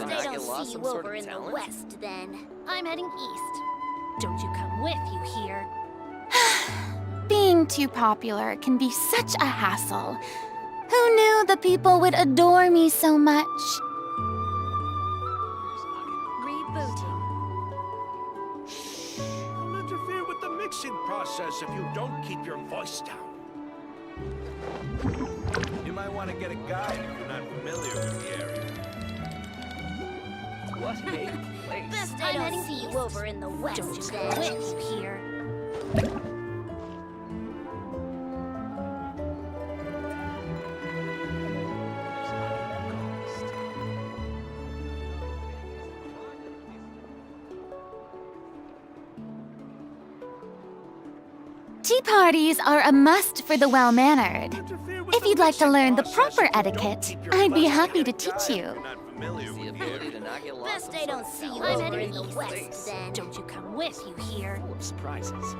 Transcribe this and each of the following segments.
Best I don't see you over in the west, then. I'm heading east. Don't you come with, you hear? Being too popular can be such a hassle. Who knew the people would adore me so much? Rebooting. Don't interfere with the mixing process if you don't keep your voice down. You might want to get a guide if you're not familiar with the area. What a place. Best I don't see you over in the west, don't you come with, you hear? Tea parties are a must for the well-mannered. If you'd like to learn the proper etiquette, I'd be happy to teach you. The ability to not get lost. Best I don't see you over in the west, then. Don't you come with, you hear? Full of surprises.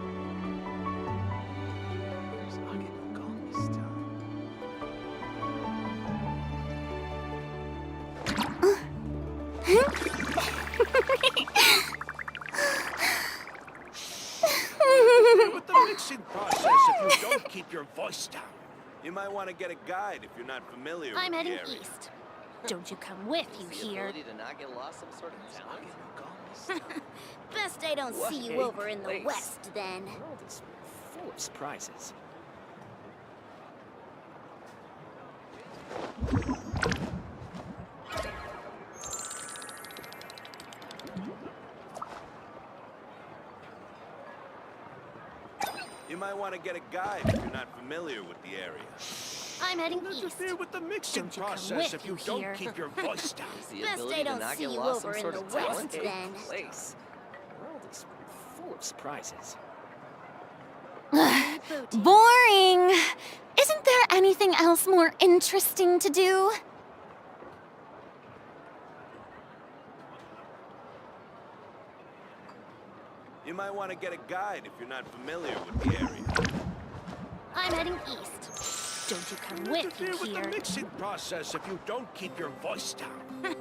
With the mixing process if you don't keep your voice down. You might want to get a guide if you're not familiar I'm with the heading area. east. Don't you come with, you The hear? ability to not get lost, some sort of talent. Best I don't What see you a over in the place. west, then. The world is full of surprises. You might want to get a guide if you're not familiar with the area. I'm heading Don't east. interfere with the mixing Don't you come process with, if you you don't hear? keep your voice down. The Best ability I to don't not see get you lost, over some in sort the of west, talent. then. Place. The world is full of surprises. Rebooting. Boring! Isn't there anything else more interesting to do? You might want to get a guide if you're not familiar with the area. I'm heading east. Don't you come with, Interfere you with the hear? mixing process if you don't keep your voice down.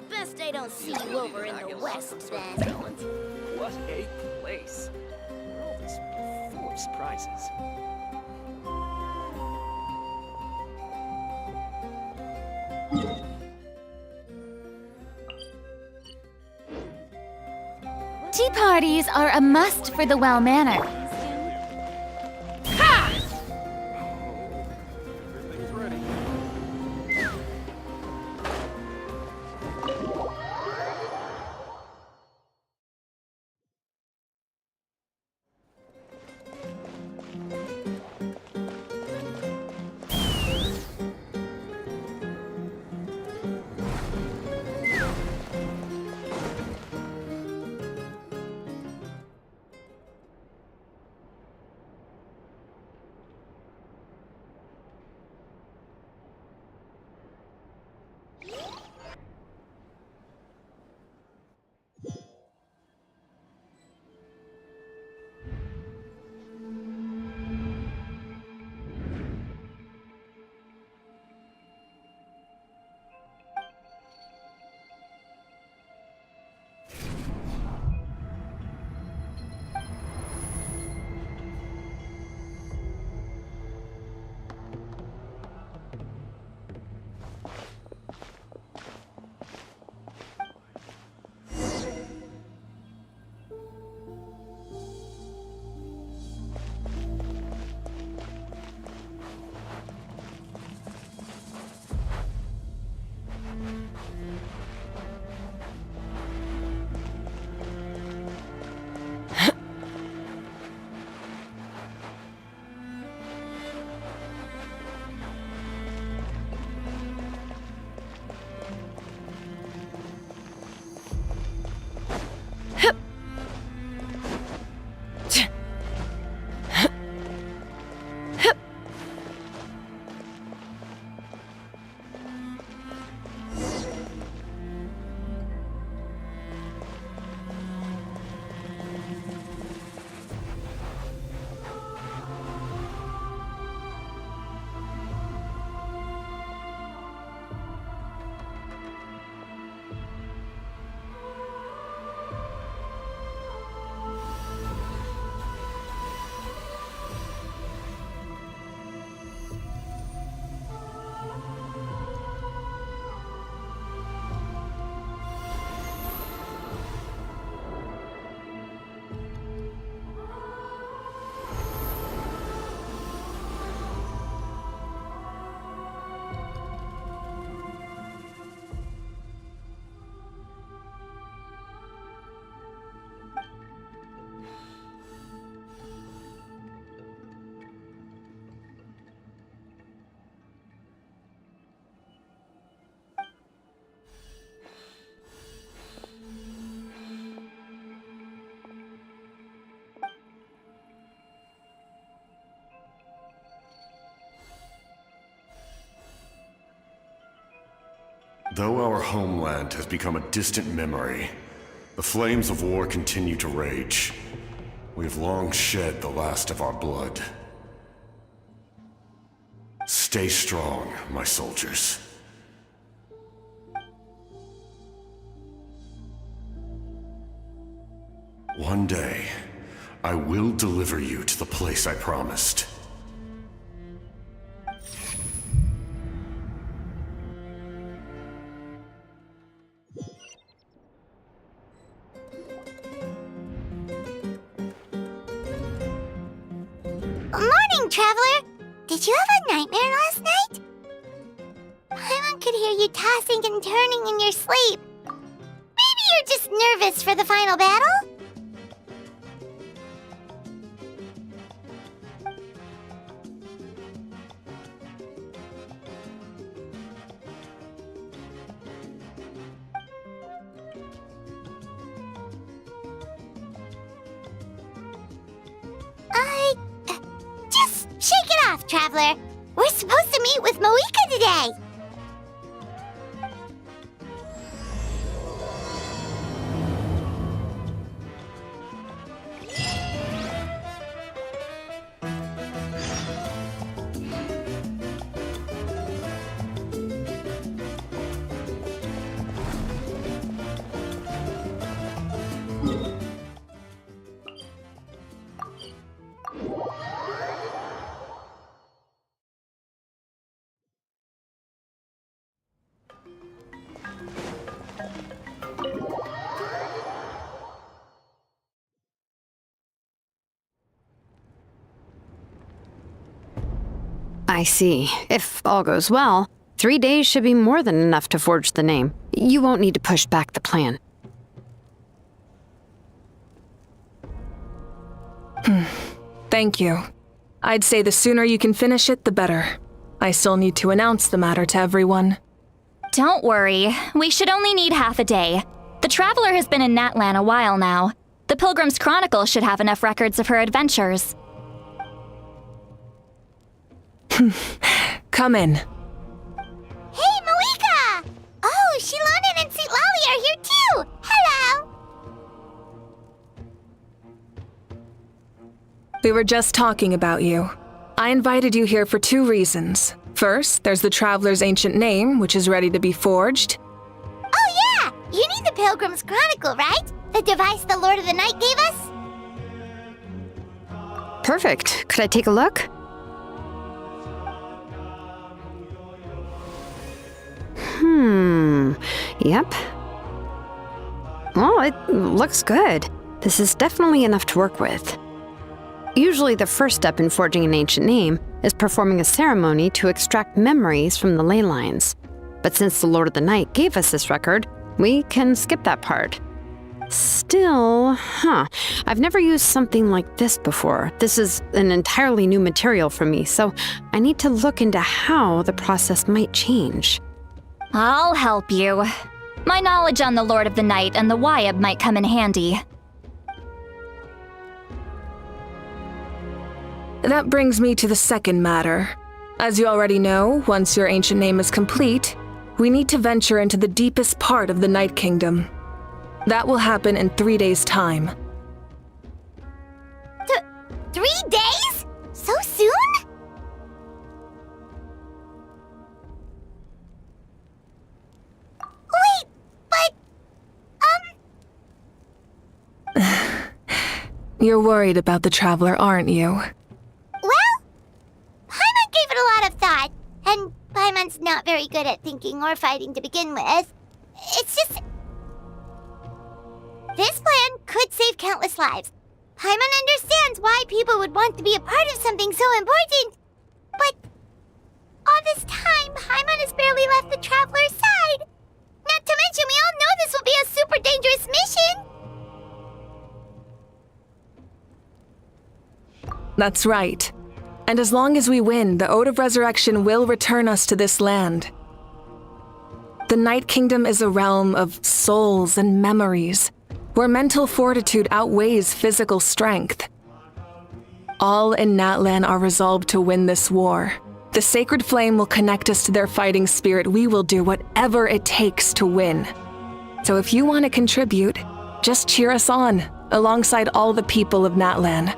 Best I don't see The you ability over to in not the get lost, west, some sort of then. talent. What a place. The world is full of surprises. Tea parties are a must for the well-mannered. Everything's ready. Though our homeland has become a distant memory, the flames of war continue to rage. We have long shed the last of our blood. Stay strong, my soldiers. One day, I will deliver you to the place I promised. Morning, Traveler! Did you have a nightmare last night? Paimon could hear you tossing and turning in your sleep. Maybe you're just nervous for the final battle? Just shake it off, Traveler. We're supposed to meet with Moika today. I see. If all goes well, 3 days should be more than enough to forge the name. You won't need to push back the plan. Thank you. I'd say the sooner you can finish it, the better. I still need to announce the matter to everyone. Don't worry. We should only need half a day. The Traveler has been in Natlan a while now. The Pilgrim's Chronicle should have enough records of her adventures. Come in. Hey, Moika! Oh, Shilonen and St. Lolly are here too! Hello! We were just talking about you. I invited you here for 2 reasons. First, there's the Traveler's ancient name, which is ready to be forged. Oh yeah! You need the Pilgrim's Chronicle, right? The device the Lord of the Night gave us? Perfect. Could I take a look? Yep. Well, it looks good. This is definitely enough to work with. Usually the first step in forging an ancient name is performing a ceremony to extract memories from the ley lines. But since the Lord of the Night gave us this record, we can skip that part. Still, I've never used something like this before. This is an entirely new material for me, so I need to look into how the process might change. I'll help you. My knowledge on the Lord of the Night and the Wyab might come in handy. That brings me to the second matter. As you already know, once your ancient name is complete, we need to venture into the deepest part of the Night Kingdom. That will happen in 3 days' time. 3 days? So soon? Wait, but... You're worried about the Traveler, aren't you? Well, Paimon gave it a lot of thought, and Paimon's not very good at thinking or fighting to begin with. It's just... This plan could save countless lives. Paimon understands why people would want to be a part of something so important. But all this time, Paimon has barely left the Traveler's side. Not to mention, we all know this will be a super dangerous mission. That's right. And as long as we win, the Ode of Resurrection will return us to this land. The Night Kingdom is a realm of souls and memories, where mental fortitude outweighs physical strength. All in Natlan are resolved to win this war, The sacred flame will connect us to their fighting spirit. We will do whatever it takes to win. So if you want to contribute, just cheer us on, alongside all the people of Natlan.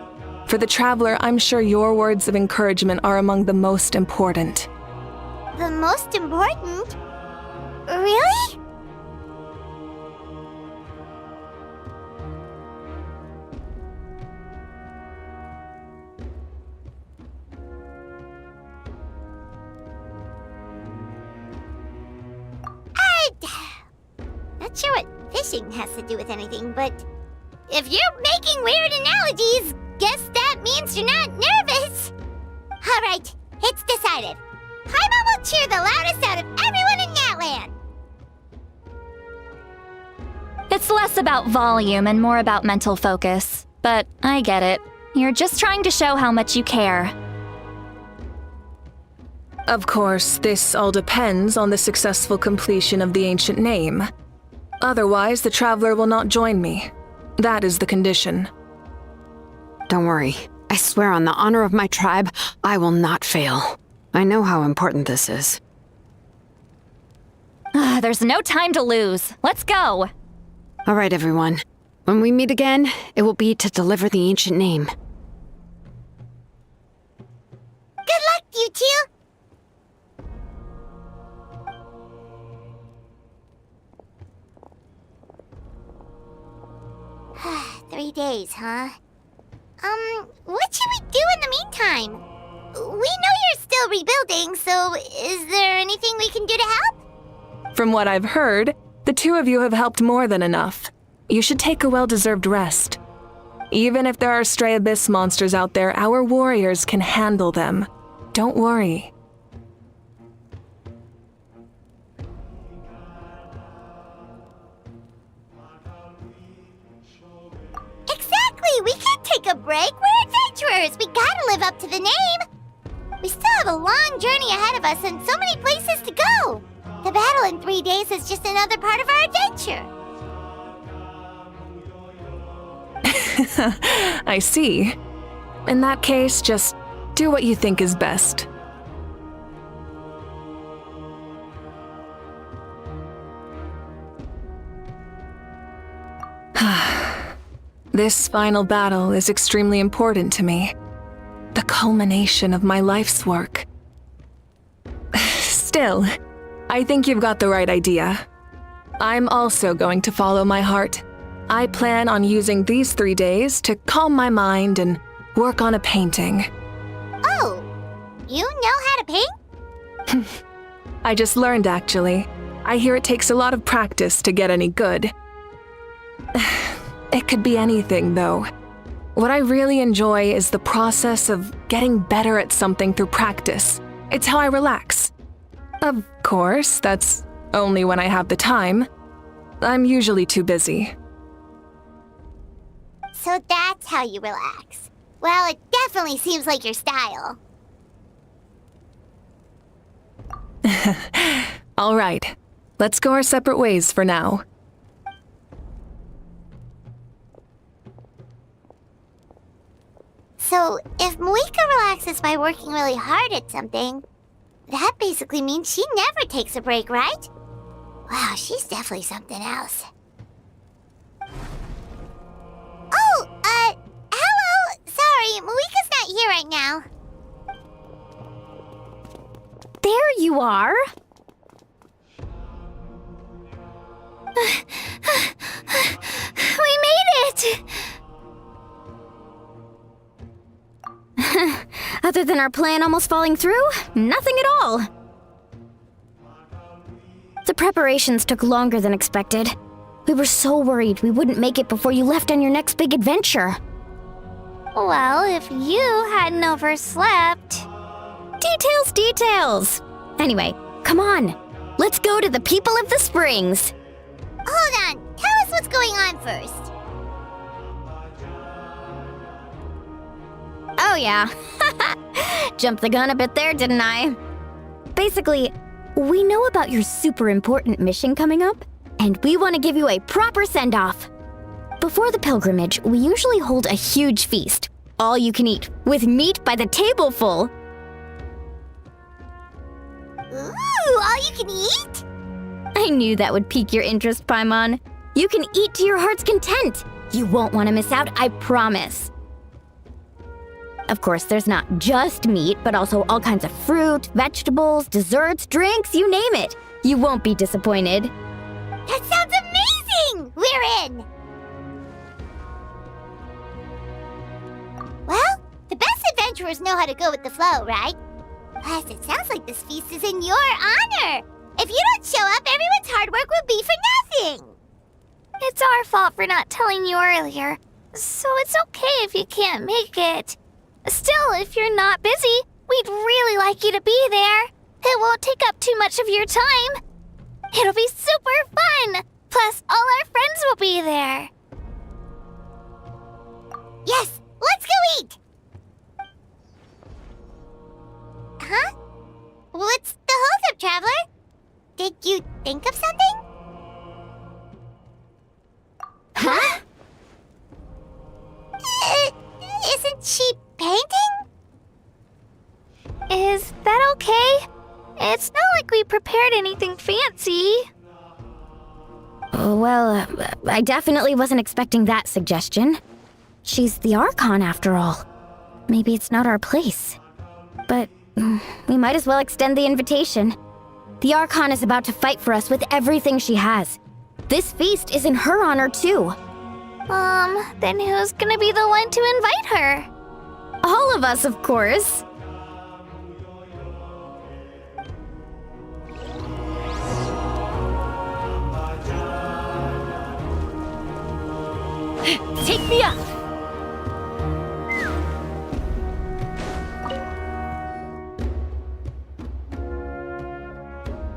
For the Traveler, I'm sure your words of encouragement are among the most important. The most important? Really? Not sure what fishing has to do with anything, but if you're making weird analogies, guess that means you're not nervous. All right, it's decided. Paimon will cheer the loudest out of everyone in Natlan. It's less about volume and more about mental focus. But I get it. You're just trying to show how much you care. Of course, this all depends on the successful completion of the ancient name. Otherwise, the Traveler will not join me. That is the condition. Don't worry. I swear on the honor of my tribe, I will not fail. I know how important this is. There's no time to lose. Let's go. All right, everyone. When we meet again, it will be to deliver the ancient name. Good luck, you two. 3 days, huh? What should we do in the meantime? We know you're still rebuilding, so is there anything we can do to help? From what I've heard, the two of you have helped more than enough. You should take a well-deserved rest. Even if there are stray abyss monsters out there, our warriors can handle them. Don't worry. Exactly! We can't take a break! We're adventurers! We gotta live up to the name! We still have a long journey ahead of us and so many places to go! The battle in 3 days is just another part of our adventure! I see. In that case, just do what you think is best. This final battle is extremely important to me. The culmination of my life's work. Still, I think you've got the right idea. I'm also going to follow my heart. I plan on using these 3 days to calm my mind and work on a painting. Oh, you know how to paint? I just learned, actually. I hear it takes a lot of practice to get any good. It could be anything, though. What I really enjoy is the process of getting better at something through practice. It's how I relax. Of course, that's only when I have the time. I'm usually too busy. So that's how you relax. Well, it definitely seems like your style. All right, let's go our separate ways for now. So, if Moika relaxes by working really hard at something, that basically means she never takes a break, right? Wow, she's definitely something else. Oh, hello! Sorry, Moika's not here right now. There you are. We made it! Other than our plan almost falling through, nothing at all. The preparations took longer than expected. We were so worried we wouldn't make it before you left on your next big adventure. Well, if you hadn't overslept... Details! Anyway, come on. Let's go to the people of the springs. Hold on, tell us what's going on first. Oh yeah. Jumped the gun a bit there, didn't I? Basically, we know about your super important mission coming up, and we want to give you a proper send-off. Before the pilgrimage, we usually hold a huge feast, all you can eat, with meat by the tableful. you can eat? I knew that would pique your interest, Paimon. You can eat to your heart's content. You won't want to miss out, I promise. Of course, there's not just meat, but also all kinds of fruit, vegetables, desserts, drinks, you name it. You won't be disappointed. That sounds amazing! We're in! Well, the best adventurers know how to go with the flow, right? Plus, it sounds like this feast is in your honor. If you don't show up, everyone's hard work will be for nothing. It's our fault for not telling you earlier, so it's okay if you can't make it. Still, if you're not busy, we'd really like you to be there. It won't take up too much of your time. It'll be super fun! Plus, all our friends will be there. Yes, let's go eat! Huh? What's the holdup, Traveler? Did you think of something? Huh? Isn't she painting? Is that okay? It's not like we prepared anything fancy. Well, I definitely wasn't expecting that suggestion. She's the Archon, after all. Maybe it's not our place. But we might as well extend the invitation. The Archon is about to fight for us with everything she has. This feast is in her honor, too. Then who's gonna be the one to invite her? All of us, of course. Take me up!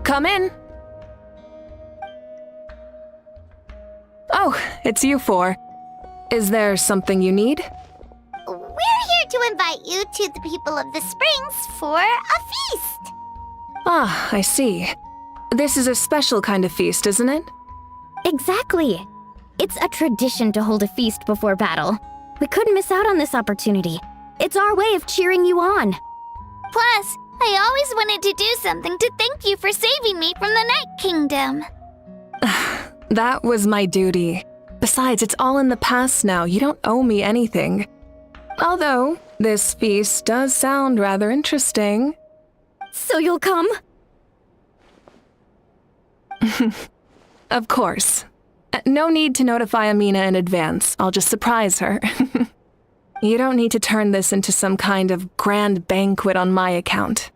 Come in. Oh, it's you four. Is there something you need? We're here to invite you to the people of the Springs for a feast. Ah, I see. This is a special kind of feast, isn't it? Exactly. It's a tradition to hold a feast before battle. We couldn't miss out on this opportunity. It's our way of cheering you on. Plus, I always wanted to do something to thank you for saving me from the Night Kingdom. That was my duty. Besides, it's all in the past now. You don't owe me anything. Although, this feast does sound rather interesting. So you'll come? Of course. No need to notify Amina in advance. I'll just surprise her. You don't need to turn this into some kind of grand banquet on my account.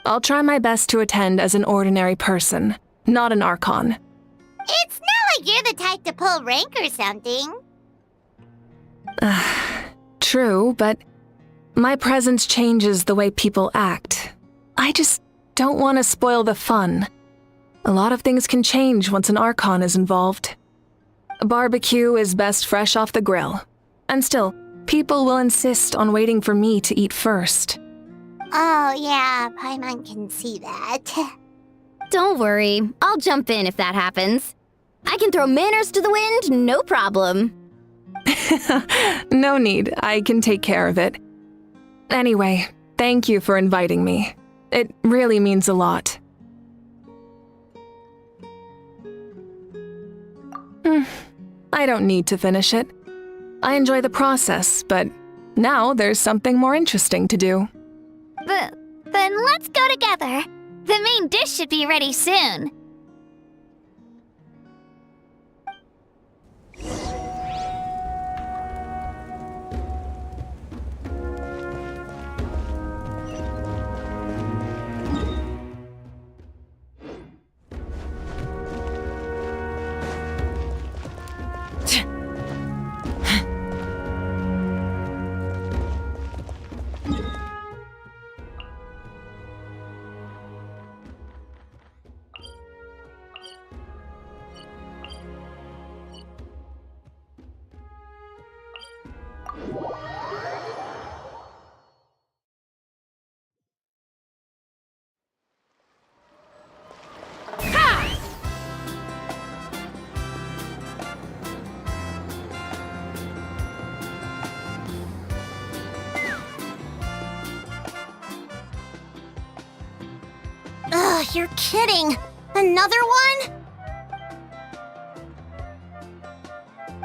I'll try my best to attend as an ordinary person, not an Archon. It's not like you're the type to pull rank or something. True, but my presence changes the way people act. I just don't want to spoil the fun. A lot of things can change once an Archon is involved. A barbecue is best fresh off the grill. And still, people will insist on waiting for me to eat first. Oh, yeah, Paimon can see that. Don't worry. I'll jump in if that happens. I can throw manners to the wind, no problem. No need. I can take care of it. Anyway, thank you for inviting me. It really means a lot. I don't need to finish it. I enjoy the process, but now there's something more interesting to do. Then let's go together. The main dish should be ready soon. You're kidding. Another one?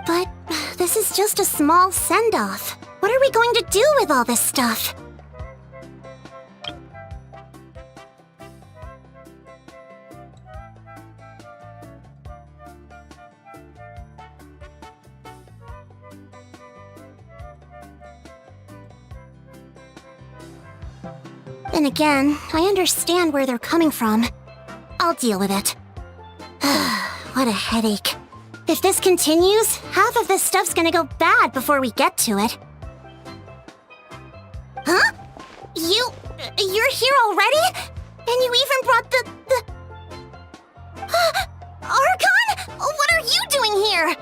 But this is just a small send-off. What are we going to do with all this stuff? Then again, I understand where they're coming from. I'll deal with it. What a headache. If this continues, half of this stuff's gonna go bad before we get to it. Huh? You're here already? And you even brought the... Archon? What are you doing here?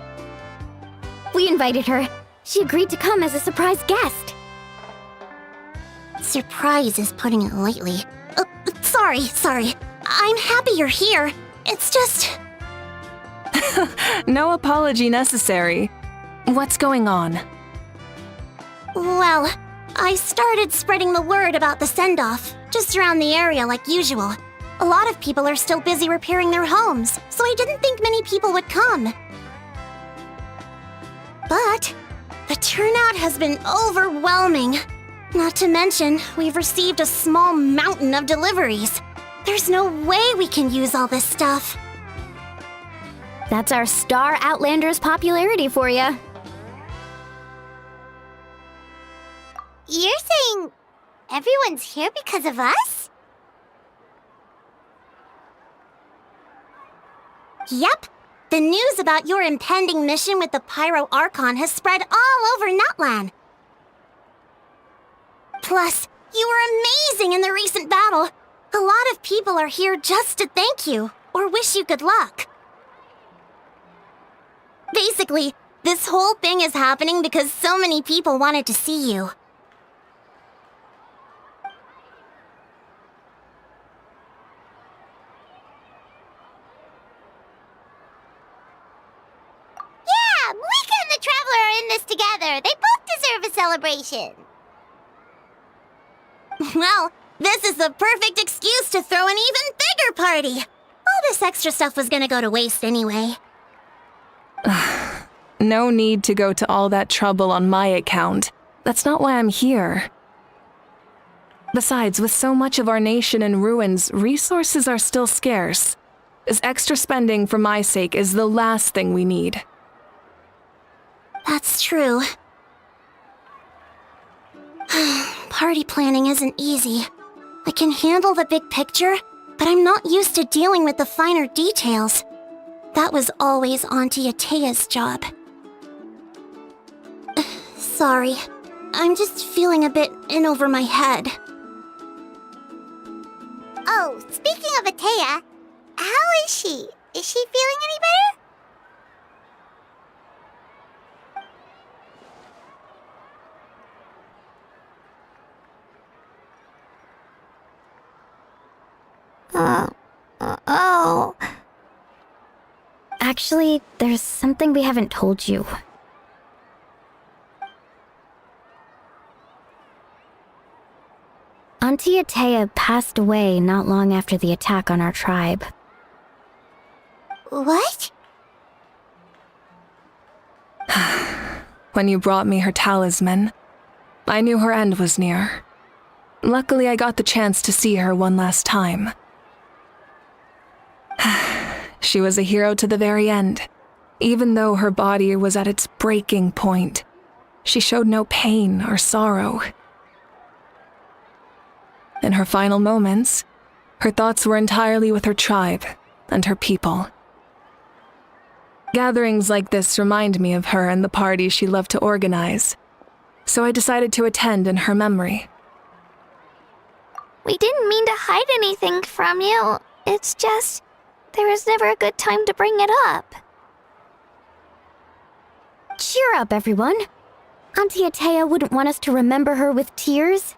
We invited her. She agreed to come as a surprise guest. Surprise is putting it lightly. Sorry. I'm happy you're here. It's just... No apology necessary. What's going on? Well, I started spreading the word about the send-off, just around the area like usual. A lot of people are still busy repairing their homes, so I didn't think many people would come. But the turnout has been overwhelming. Not to mention, we've received a small mountain of deliveries. There's no way we can use all this stuff. That's our Star Outlander's popularity for ya. You're saying everyone's here because of us? Yep. The news about your impending mission with the Pyro Archon has spread all over Nutland. Plus, you were amazing in the recent battle. A lot of people are here just to thank you, or wish you good luck. Basically, this whole thing is happening because so many people wanted to see you. Yeah, Mika and the Traveler are in this together. They both deserve a celebration. Well, this is the perfect excuse to throw an even bigger party. All this extra stuff was gonna go to waste anyway. No need to go to all that trouble on my account. That's not why I'm here. Besides, with so much of our nation in ruins, resources are still scarce. This extra spending for my sake is the last thing we need. That's true. Party planning isn't easy. I can handle the big picture, but I'm not used to dealing with the finer details. That was always Auntie Atea's job. Sorry. I'm just feeling a bit in over my head. Oh, speaking of Atea, how is she? Is she feeling any better? Oh. Actually, there's something we haven't told you. Auntie Atea passed away not long after the attack on our tribe. What? When you brought me her talisman, I knew her end was near. Luckily, I got the chance to see her one last time. She was a hero to the very end. Even though her body was at its breaking point, she showed no pain or sorrow. In her final moments, her thoughts were entirely with her tribe and her people. Gatherings like this remind me of her and the parties she loved to organize, so I decided to attend in her memory. We didn't mean to hide anything from you. It's just, there was never a good time to bring it up. Cheer up, everyone. Auntie Atea wouldn't want us to remember her with tears.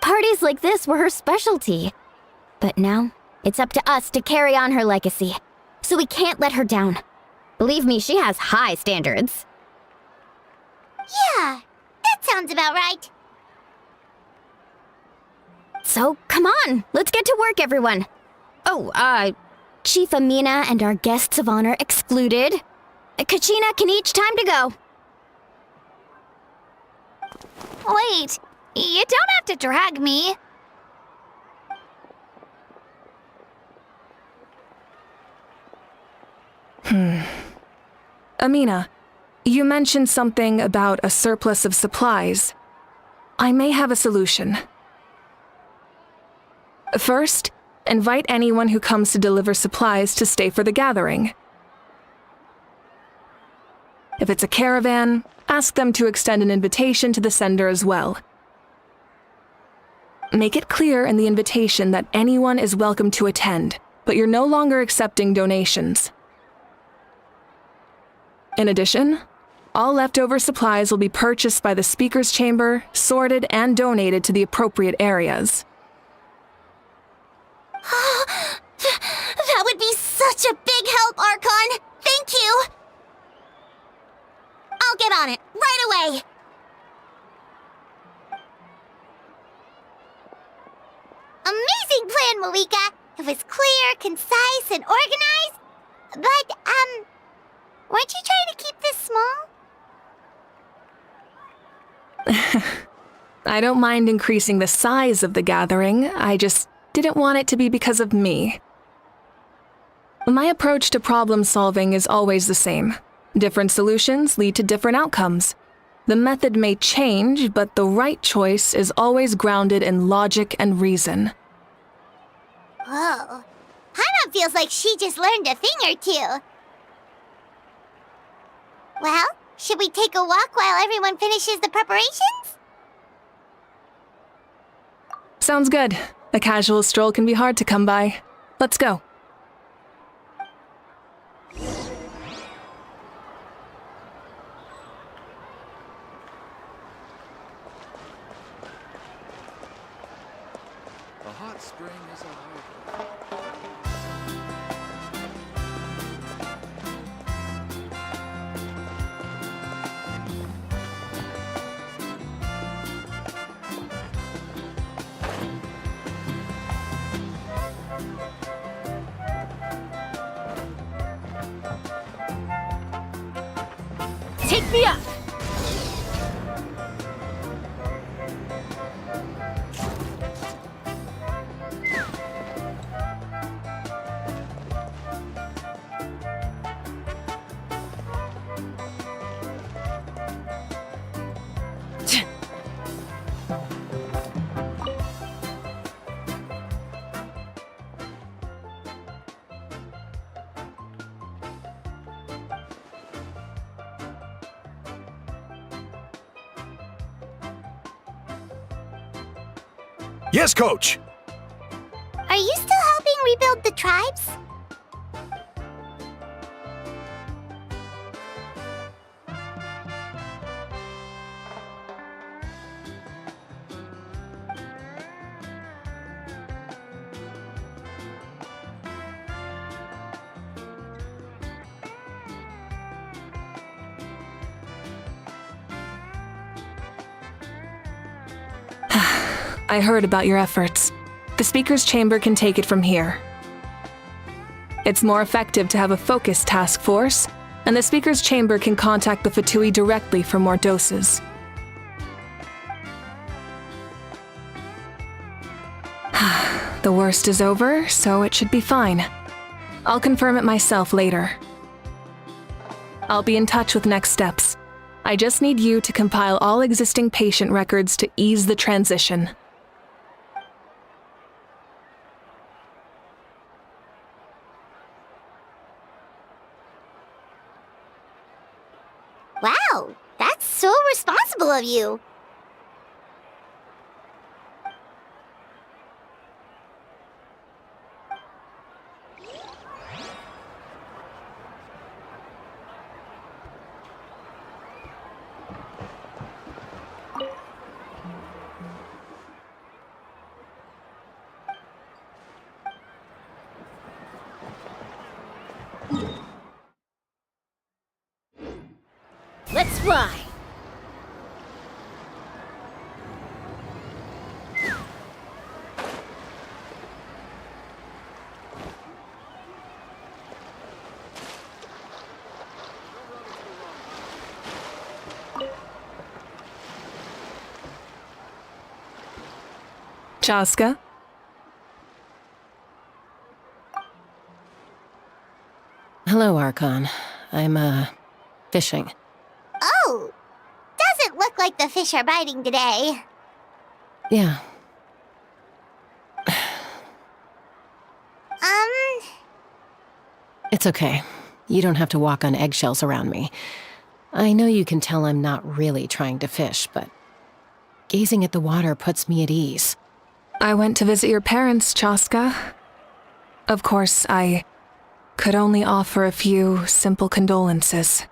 Parties like this were her specialty. But now, it's up to us to carry on her legacy. So we can't let her down. Believe me, she has high standards. Yeah, that sounds about right. So, come on, let's get to work, everyone. Oh, Chief Amina and our guests of honor excluded. Kachina, Kanich, time to go. Wait, you don't have to drag me. Amina, you mentioned something about a surplus of supplies. I may have a solution. First, invite anyone who comes to deliver supplies to stay for the gathering. If it's a caravan, ask them to extend an invitation to the sender as well. Make it clear in the invitation that anyone is welcome to attend, but you're no longer accepting donations. In addition, all leftover supplies will be purchased by the speaker's chamber, sorted, and donated to the appropriate areas. That would be such a big help, Archon! Thank you! I'll get on it, right away! Amazing plan, Malika! It was clear, concise, and organized. But, weren't you trying to keep this small? I don't mind increasing the size of the gathering, I just didn't want it to be because of me. My approach to problem solving is always the same. Different solutions lead to different outcomes. The method may change, but the right choice is always grounded in logic and reason. Whoa. Paimon feels like she just learned a thing or two. Well, should we take a walk while everyone finishes the preparations? Sounds good. A casual stroll can be hard to come by. Let's go. A hot spring is a hard. Take me up! Yes, Coach! Are you still helping rebuild the tribes? I heard about your efforts. The speaker's chamber can take it from here. It's more effective to have a focused task force, and the speaker's chamber can contact the Fatui directly for more doses. The worst is over, so it should be fine. I'll confirm it myself later. I'll be in touch with next steps. I just need you to compile all existing patient records to ease the transition. Wow, that's so responsible of you. Let's ride. Chaska. Hello, Archon. I'm, fishing. Oh, doesn't look like the fish are biting today. Yeah, it's okay. You don't have to walk on eggshells around me. I know you can tell I'm not really trying to fish, but gazing at the water puts me at ease. I went to visit your parents, Chaska. Of course, I could only offer a few simple condolences.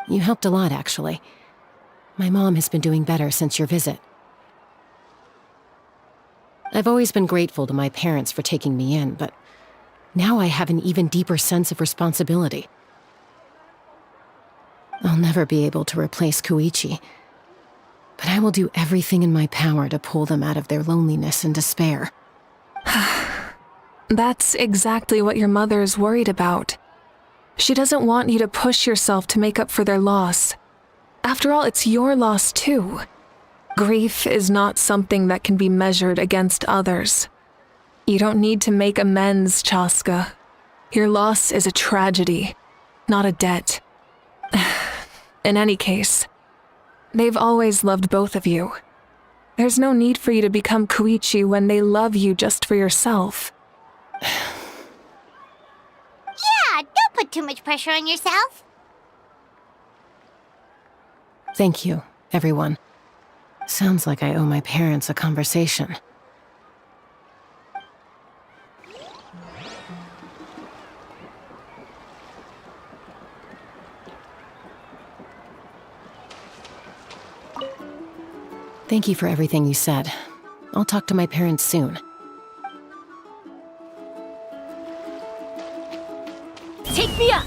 You helped a lot, actually. My mom has been doing better since your visit. I've always been grateful to my parents for taking me in, but now I have an even deeper sense of responsibility. I'll never be able to replace Koichi, but I will do everything in my power to pull them out of their loneliness and despair. That's exactly what your mother is worried about. She doesn't want you to push yourself to make up for their loss. After all, it's your loss too. Grief is not something that can be measured against others. You don't need to make amends, Chaska. Your loss is a tragedy, not a debt. In any case, they've always loved both of you. There's no need for you to become Koichi when they love you just for yourself. Yeah, don't put too much pressure on yourself. Thank you, everyone. Sounds like I owe my parents a conversation. Thank you for everything you said. I'll talk to my parents soon. Take me up!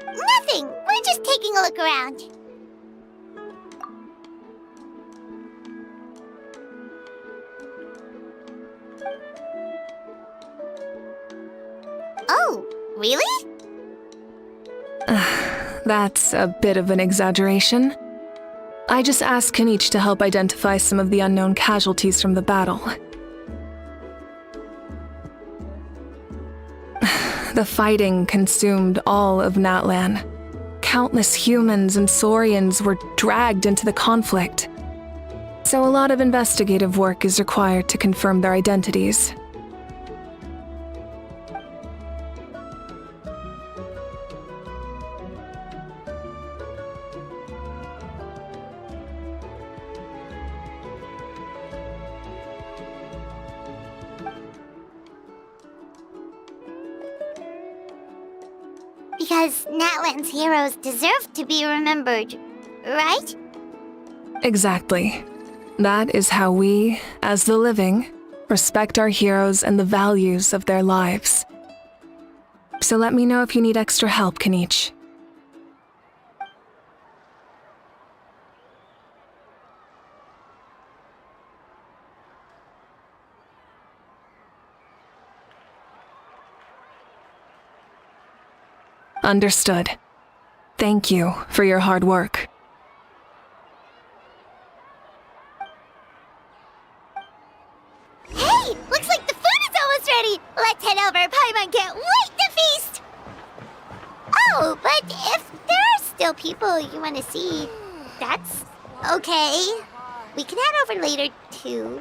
Nothing. We're just taking a look around. Oh, really? That's a bit of an exaggeration. I just asked Kenichi to help identify some of the unknown casualties from the battle. The fighting consumed all of Natlan. Countless humans and Saurians were dragged into the conflict. So a lot of investigative work is required to confirm their identities. Because Natlan's heroes deserve to be remembered, right? Exactly. That is how we, as the living, respect our heroes and the values of their lives. So let me know if you need extra help, Kenichi. Understood. Thank you for your hard work. Hey, looks like the food is almost ready. Let's head over. Paimon can't wait to feast. Oh, but if there are still people you want to see, that's okay. We can head over later, too.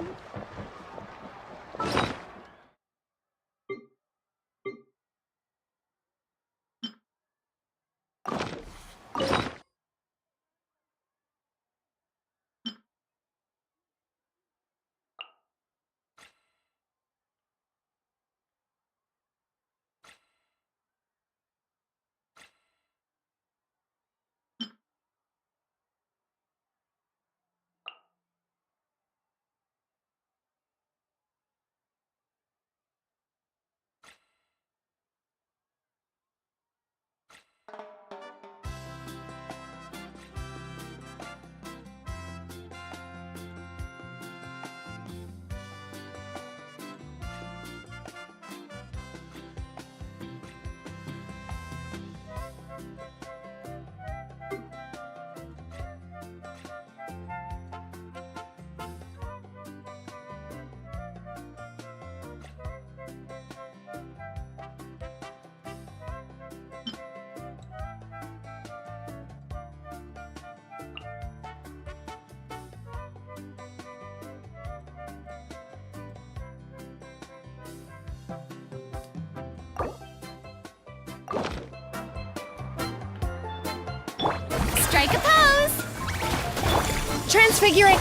Transfiguring!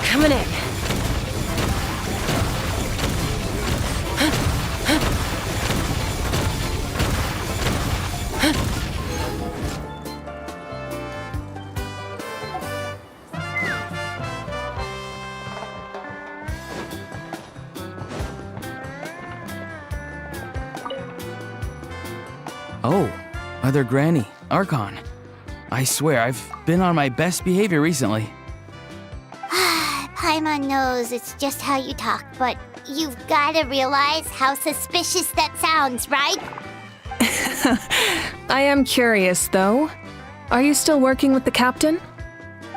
Coming in. Oh, Mother Granny, Archon. I swear, I've been on my best behavior recently. Paimon knows it's just how you talk, but you've gotta realize how suspicious that sounds, right? I am curious, though. Are you still working with the captain?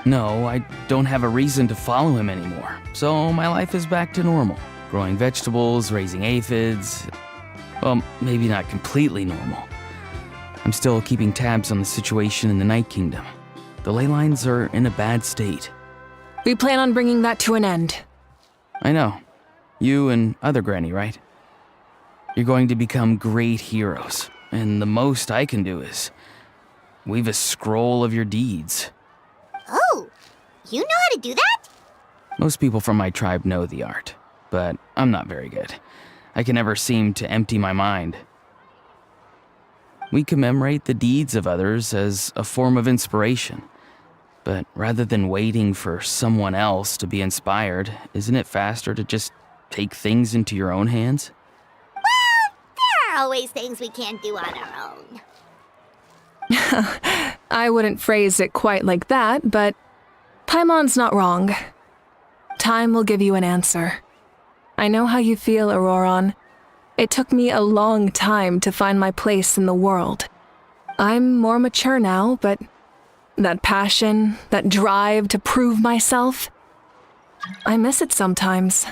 No, I don't have a reason to follow him anymore, so my life is back to normal. Growing vegetables, raising aphids. Well, maybe not completely normal. I'm still keeping tabs on the situation in the Night Kingdom. The ley lines are in a bad state. We plan on bringing that to an end. I know. You and other Granny, right? You're going to become great heroes, and the most I can do is weave a scroll of your deeds. Oh, you know how to do that? Most people from my tribe know the art, but I'm not very good. I can never seem to empty my mind. We commemorate the deeds of others as a form of inspiration. But rather than waiting for someone else to be inspired, isn't it faster to just take things into your own hands? Well, there are always things we can't do on our own. I wouldn't phrase it quite like that, but Paimon's not wrong. Time will give you an answer. I know how you feel, Auroron. It took me a long time to find my place in the world. I'm more mature now, but that passion, that drive to prove myself, I miss it sometimes.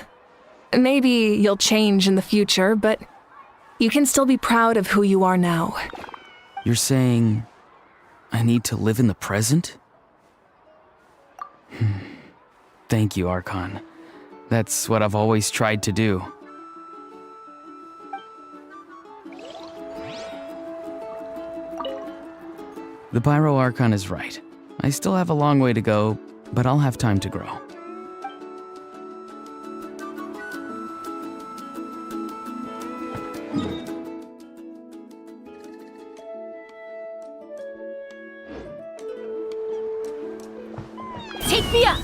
Maybe you'll change in the future, but you can still be proud of who you are now. You're saying I need to live in the present? Thank you, Archon. That's what I've always tried to do. The Pyro Archon is right. I still have a long way to go, but I'll have time to grow. Take me up!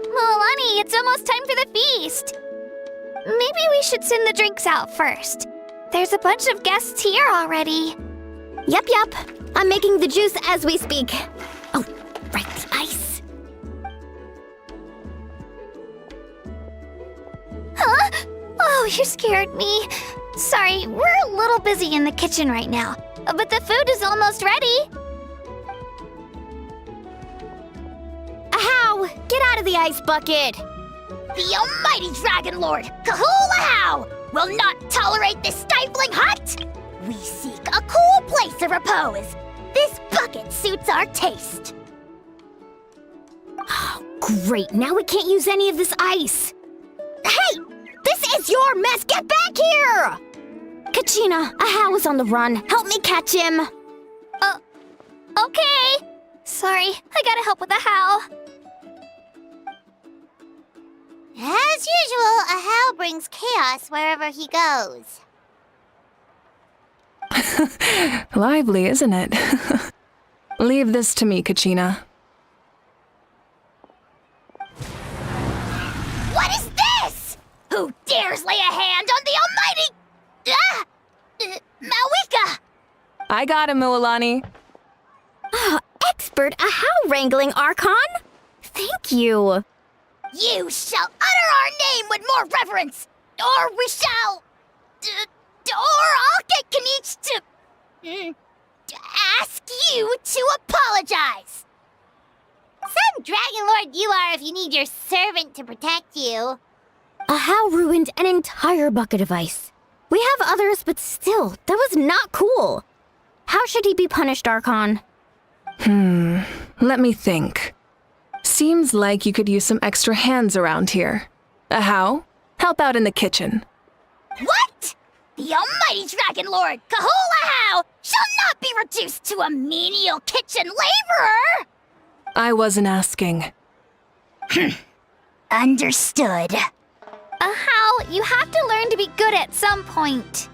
Milani, it's almost time for the feast. Maybe we should send the drinks out first. There's a bunch of guests here already. Yep. I'm making the juice as we speak. Oh, right, the ice. Huh? Oh, you scared me. Sorry, we're a little busy in the kitchen right now, but the food is almost ready. Ahow! Get out of the ice bucket! The almighty Dragon Lord, Kahulahau, will not tolerate this stifling hut! We seek a cool place of repose. This bucket suits our taste. Oh, great. Now we can't use any of this ice. Hey! This is your mess! Get back here! Kachina, Ahow is on the run. Help me catch him. Okay. Sorry, I gotta help with the how. As usual, Ahow brings chaos wherever he goes. Lively, isn't it? Leave this to me, Kachina. What is this? Who dares lay a hand on the almighty... Mawika? I got him, Mualani. Oh, expert Ahow wrangling, Archon. Thank you. You shall utter our name with more reverence, or we shall... or I'll get Kanich to ask you to apologize. Some Dragon Lord you are if you need your servant to protect you. Ahow ruined an entire bucket of ice. We have others, but still, that was not cool. How should he be punished, Archon? Let me think. Seems like you could use some extra hands around here. Ahow, help out in the kitchen. What? The almighty Dragon Lord, Kahula shall not be reduced to a menial kitchen laborer! I wasn't asking. Understood. How? You have to learn to be good at some point.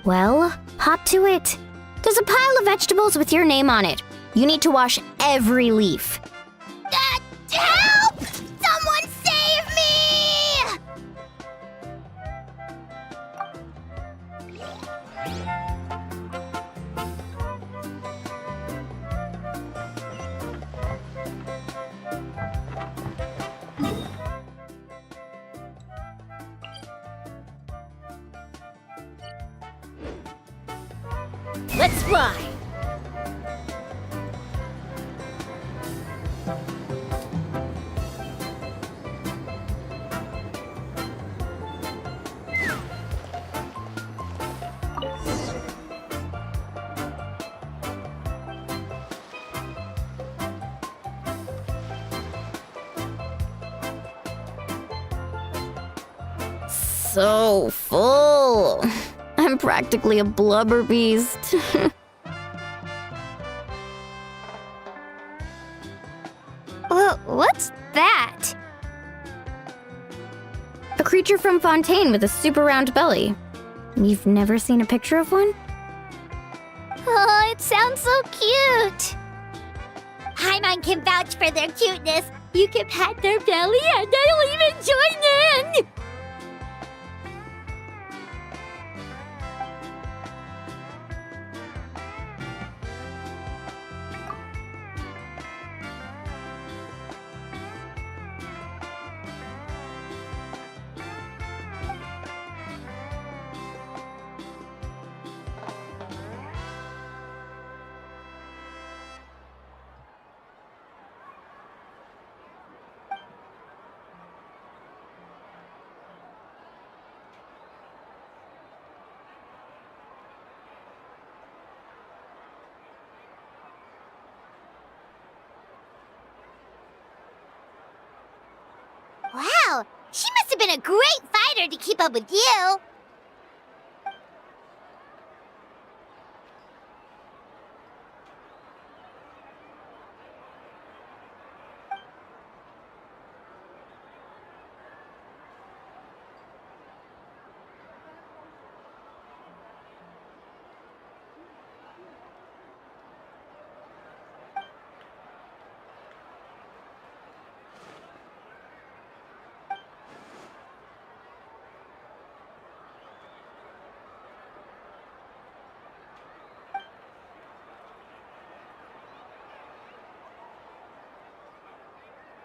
Well, hop to it. There's a pile of vegetables with your name on it. You need to wash every leaf. Help! Someone save me! Let's fly. So full. I'm practically a blubber beast. What's that? A creature from Fontaine with a super round belly. You've never seen a picture of one? Oh, it sounds so cute. Paimon can vouch for their cuteness. You can pat their belly and they'll even join in! Wow, she must have been a great fighter to keep up with you.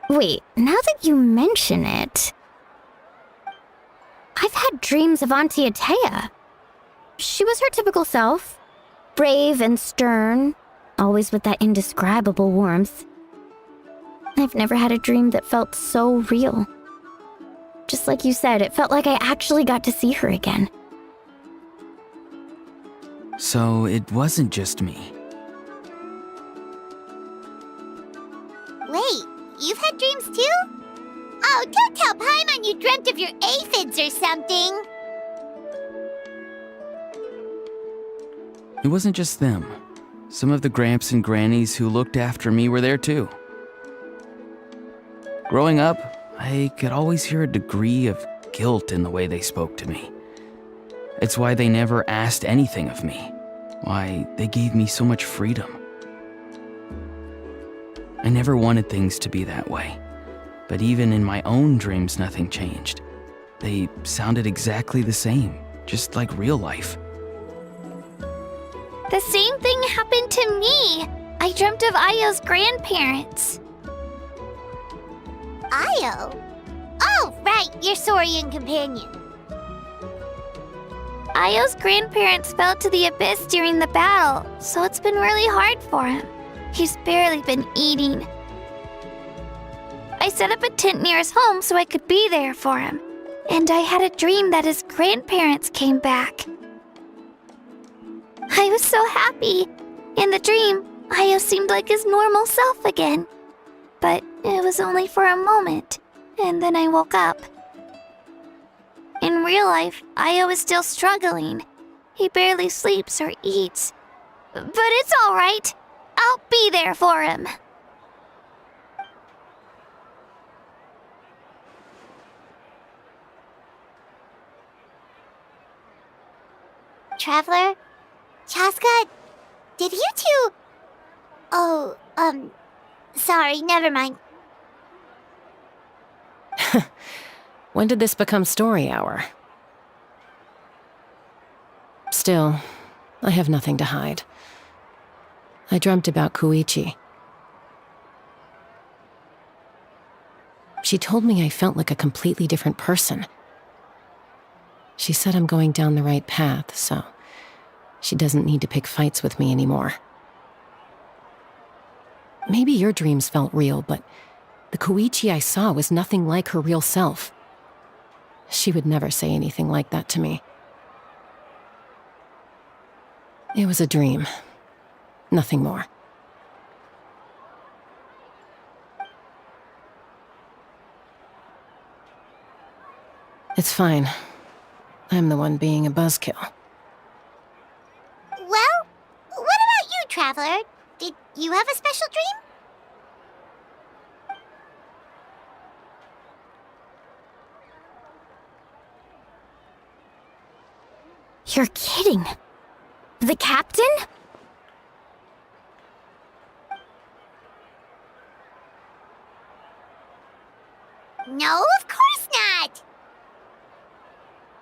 Wait, now that you mention it, I've had dreams of Auntie Atea. She was her typical self, brave and stern, always with that indescribable warmth. I've never had a dream that felt so real. Just like you said, it felt like I actually got to see her again. So it wasn't just me. Wait, you've had dreams too? Oh, don't tell Paimon you dreamt of your aphids or something. It wasn't just them. Some of the Gramps and Grannies who looked after me were there too. Growing up, I could always hear a degree of guilt in the way they spoke to me. It's why they never asked anything of me. Why they gave me so much freedom. I never wanted things to be that way. But even in my own dreams, nothing changed. They sounded exactly the same, just like real life. The same thing happened to me. I dreamt of Ayo's grandparents. Ayo? Oh, right, your Saurian companion. Ayo's grandparents fell to the abyss during the battle, so it's been really hard for him. He's barely been eating. I set up a tent near his home so I could be there for him. And I had a dream that his grandparents came back. I was so happy. In the dream, Ayo seemed like his normal self again. But it was only for a moment, and then I woke up. In real life, Io is still struggling. He barely sleeps or eats. But it's alright. I'll be there for him. Traveler? Chaska? Did you two... Oh, sorry, never mind. When did this become story hour? Still, I have nothing to hide. I dreamt about Koichi. She told me I felt like a completely different person. She said I'm going down the right path, so she doesn't need to pick fights with me anymore. Maybe your dreams felt real, but the Koichi I saw was nothing like her real self. She would never say anything like that to me. It was a dream. Nothing more. It's fine. I'm the one being a buzzkill. Well, what about you, Traveler? Did you have a special dream? You're kidding. The captain? No, of course not!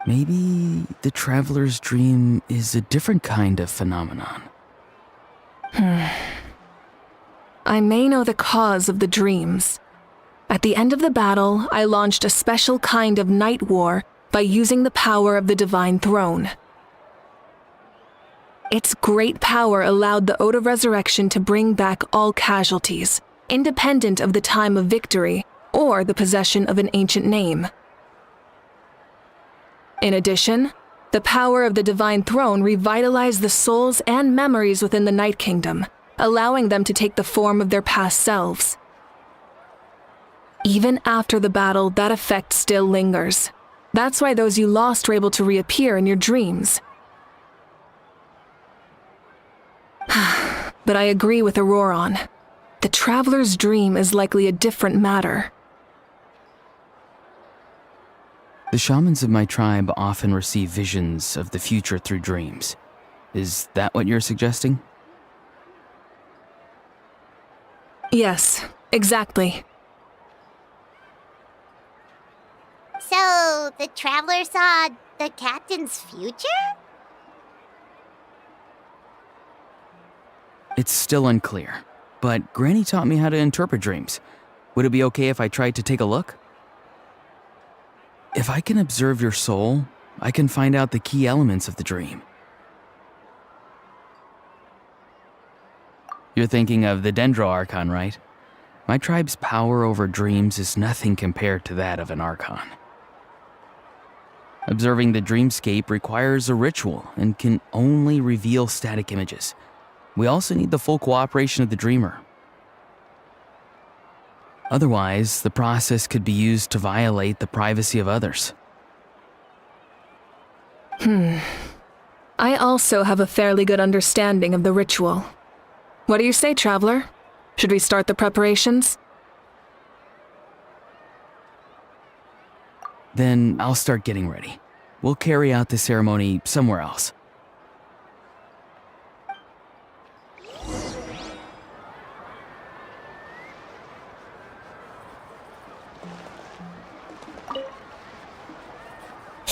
Maybe the traveler's dream is a different kind of phenomenon. I may know the cause of the dreams. At the end of the battle, I launched a special kind of night war by using the power of the Divine Throne. Its great power allowed the Ode of Resurrection to bring back all casualties, independent of the time of victory or the possession of an ancient name. In addition, the power of the Divine Throne revitalized the souls and memories within the Night Kingdom, allowing them to take the form of their past selves. Even after the battle, that effect still lingers. That's why those you lost were able to reappear in your dreams. But I agree with Auroron. The Traveler's dream is likely a different matter. The shamans of my tribe often receive visions of the future through dreams. Is that what you're suggesting? Yes, exactly. So, the Traveler saw the captain's future? It's still unclear, but Granny taught me how to interpret dreams. Would it be okay if I tried to take a look? If I can observe your soul, I can find out the key elements of the dream. You're thinking of the Dendro Archon, right? My tribe's power over dreams is nothing compared to that of an Archon. Observing the dreamscape requires a ritual and can only reveal static images. We also need the full cooperation of the dreamer. Otherwise, the process could be used to violate the privacy of others. I also have a fairly good understanding of the ritual. What do you say, Traveler? Should we start the preparations? Then I'll start getting ready. We'll carry out the ceremony somewhere else.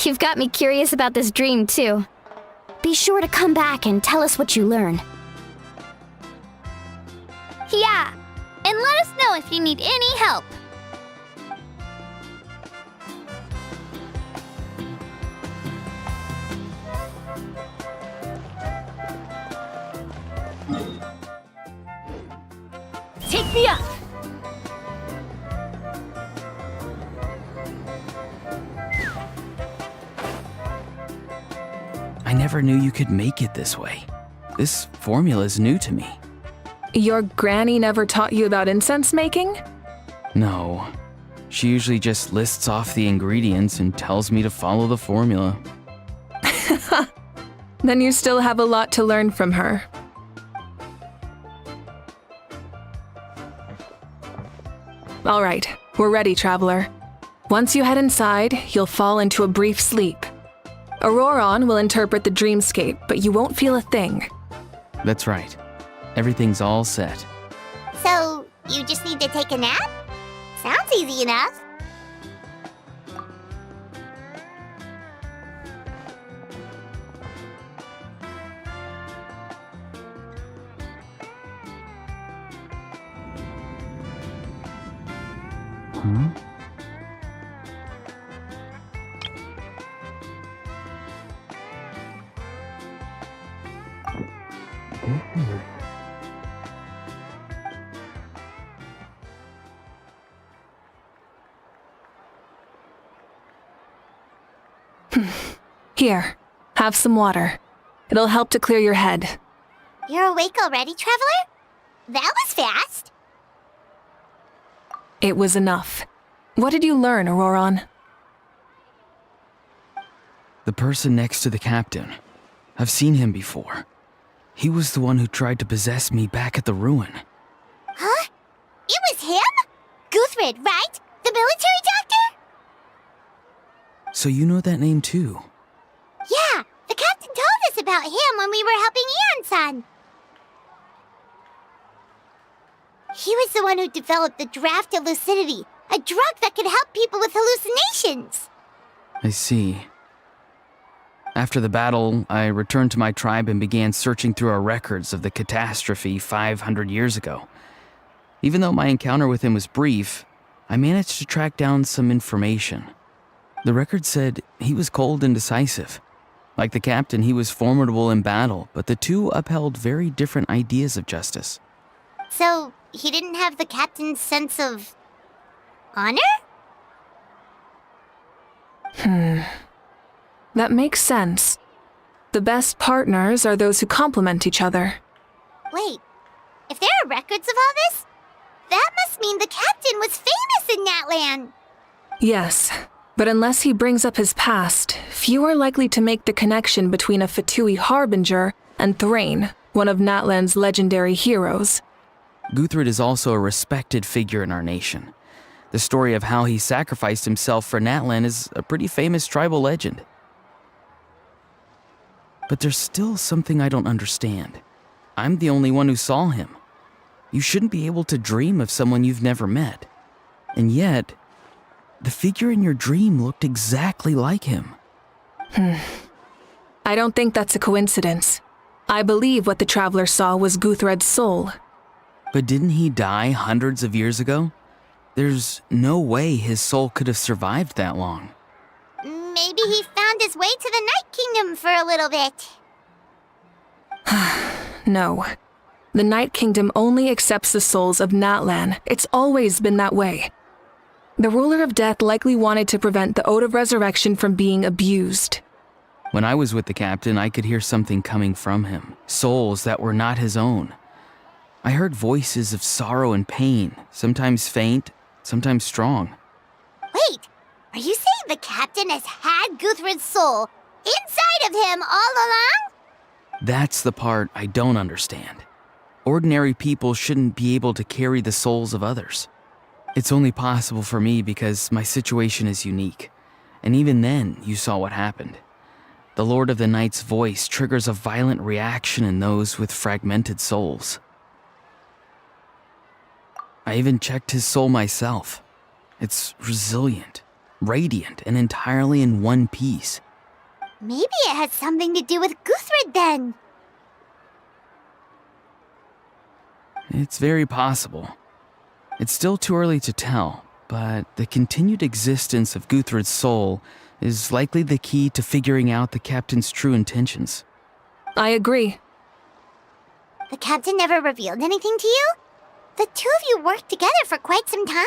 You've got me curious about this dream, too. Be sure to come back and tell us what you learn. Yeah, and let us know if you need any help. Take me up! I never knew you could make it this way. This formula is new to me. Your granny never taught you about incense making? No. She usually just lists off the ingredients and tells me to follow the formula. Then you still have a lot to learn from her. All right, we're ready, Traveler. Once you head inside, you'll fall into a brief sleep. Auroron will interpret the dreamscape, but you won't feel a thing. That's right. Everything's all set. So, you just need to take a nap? Sounds easy enough. Here, have some water. It'll help to clear your head. You're awake already, Traveler? That was fast. It was enough. What did you learn, Auroron? The person next to the captain. I've seen him before. He was the one who tried to possess me back at the ruin. Huh? It was him? Guthrid, right? The military doctor? So you know that name too? Yeah, the captain told us about him when we were helping Ian-san. He was the one who developed the draft of lucidity, a drug that could help people with hallucinations. I see. After the battle, I returned to my tribe and began searching through our records of the catastrophe 500 years ago. Even though my encounter with him was brief, I managed to track down some information. The record said he was cold and decisive. Like the captain, he was formidable in battle, but the two upheld very different ideas of justice. So, he didn't have the captain's sense of honor? That makes sense. The best partners are those who complement each other. Wait, if there are records of all this, that must mean the captain was famous in Natlan. Yes, but unless he brings up his past, few are likely to make the connection between a Fatui harbinger and Thrain, one of Natlan's legendary heroes. Guthrid is also a respected figure in our nation. The story of how he sacrificed himself for Natlan is a pretty famous tribal legend. But there's still something I don't understand. I'm the only one who saw him. You shouldn't be able to dream of someone you've never met. And yet, the figure in your dream looked exactly like him. I don't think that's a coincidence. I believe what the Traveler saw was Guthred's soul. But didn't he die hundreds of years ago? There's no way his soul could have survived that long. Maybe he found his way to the Night Kingdom for a little bit. No. The Night Kingdom only accepts the souls of Natlan. It's always been that way. The Ruler of Death likely wanted to prevent the Ode of Resurrection from being abused. When I was with the captain, I could hear something coming from him. Souls that were not his own. I heard voices of sorrow and pain, sometimes faint, sometimes strong. Wait, are you saying the captain has had Guthrid's soul inside of him all along? That's the part I don't understand. Ordinary people shouldn't be able to carry the souls of others. It's only possible for me because my situation is unique. And even then, you saw what happened. The Lord of the Night's voice triggers a violent reaction in those with fragmented souls. I even checked his soul myself. It's resilient, radiant, and entirely in one piece. Maybe it has something to do with Guthrid then. It's very possible. It's still too early to tell, but the continued existence of Guthrid's soul is likely the key to figuring out the captain's true intentions. I agree. The captain never revealed anything to you? The two of you worked together for quite some time.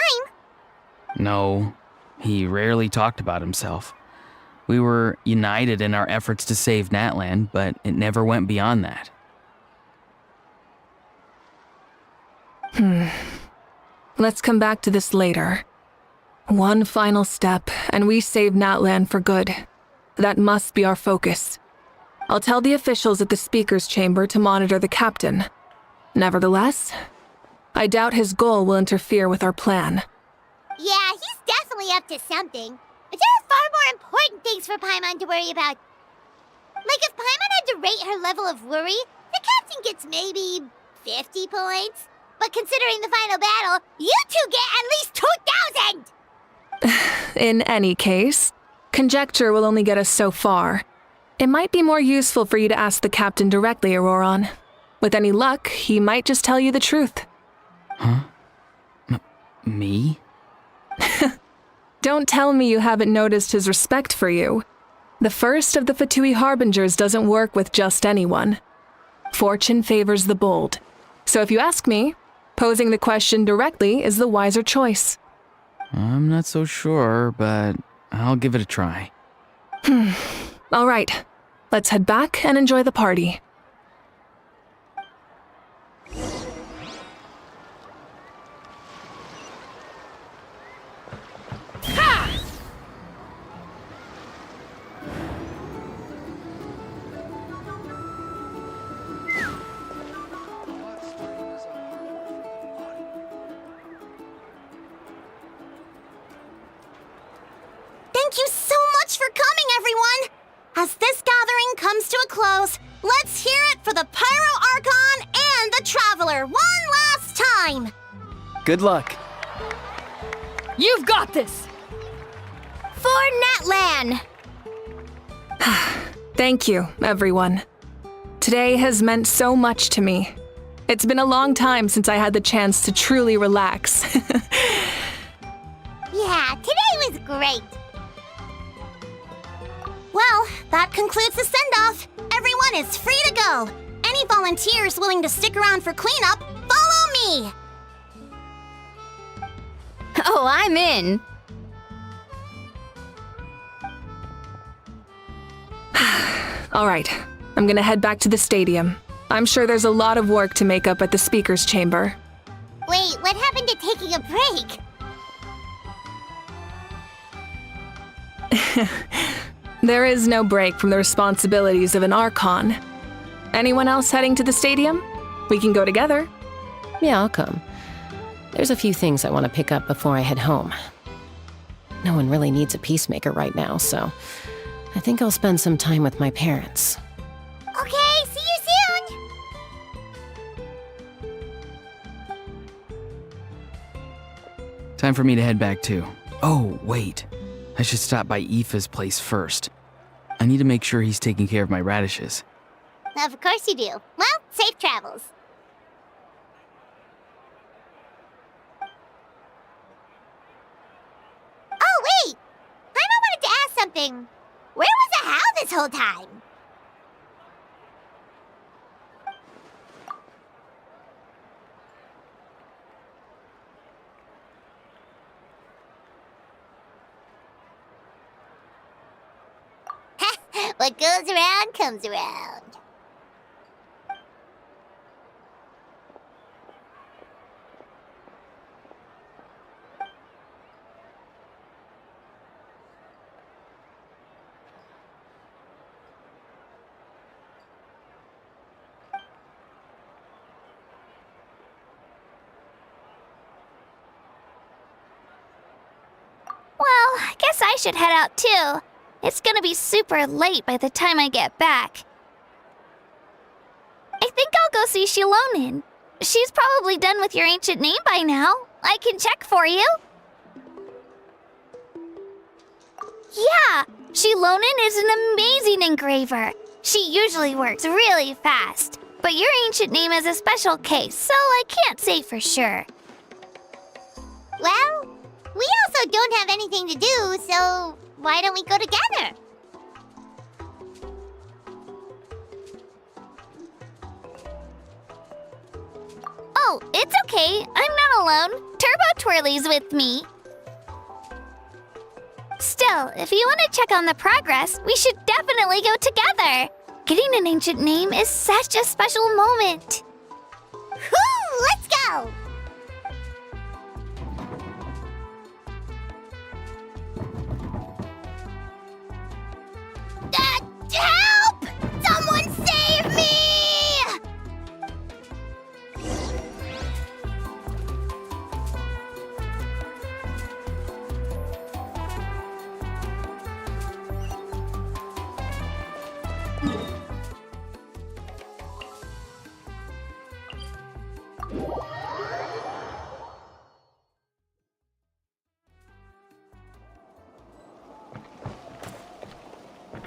No, he rarely talked about himself. We were united in our efforts to save Natlan, but it never went beyond that. Let's come back to this later. One final step, and we save Natlan for good. That must be our focus. I'll tell the officials at the speaker's chamber to monitor the captain. Nevertheless, I doubt his goal will interfere with our plan. Yeah, he's definitely up to something. But there are far more important things for Paimon to worry about. Like if Paimon had to rate her level of worry, the captain gets maybe 50 points. But considering the final battle, you two get at least 2,000! In any case, conjecture will only get us so far. It might be more useful for you to ask the captain directly, Auroron. With any luck, he might just tell you the truth. Huh? Me? Don't tell me you haven't noticed his respect for you. The first of the Fatui Harbingers doesn't work with just anyone. Fortune favors the bold. So if you ask me, posing the question directly is the wiser choice. I'm not so sure, but I'll give it a try. All right, let's head back and enjoy the party. Thank you so much for coming, everyone! As this gathering comes to a close, let's hear it for the Pyro Archon and the Traveler one last time! Good luck. You've got this! For Natlan! Thank you, everyone. Today has meant so much to me. It's been a long time since I had the chance to truly relax. Yeah, today was great! Well, that concludes the send-off. Everyone is free to go. Any volunteers willing to stick around for cleanup, follow me! Oh, I'm in. All right, I'm gonna head back to the stadium. I'm sure there's a lot of work to make up at the speaker's chamber. Wait, what happened to taking a break? There is no break from the responsibilities of an Archon. Anyone else heading to the stadium? We can go together. Yeah, I'll come. There's a few things I want to pick up before I head home. No one really needs a peacemaker right now, so I think I'll spend some time with my parents. Okay, see you soon! Time for me to head back too. Oh, wait. I should stop by Aoife's place first. I need to make sure he's taking care of my radishes. Of course you do. Well, safe travels. Oh, wait! Paimon wanted to ask something. Where was the How this whole time? What goes around comes around. Well, I guess I should head out too. It's gonna be super late by the time I get back. I think I'll go see Shilonin. She's probably done with your ancient name by now. I can check for you. Yeah, Shilonin is an amazing engraver. She usually works really fast. But your ancient name is a special case, so I can't say for sure. Well, we also don't have anything to do, so why don't we go together? Oh, it's okay. I'm not alone. Turbo Twirly's with me. Still, if you want to check on the progress, we should definitely go together. Getting an ancient name is such a special moment. Whoo! Let's go!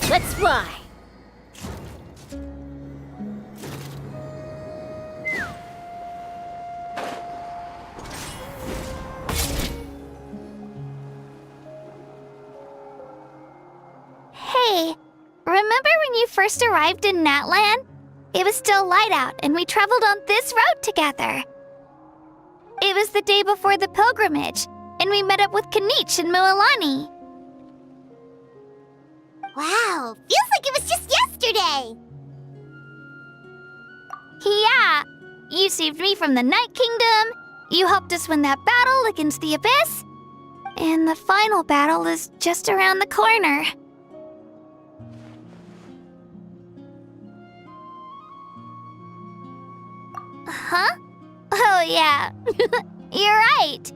Let's fly! Hey, remember when you first arrived in Natlan? It was still light out, and we traveled on this road together. It was the day before the pilgrimage, and we met up with Kanich and Mualani. Wow, feels like it was just yesterday. Yeah, you saved me from the Night Kingdom, you helped us win that battle against the Abyss, and the final battle is just around the corner. Huh? Oh, yeah. You're right.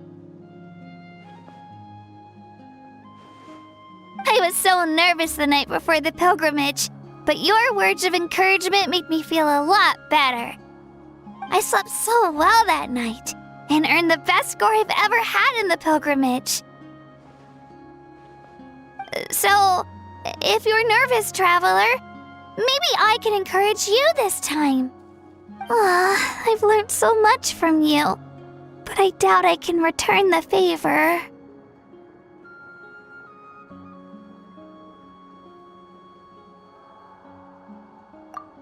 I was so nervous the night before the pilgrimage, but your words of encouragement made me feel a lot better. I slept so well that night and earned the best score I've ever had in the pilgrimage. So, if you're nervous, traveler, maybe I can encourage you this time. I've learned so much from you, but I doubt I can return the favor.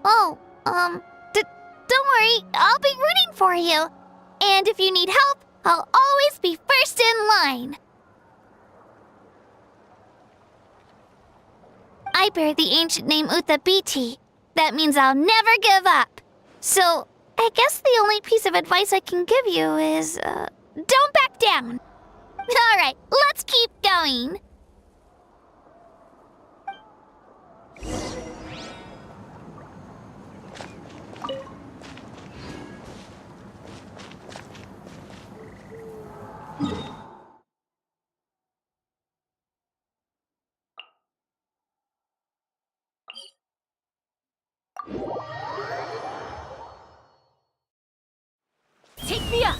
Oh, don't worry, I'll be rooting for you. And if you need help, I'll always be first in line. I bear the ancient name Uthabiti. That means I'll never give up. So, I guess the only piece of advice I can give you is, don't back down. Alright, let's keep going. Take me up!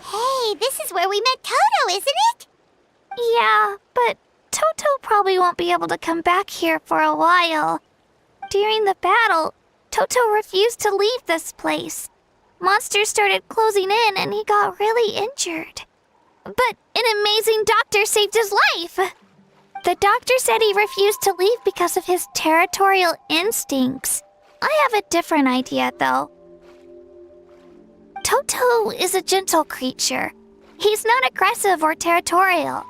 Hey, this is where we met Toto, isn't it? Yeah, but Toto probably won't be able to come back here for a while. During the battle, Toto refused to leave this place. Monsters started closing in and he got really injured. But an amazing doctor saved his life! The doctor said he refused to leave because of his territorial instincts. I have a different idea, though. Toto is a gentle creature. He's not aggressive or territorial.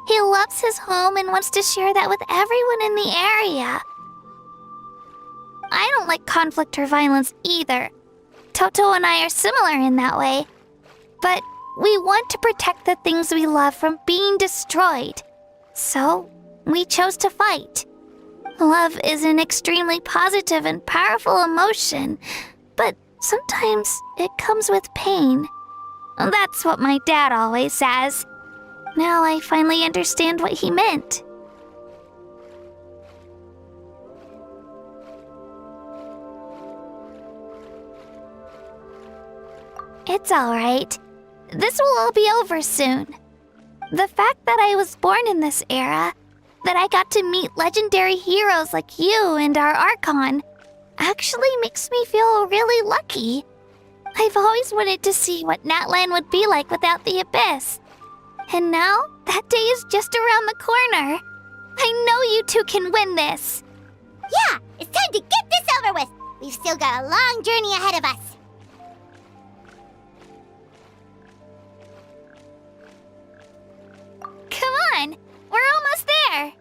He loves his home and wants to share that with everyone in the area. I don't like conflict or violence either. Toto and I are similar in that way. But we want to protect the things we love from being destroyed. So, we chose to fight. Love is an extremely positive and powerful emotion, but sometimes it comes with pain. That's what my dad always says. Now I finally understand what he meant. It's alright. This will all be over soon. The fact that I was born in this era, that I got to meet legendary heroes like you and our Archon, actually makes me feel really lucky. I've always wanted to see what Natlan would be like without the Abyss. And now, that day is just around the corner. I know you two can win this. Yeah, it's time to get this over with. We've still got a long journey ahead of us. Come on, we're almost there.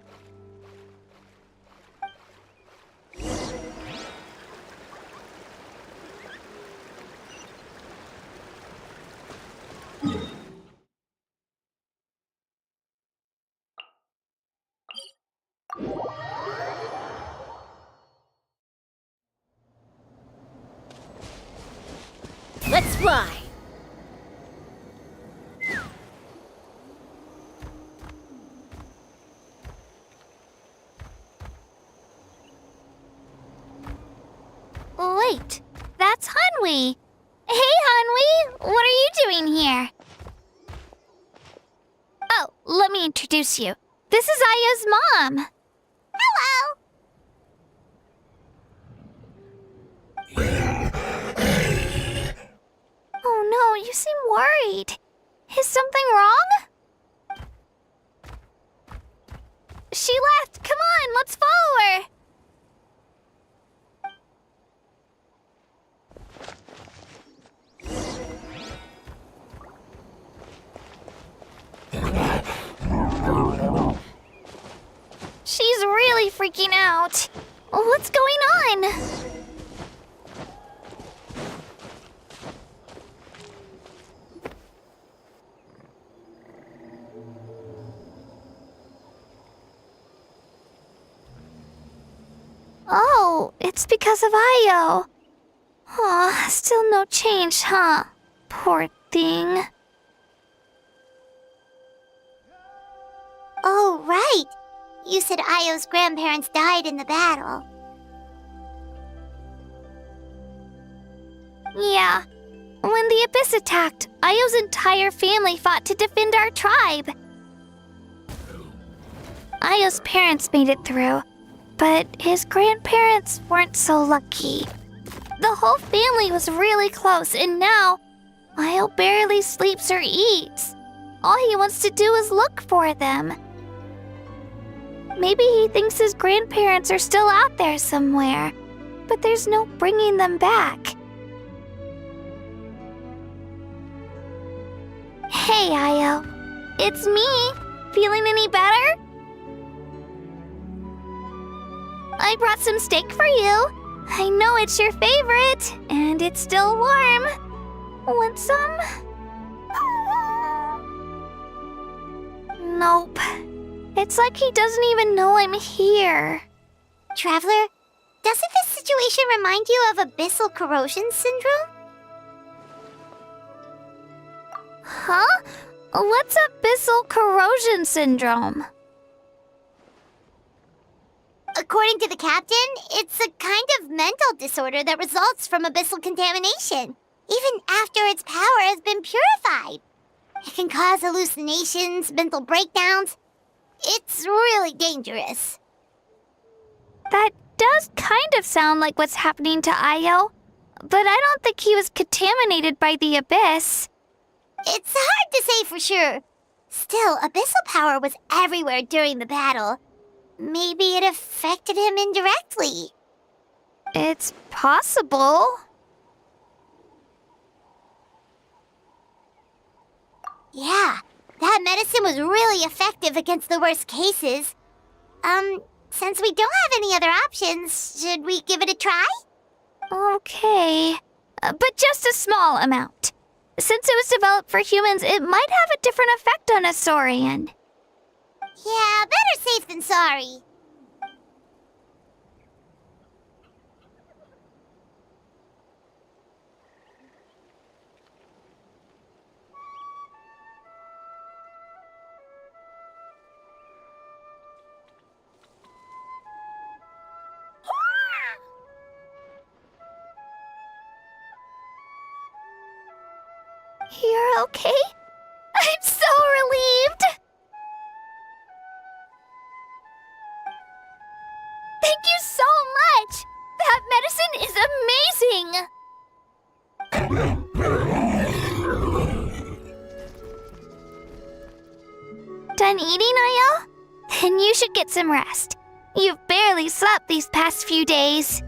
fly! Wait, that's Hanwi. Hey, Hanwi, what are you doing here? Oh, let me introduce you. This is Aya's mom. Hello! Oh no, you seem worried. Is something wrong? She left. Come on, let's follow her. She's really freaking out. What's going on? Oh, it's because of Io. Aw, still no change, huh? Poor thing. Oh, right. You said Io's grandparents died in the battle. Yeah. When the Abyss attacked, Io's entire family fought to defend our tribe. Io's parents made it through, but his grandparents weren't so lucky. The whole family was really close, and now Io barely sleeps or eats. All he wants to do is look for them. Maybe he thinks his grandparents are still out there somewhere, but there's no bringing them back. Hey, Io. It's me. Feeling any better? I brought some steak for you. I know it's your favorite, and it's still warm. Want some? Nope. It's like he doesn't even know I'm here. Traveler, doesn't this situation remind you of abyssal corrosion syndrome? Huh? What's abyssal corrosion syndrome? According to the captain, it's a kind of mental disorder that results from abyssal contamination, even after its power has been purified. It can cause hallucinations, mental breakdowns. It's really dangerous. That does kind of sound like what's happening to Io, but I don't think he was contaminated by the Abyss. It's hard to say for sure. Still, abyssal power was everywhere during the battle. Maybe it affected him indirectly. It's possible. Yeah, that medicine was really effective against the worst cases. Since we don't have any other options, should we give it a try? Okay, but just a small amount. Since it was developed for humans, it might have a different effect on a Saurian. Yeah, better safe than sorry. You're okay? I'm so relieved! Thank you so much! That medicine is amazing! Done eating, Io? Then you should get some rest. You've barely slept these past few days.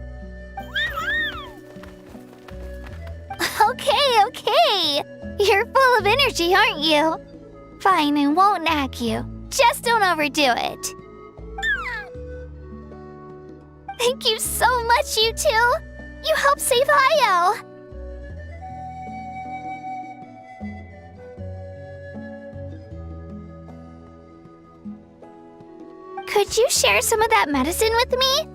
Okay. You're full of energy, aren't you? Fine, I won't nag you. Just don't overdo it. Thank you so much, you two. You helped save Io. Could you share some of that medicine with me?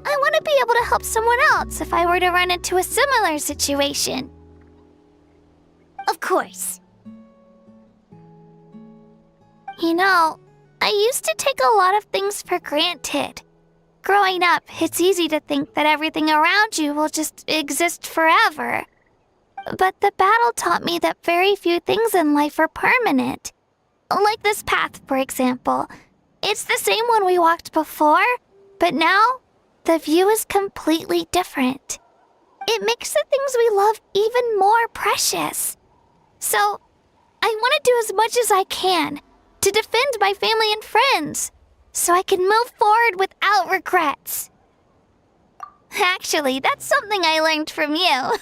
I want to be able to help someone else if I were to run into a similar situation. Of course. You know, I used to take a lot of things for granted. Growing up, it's easy to think that everything around you will just exist forever. But the battle taught me that very few things in life are permanent. Like this path, for example. It's the same one we walked before, but now the view is completely different. It makes the things we love even more precious. So, I want to do as much as I can to defend my family and friends, so I can move forward without regrets. Actually, that's something I learned from you.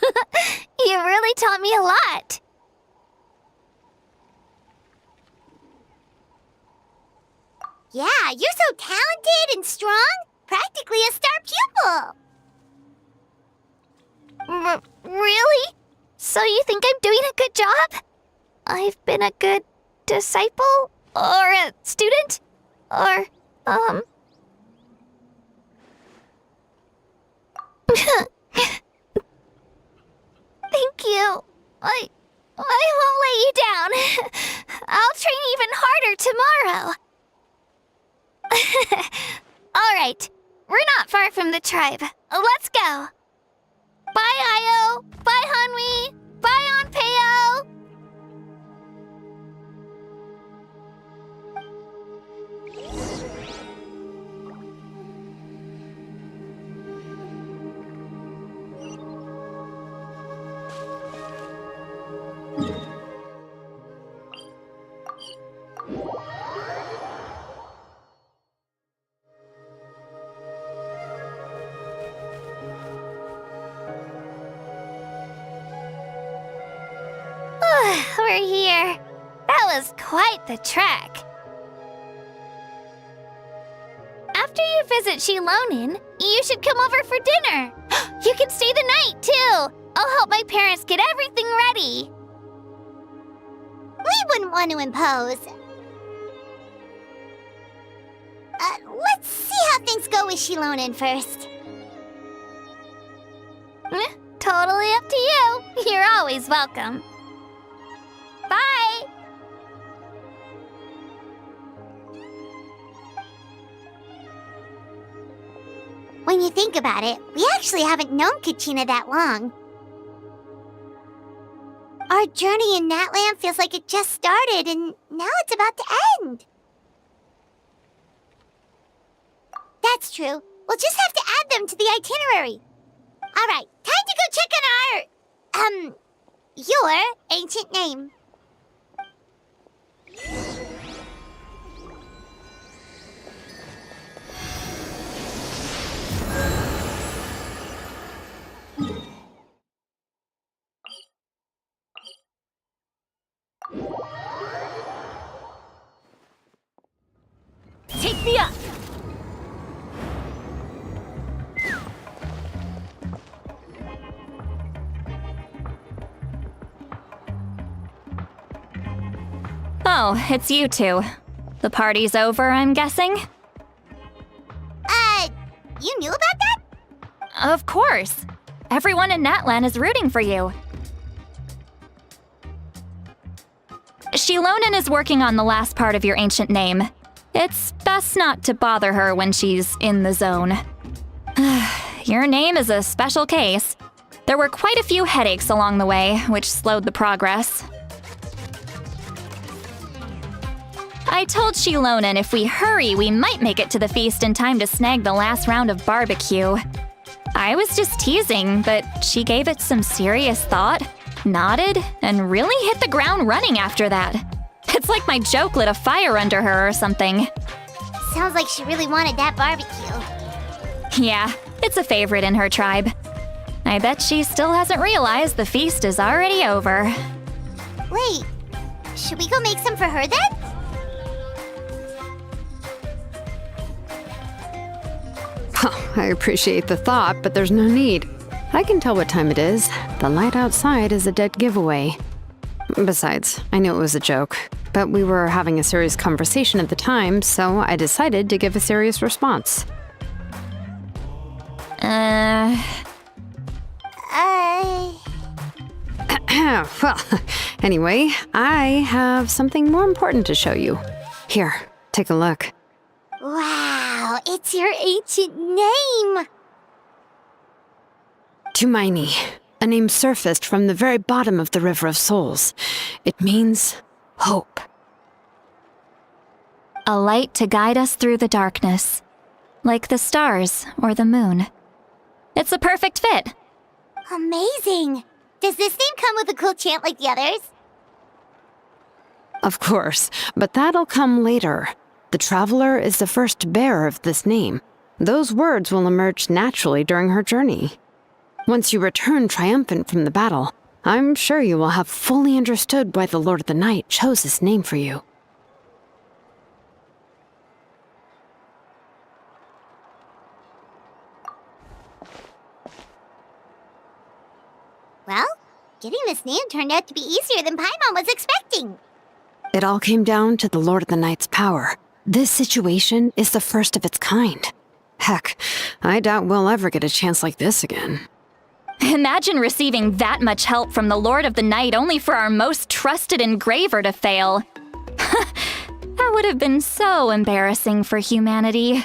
You really taught me a lot. Yeah, you're so talented and strong. Practically a star pupil. Really? So you think I'm doing a good job? I've been a good disciple? Or a student? Or, Thank you. I won't let you down. I'll train even harder tomorrow. All right. We're not far from the tribe. Let's go. Bye, Io. Bye, Hanwi. Bye, Onpeo. We're here. That was quite the trek. After you visit Shilonin, you should come over for dinner. You can stay the night, too. I'll help my parents get everything ready. We wouldn't want to impose. Let's see how things go with Shilonin first. Totally up to you. You're always welcome. Bye! When you think about it, we actually haven't known Kachina that long. Our journey in Natland feels like it just started, and now it's about to end. That's true. We'll just have to add them to the itinerary. All right, time to go check on your ancient name. Take me up! Oh, it's you two. The party's over, I'm guessing? You knew about that? Of course. Everyone in Natlan is rooting for you. Shilonin is working on the last part of your ancient name. It's best not to bother her when she's in the zone. Your name is a special case. There were quite a few headaches along the way, which slowed the progress. I told Shilonin if we hurry, we might make it to the feast in time to snag the last round of barbecue. I was just teasing, but she gave it some serious thought, nodded, and really hit the ground running after that. It's like my joke lit a fire under her or something. Sounds like she really wanted that barbecue. Yeah, it's a favorite in her tribe. I bet she still hasn't realized the feast is already over. Wait, should we go make some for her then? I appreciate the thought, but there's no need. I can tell what time it is. The light outside is a dead giveaway. Besides, I knew it was a joke, but we were having a serious conversation at the time, so I decided to give a serious response. Well, anyway, I have something more important to show you. Here, take a look. Wow, it's your ancient name. Tumaini, a name surfaced from the very bottom of the River of Souls. It means hope. A light to guide us through the darkness, like the stars or the moon. It's a perfect fit. Amazing. Does this name come with a cool chant like the others? Of course, but that'll come later. The Traveler is the first bearer of this name. Those words will emerge naturally during her journey. Once you return triumphant from the battle, I'm sure you will have fully understood why the Lord of the Night chose this name for you. Well, getting this name turned out to be easier than Paimon was expecting. It all came down to the Lord of the Night's power. This situation is the first of its kind. Heck, I doubt we'll ever get a chance like this again. Imagine receiving that much help from the Lord of the Night only for our most trusted engraver to fail. That would have been so embarrassing for humanity.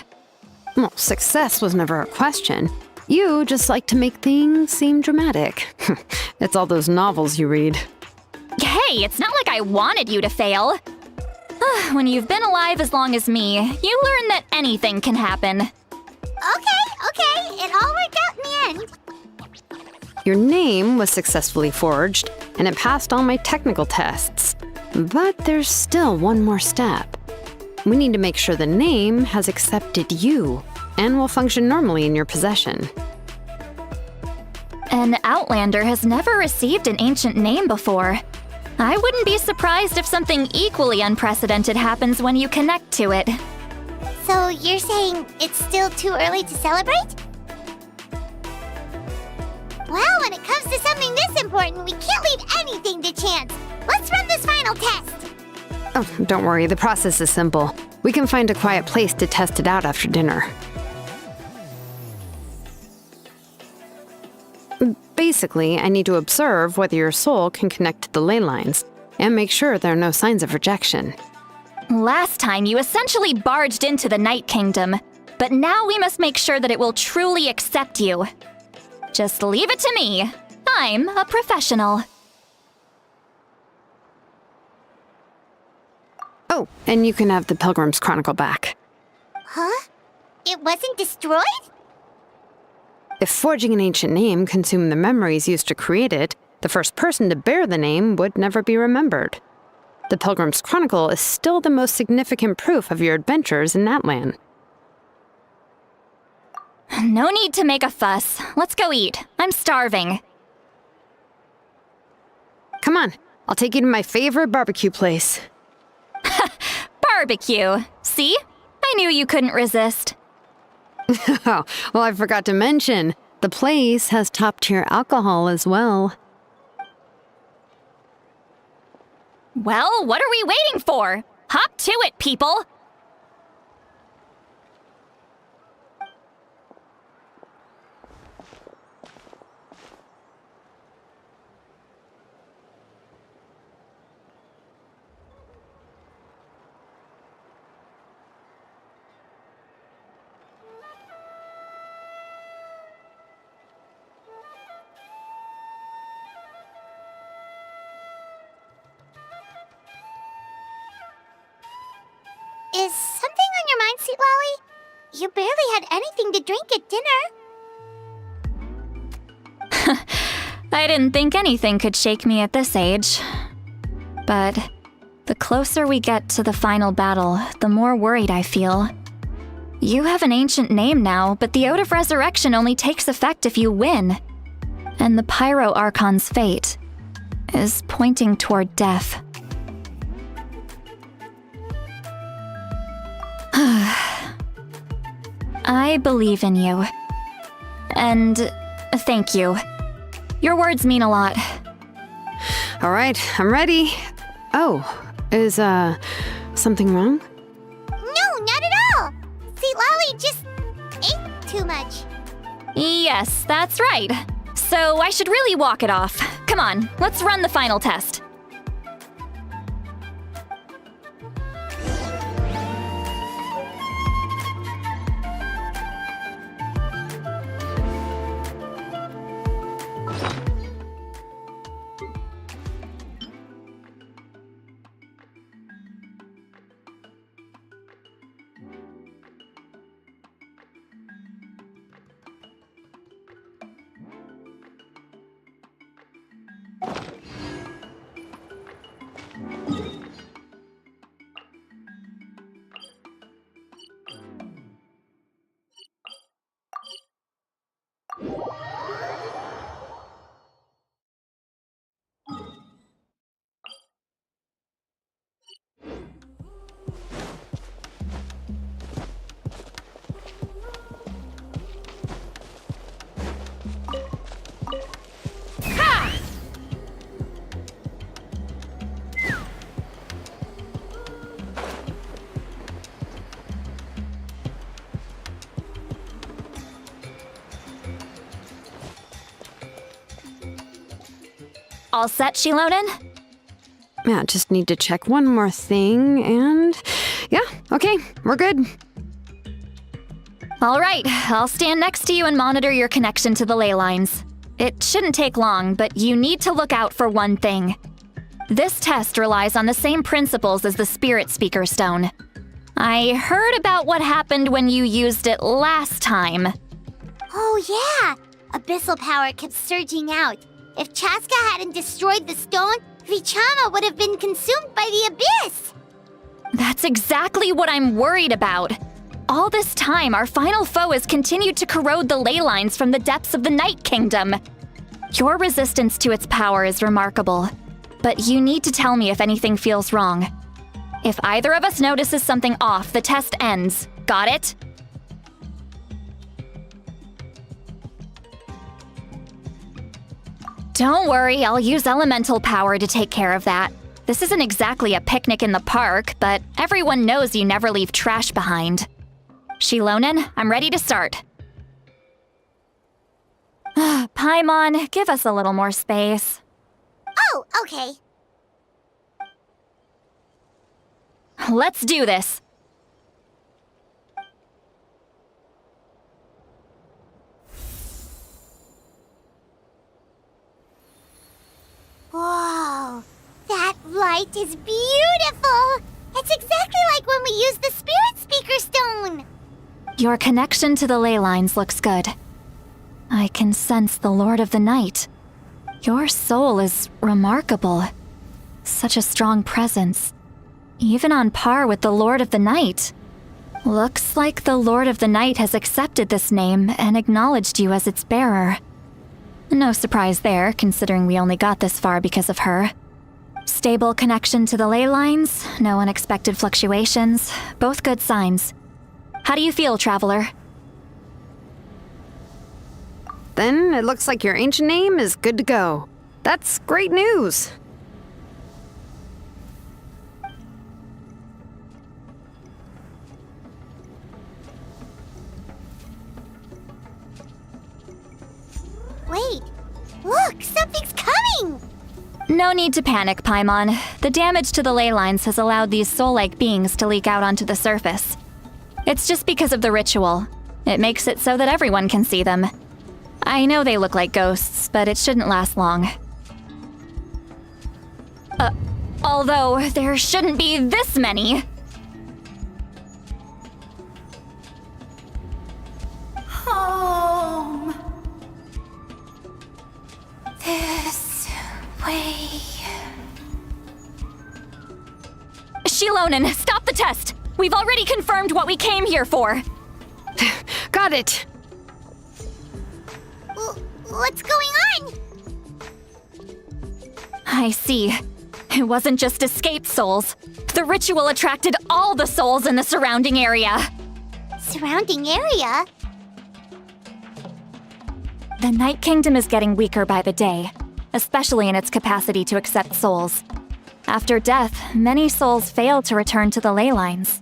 Well, success was never a question. You just like to make things seem dramatic. It's all those novels you read. Hey, it's not like I wanted you to fail. When you've been alive as long as me, you learn that anything can happen. Okay, it all worked out in the end. Your name was successfully forged, and it passed all my technical tests. But there's still one more step. We need to make sure the name has accepted you, and will function normally in your possession. An Outlander has never received an ancient name before. I wouldn't be surprised if something equally unprecedented happens when you connect to it. So you're saying it's still too early to celebrate? Well, when it comes to something this important, we can't leave anything to chance. Let's run this final test. Oh, don't worry, the process is simple. We can find a quiet place to test it out after dinner. Basically, I need to observe whether your soul can connect to the ley lines, and make sure there are no signs of rejection. Last time, you essentially barged into the Night Kingdom, but now we must make sure that it will truly accept you. Just leave it to me. I'm a professional. Oh, and you can have the Pilgrim's Chronicle back. Huh? It wasn't destroyed? If forging an ancient name consumed the memories used to create it, the first person to bear the name would never be remembered. The Pilgrim's Chronicle is still the most significant proof of your adventures in that land. No need to make a fuss. Let's go eat. I'm starving. Come on, I'll take you to my favorite barbecue place. Barbecue. See? I knew you couldn't resist. Oh, well, I forgot to mention, the place has top-tier alcohol as well. Well, what are we waiting for? Hop to it, people! Is something on your mind, Sweet Lolly? You barely had anything to drink at dinner. I didn't think anything could shake me at this age. But the closer we get to the final battle, the more worried I feel. You have an ancient name now, but the Ode of Resurrection only takes effect if you win. And the Pyro Archon's fate is pointing toward death. I believe in you. And thank you. Your words mean a lot. All right, I'm ready. Oh, is, something wrong? No, not at all. Sweet Lolly just ate too much. Yes, that's right. So I should really walk it off. Come on, let's run the final test. All set, Shilonen? Yeah, just need to check one more thing, and yeah, okay, we're good. All right, I'll stand next to you and monitor your connection to the ley lines. It shouldn't take long, but you need to look out for one thing. This test relies on the same principles as the Spirit Speaker Stone. I heard about what happened when you used it last time. Oh yeah! Abyssal power kept surging out. If Chaska hadn't destroyed the stone, Vichama would have been consumed by the abyss! That's exactly what I'm worried about. All this time, our final foe has continued to corrode the ley lines from the depths of the Night Kingdom. Your resistance to its power is remarkable, but you need to tell me if anything feels wrong. If either of us notices something off, the test ends. Got it? Don't worry, I'll use elemental power to take care of that. This isn't exactly a picnic in the park, but everyone knows you never leave trash behind. Shilonen, I'm ready to start. Paimon, give us a little more space. Oh, okay. Let's do this. Whoa, that light is beautiful! It's exactly like when we used the Spirit Speaker Stone! Your connection to the ley lines looks good. I can sense the Lord of the Night. Your soul is remarkable. Such a strong presence. Even on par with the Lord of the Night. Looks like the Lord of the Night has accepted this name and acknowledged you as its bearer. No surprise there, considering we only got this far because of her. Stable connection to the ley lines, no unexpected fluctuations, both good signs. How do you feel, Traveler? Then it looks like your ancient name is good to go. That's great news. Wait, look, something's coming! No need to panic, Paimon. The damage to the ley lines has allowed these soul-like beings to leak out onto the surface. It's just because of the ritual. It makes it so that everyone can see them. I know they look like ghosts, but it shouldn't last long. Although there shouldn't be this many. Home. This way. Shilonen, stop the test! We've already confirmed what we came here for. Got it. What's going on? I see. It wasn't just escaped souls. The ritual attracted all the souls in the surrounding area. Surrounding area? The Night Kingdom is getting weaker by the day, especially in its capacity to accept souls. After death, many souls fail to return to the ley lines.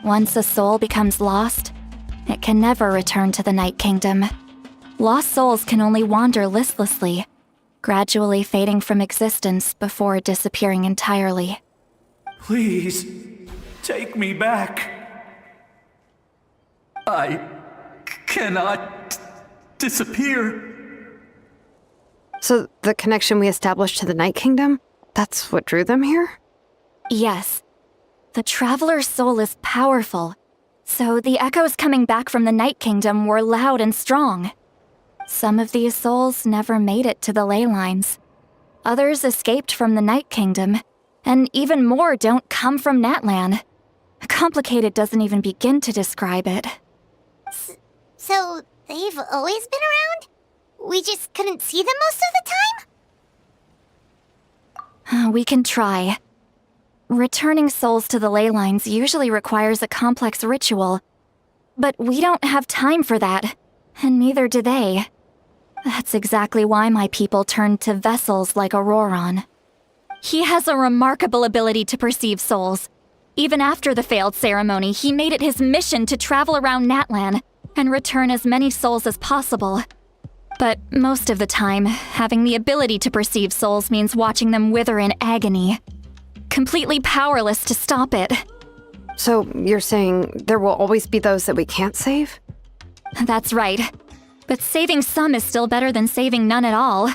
Once a soul becomes lost, it can never return to the Night Kingdom. Lost souls can only wander listlessly, gradually fading from existence before disappearing entirely. Please, take me back. I cannot disappear. So the connection we established to the Night Kingdom, that's what drew them here? Yes. The Traveler's soul is powerful, so the echoes coming back from the Night Kingdom were loud and strong. Some of these souls never made it to the ley lines. Others escaped from the Night Kingdom, and even more don't come from Natlan. Complicated doesn't even begin to describe it. So they've always been around? We just couldn't see them most of the time? We can try. Returning souls to the ley lines usually requires a complex ritual, but we don't have time for that, and neither do they. That's exactly why my people turned to vessels like Auroron. He has a remarkable ability to perceive souls. Even after the failed ceremony, he made it his mission to travel around Natlan and return as many souls as possible. But most of the time, having the ability to perceive souls means watching them wither in agony. Completely powerless to stop it. So you're saying there will always be those that we can't save? That's right. But saving some is still better than saving none at all.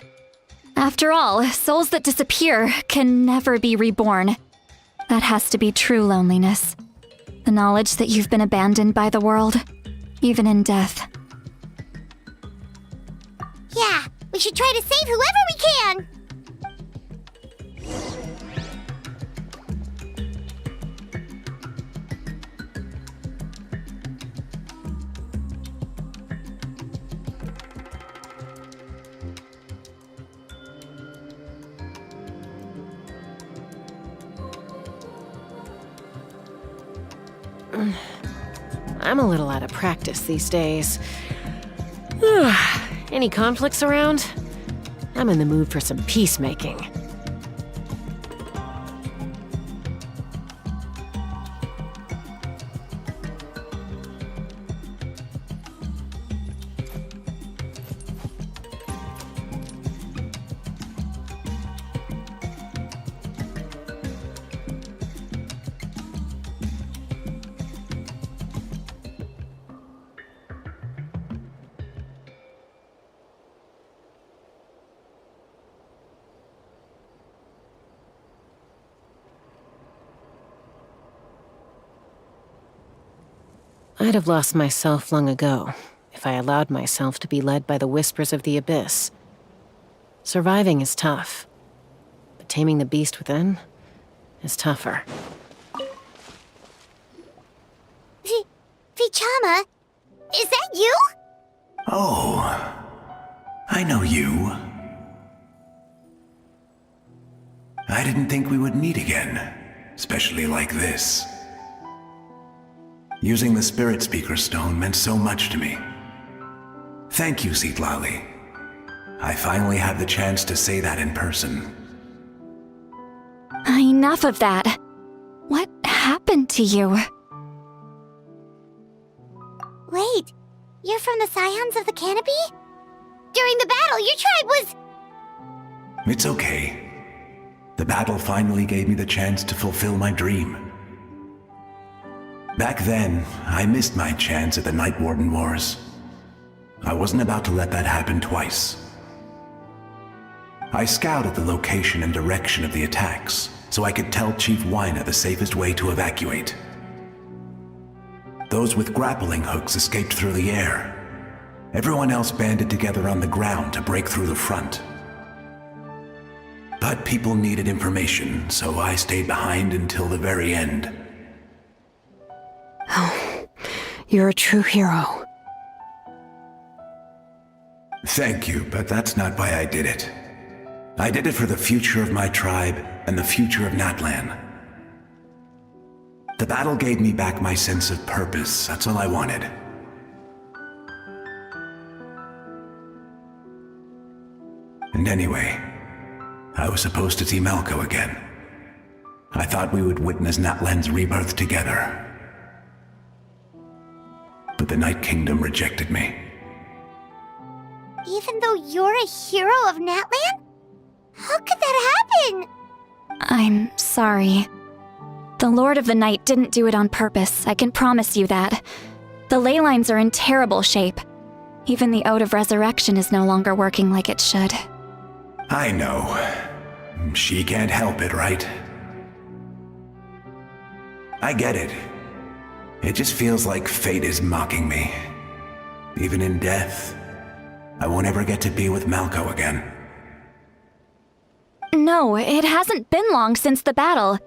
After all, souls that disappear can never be reborn. That has to be true loneliness. The knowledge that you've been abandoned by the world, even in death. Yeah, we should try to save whoever we can! I'm a little out of practice these days. Any conflicts around? I'm in the mood for some peacemaking. I'd have lost myself long ago if I allowed myself to be led by the whispers of the abyss. Surviving is tough, but taming the beast within is tougher. Vichama, is that you? Oh, I know you. I didn't think we would meet again, especially like this. Using the Spirit Speaker Stone meant so much to me. Thank you, Citlali. I finally have the chance to say that in person. Enough of that. What happened to you? Wait, you're from the Scions of the Canopy? During the battle, your tribe was... It's okay. The battle finally gave me the chance to fulfill my dream. Back then, I missed my chance at the Night Warden Wars. I wasn't about to let that happen twice. I scouted the location and direction of the attacks, so I could tell Chief Wyna the safest way to evacuate. Those with grappling hooks escaped through the air. Everyone else banded together on the ground to break through the front. But people needed information, so I stayed behind until the very end. Oh, you're a true hero. Thank you, but that's not why I did it. I did it for the future of my tribe and the future of Natlan. The battle gave me back my sense of purpose, that's all I wanted. And anyway, I was supposed to see Malco again. I thought we would witness Natlan's rebirth together. But the Night Kingdom rejected me. even though you're a hero of Natlan? How could that happen? I'm sorry. The Lord of the Night didn't do it on purpose, I can promise you that. The ley lines are in terrible shape. Even the Ode of Resurrection is no longer working like it should. I know. She can't help it, right? I get it. It just feels like fate is mocking me. Even in death, I won't ever get to be with Malco again. No, it hasn't been long since the battle.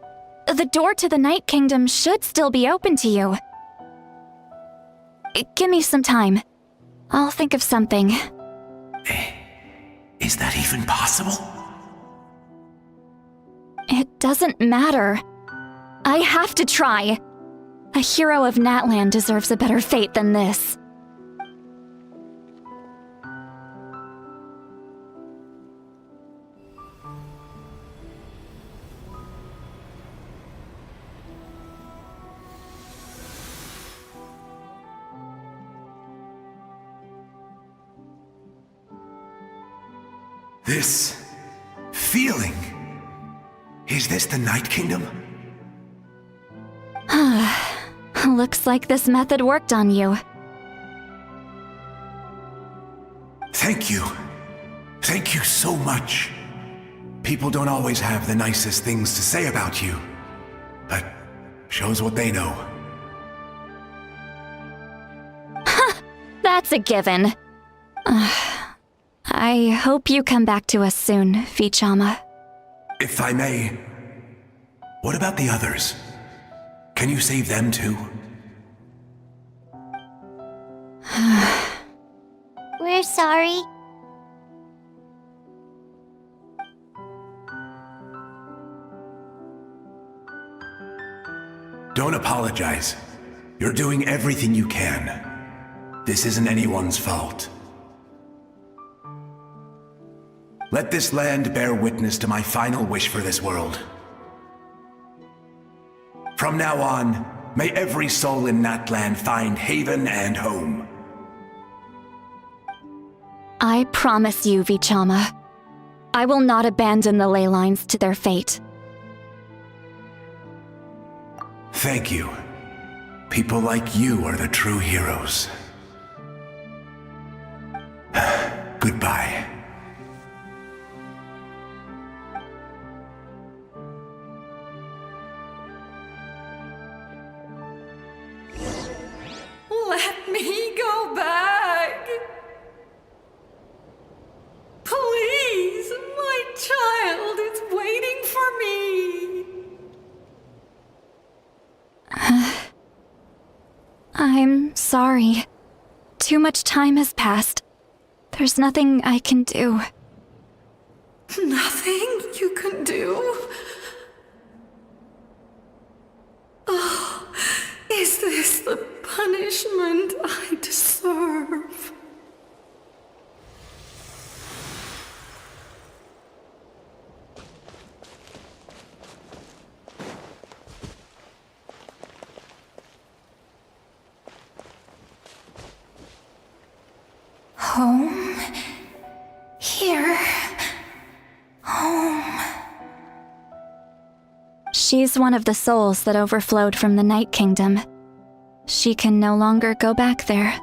The door to the Night Kingdom should still be open to you. Give me some time. I'll think of something. Is that even possible? It doesn't matter. I have to try. A hero of Natlan deserves a better fate than this. This feeling. Is this the Night Kingdom? Looks like this method worked on you. Thank you. Thank you so much. People don't always have the nicest things to say about you, but shows what they know. That's a given. I hope you come back to us soon, Vichama. If I may, what about the others? Can you save them too? We're sorry. Don't apologize. You're doing everything you can. This isn't anyone's fault. Let this land bear witness to my final wish for this world. From now on, may every soul in Natlan find haven and home. I promise you, Vichama. I will not abandon the ley lines to their fate. Thank you. People like you are the true heroes. Goodbye. Let me go back. Please, my child is waiting for me. I'm sorry. Too much time has passed. There's nothing I can do. Nothing you can do? Oh, is this the punishment I deserve? Home? Here? Home? She's one of the souls that overflowed from the Night Kingdom. She can no longer go back there.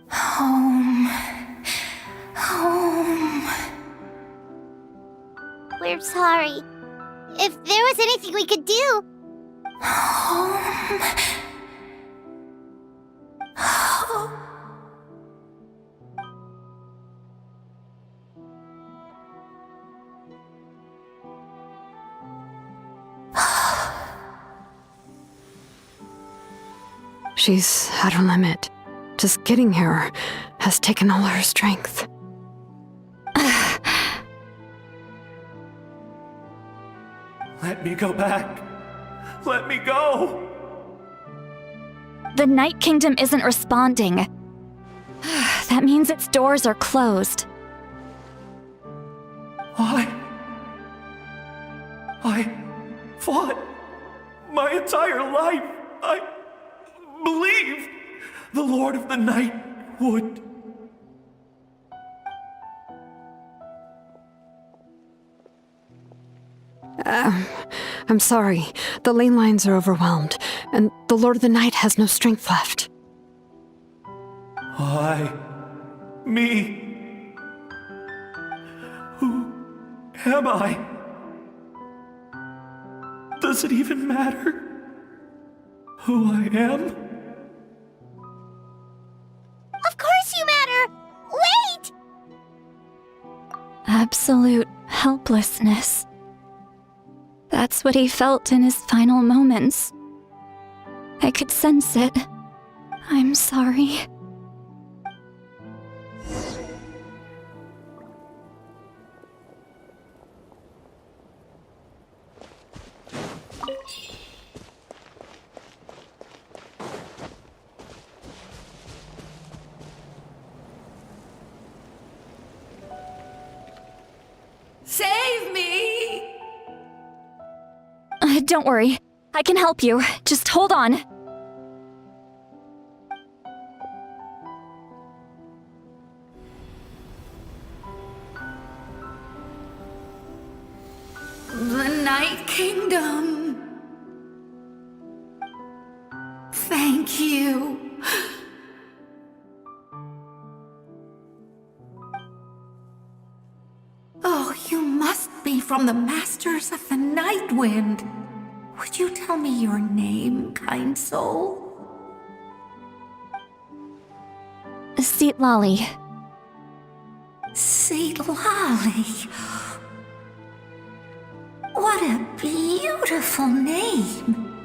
Home. Home. We're sorry. If there was anything we could do. Home. Home. She's at her limit. Just getting here has taken all her strength. Let me go back. Let me go. The Night Kingdom isn't responding. That means its doors are closed. I fought my entire life. I believed the Lord of the Night would I'm sorry. The ley lines are overwhelmed, and the Lord of the Night has no strength left. Why? Me? Who am I? Does it even matter who I am? Of course you matter! Wait! Absolute helplessness. That's what he felt in his final moments. I could sense it. I'm sorry. Save me! Don't worry. I can help you. Just hold on. The Night Kingdom. Thank you. Oh, you must be from the Masters of the Night Wind. Would you tell me your name, kind soul? Seat Lolly. Seat Lolly. What a beautiful name.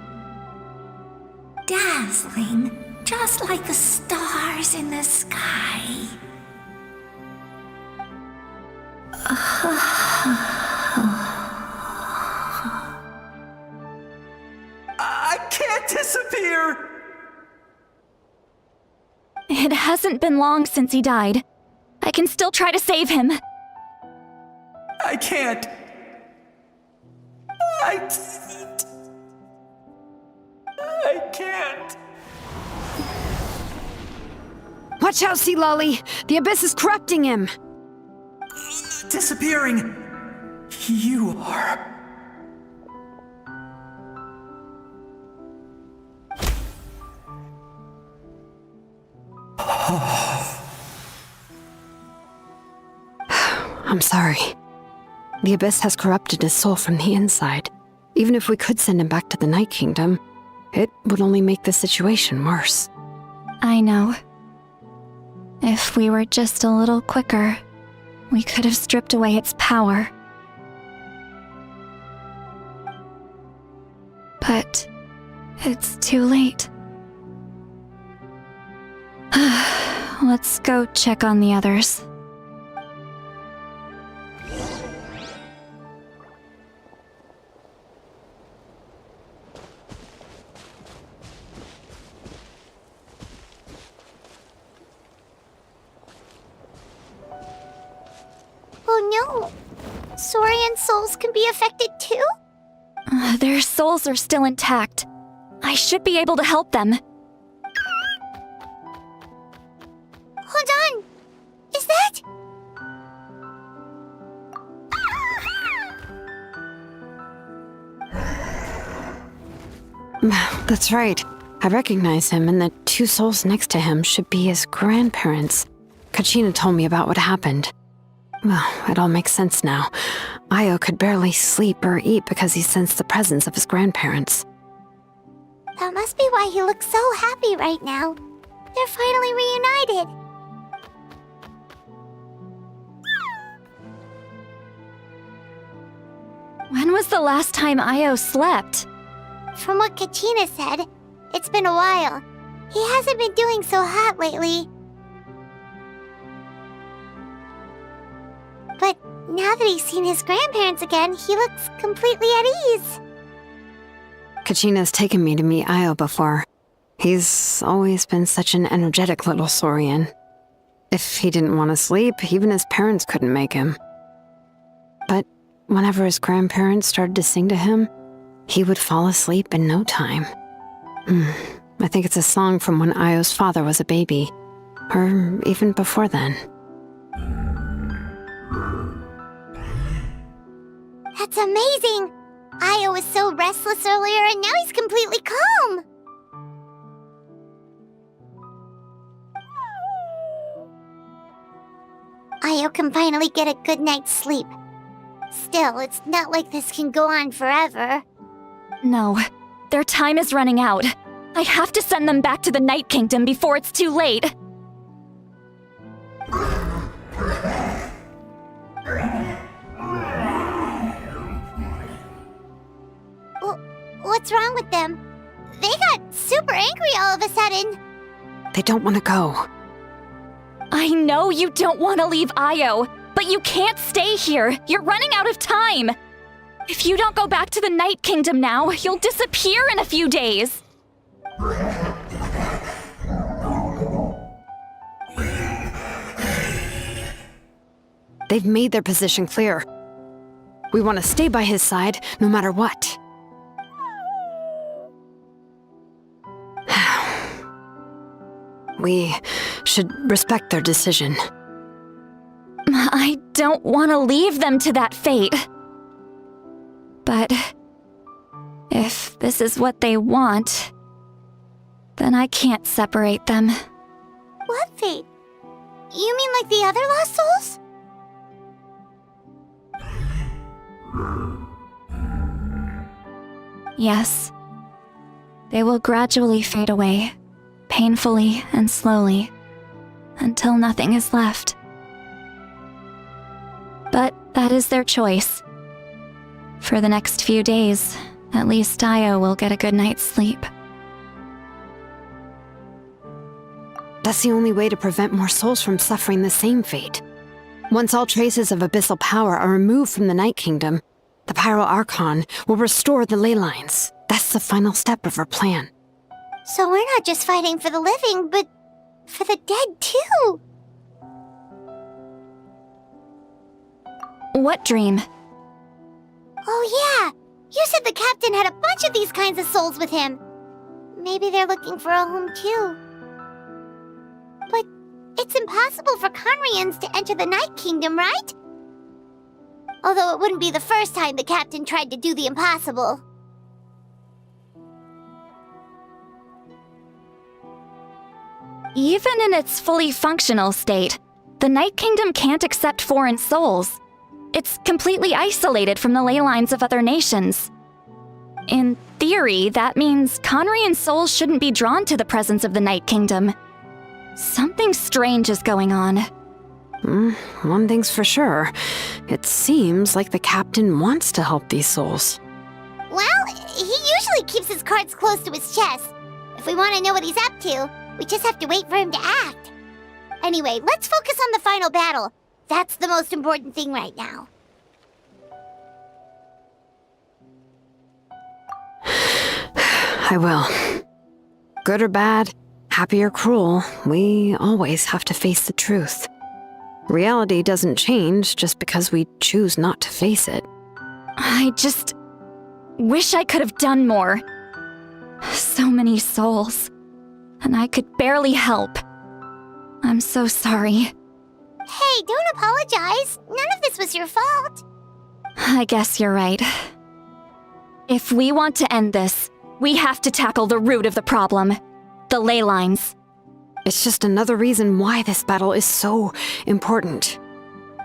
Dazzling, just like the stars in the sky. I can't disappear! It hasn't been long since he died. I can still try to save him. I can't. I can't. Watch out, Sea Lolly! The Abyss is corrupting him! Disappearing. You are. I'm sorry. The Abyss has corrupted his soul from the inside. Even if we could send him back to the Night Kingdom, it would only make the situation worse. I know. If we were just a little quicker, we could have stripped away its power. But it's too late. Let's go check on the others. Oh no! Saurian souls can be affected too? Their souls are still intact. I should be able to help them. Hold on! Is that... That's right. I recognize him, and the two souls next to him should be his grandparents. Kachina told me about what happened. Well, it all makes sense now. Io could barely sleep or eat because he sensed the presence of his grandparents. That must be why he looks so happy right now. They're finally reunited. When was the last time Io slept? From what Kachina said, it's been a while. He hasn't been doing so hot lately. But now that he's seen his grandparents again, he looks completely at ease. Kachina's taken me to meet Io before. He's always been such an energetic little Saurian. If he didn't want to sleep, even his parents couldn't make him. But whenever his grandparents started to sing to him, he would fall asleep in no time. I think it's a song from when Io's father was a baby, or even before then. That's amazing! Io was so restless earlier, and now he's completely calm. Io can finally get a good night's sleep. Still, it's not like this can go on forever. No, their time is running out. I have to send them back to the Night Kingdom before it's too late. What's wrong with them? They got super angry all of a sudden. They don't want to go. I know you don't want to leave Io, but you can't stay here. You're running out of time. If you don't go back to the Night Kingdom now, you'll disappear in a few days. They've made their position clear. We want to stay by his side, no matter what. We should respect their decision. I don't want to leave them to that fate. But if this is what they want, then I can't separate them. What fate? You mean like the other lost souls? Yes. They will gradually fade away, painfully and slowly, until nothing is left. But that is their choice. For the next few days, at least Io will get a good night's sleep. That's the only way to prevent more souls from suffering the same fate. Once all traces of abyssal power are removed from the Night Kingdom, the Pyro Archon will restore the ley lines. That's the final step of our plan. So we're not just fighting for the living, but for the dead too. What dream? Oh yeah, you said the captain had a bunch of these kinds of souls with him. Maybe they're looking for a home too. But it's impossible for Conrians to enter the Night Kingdom, right? Although it wouldn't be the first time the captain tried to do the impossible. Even in its fully functional state, the Night Kingdom can't accept foreign souls. It's completely isolated from the ley lines of other nations. In theory, that means Conrian souls shouldn't be drawn to the presence of the Night Kingdom. Something strange is going on. One thing's for sure. It seems like the captain wants to help these souls. Well, he usually keeps his cards close to his chest. If we want to know what he's up to, we just have to wait for him to act. Anyway, let's focus on the final battle. That's the most important thing right now. I will. Good or bad, happy or cruel, we always have to face the truth. Reality doesn't change just because we choose not to face it. I just wish I could have done more. So many souls, and I could barely help. I'm so sorry. Hey, don't apologize. None of this was your fault. I guess you're right. If we want to end this, we have to tackle the root of the problem. The ley lines. It's just another reason why this battle is so important.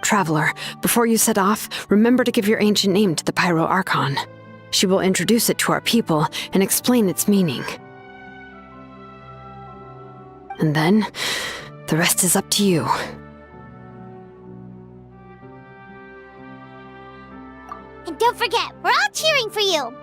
Traveler, before you set off, remember to give your ancient name to the Pyro Archon. She will introduce it to our people and explain its meaning. And then, the rest is up to you. And don't forget, we're all cheering for you.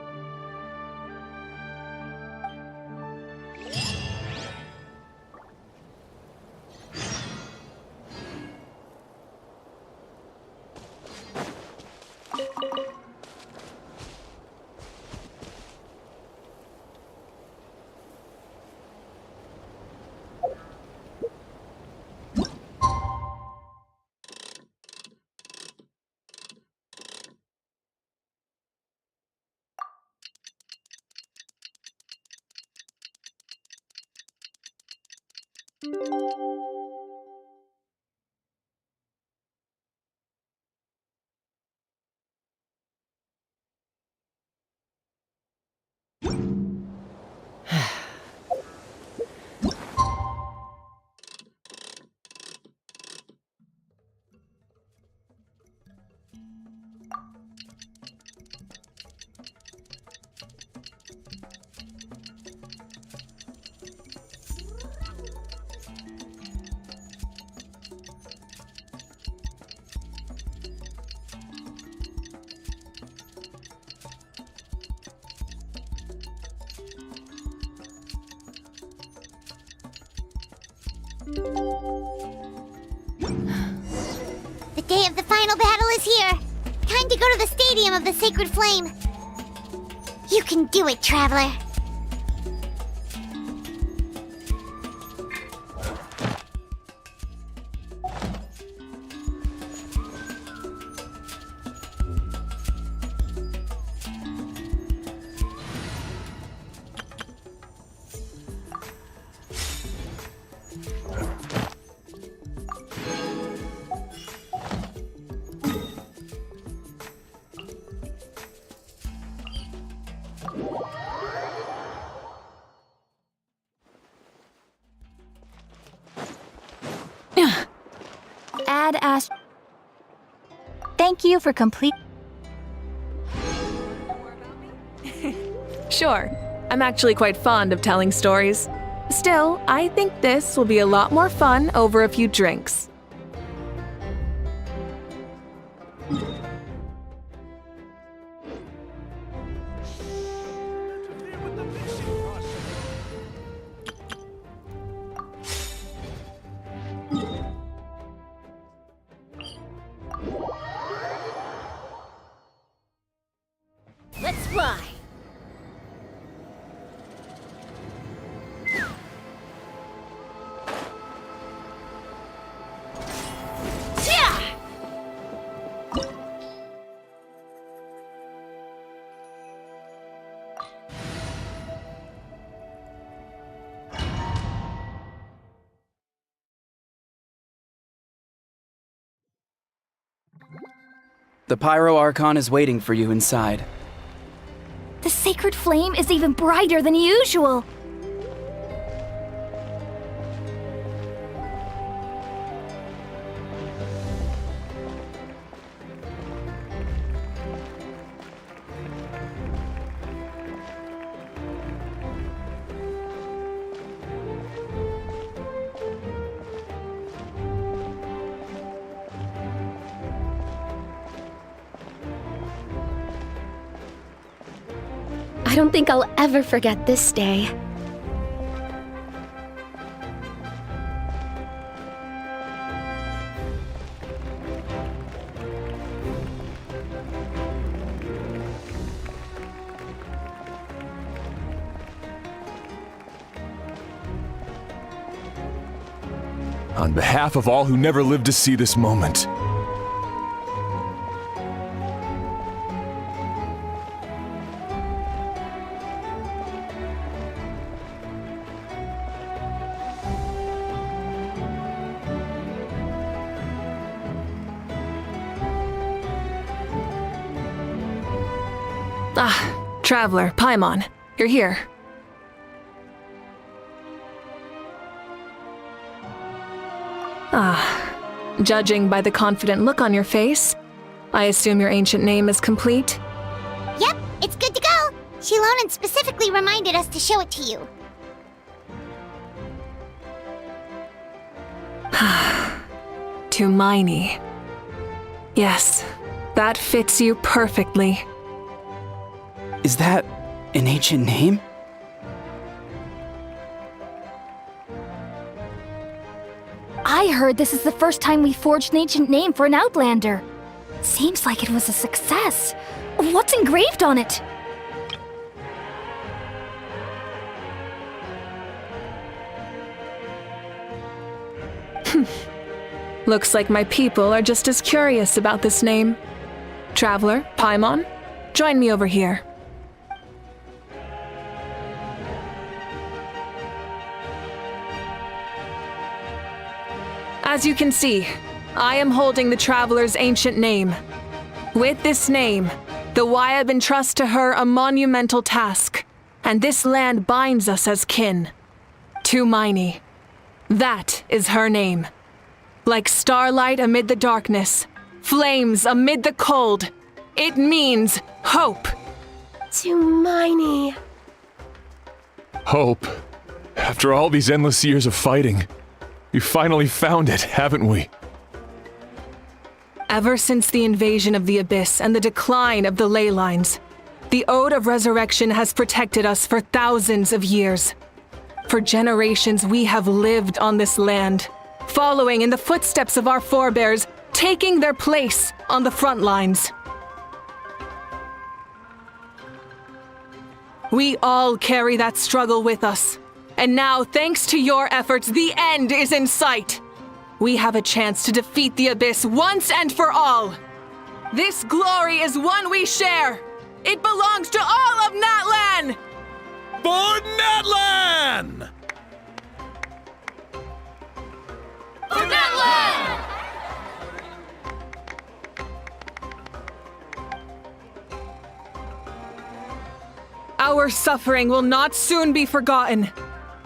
The day of the final battle is here. Time to go to the Stadium of the Sacred Flame. You can do it, Traveler. Add Ash. Thank you for complete. Sure, I'm actually quite fond of telling stories. Still, I think this will be a lot more fun over a few drinks. Let's fly! The Pyro Archon is waiting for you inside. The sacred flame is even brighter than usual. I don't think I'll ever forget this day. On behalf of all who never lived to see this moment, Traveler, Paimon, you're here. Judging by the confident look on your face, I assume your ancient name is complete? Yep, it's good to go. Shilonen specifically reminded us to show it to you. Tumaini. Yes, that fits you perfectly. Is that an ancient name? I heard this is the first time we forged an ancient name for an Outlander. Seems like it was a success. What's engraved on it? Looks like my people are just as curious about this name. Traveler, Paimon, join me over here. As you can see, I am holding the Traveler's ancient name. With this name, the Wyab entrusts to her a monumental task, and this land binds us as kin. To Miney. That is her name. Like starlight amid the darkness, flames amid the cold, it means hope. To Miney. Hope. After all these endless years of fighting, we finally found it, haven't we? Ever since the invasion of the Abyss and the decline of the ley lines, the Ode of Resurrection has protected us for thousands of years. For generations we have lived on this land, following in the footsteps of our forebears, taking their place on the front lines. We all carry that struggle with us. And now, thanks to your efforts, the end is in sight. We have a chance to defeat the Abyss once and for all. This glory is one we share. It belongs to all of Natlan! For Natlan! For Natlan! Our suffering will not soon be forgotten.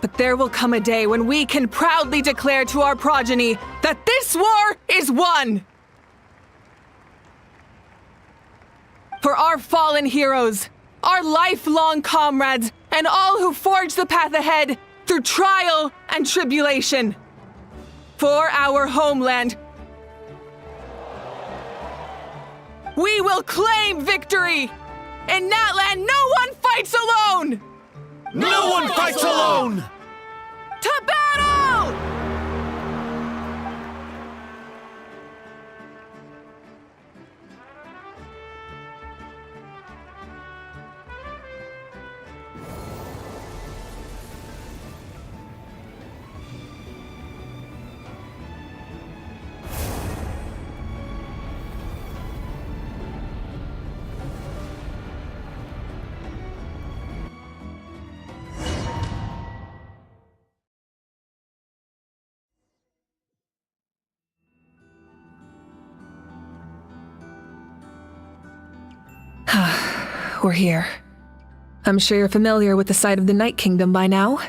But there will come a day when we can proudly declare to our progeny that this war is won! For our fallen heroes, our lifelong comrades, and all who forge the path ahead through trial and tribulation. For our homeland, we will claim victory! In Natlan, no one fights alone! No one fights alone! To battle! We're here. I'm sure you're familiar with the site of the Night Kingdom by now.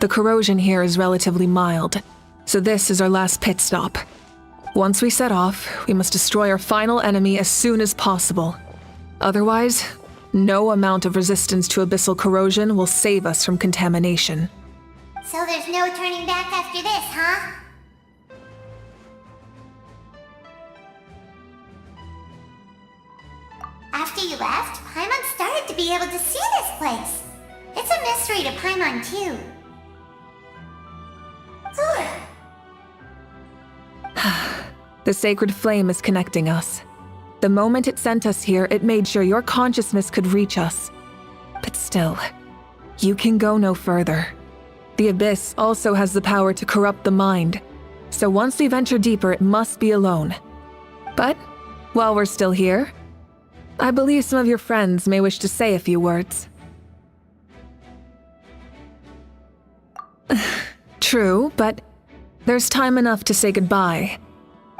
The corrosion here is relatively mild, so this is our last pit stop. Once we set off, we must destroy our final enemy as soon as possible. Otherwise, no amount of resistance to abyssal corrosion will save us from contamination. So there's no turning back after this, huh? After you left, Paimon started to be able to see this place. It's a mystery to Paimon, too. The sacred flame is connecting us. The moment it sent us here, it made sure your consciousness could reach us. But still, you can go no further. The Abyss also has the power to corrupt the mind, so once we venture deeper, it must be alone. But, while we're still here, I believe some of your friends may wish to say a few words. True, but there's time enough to say goodbye.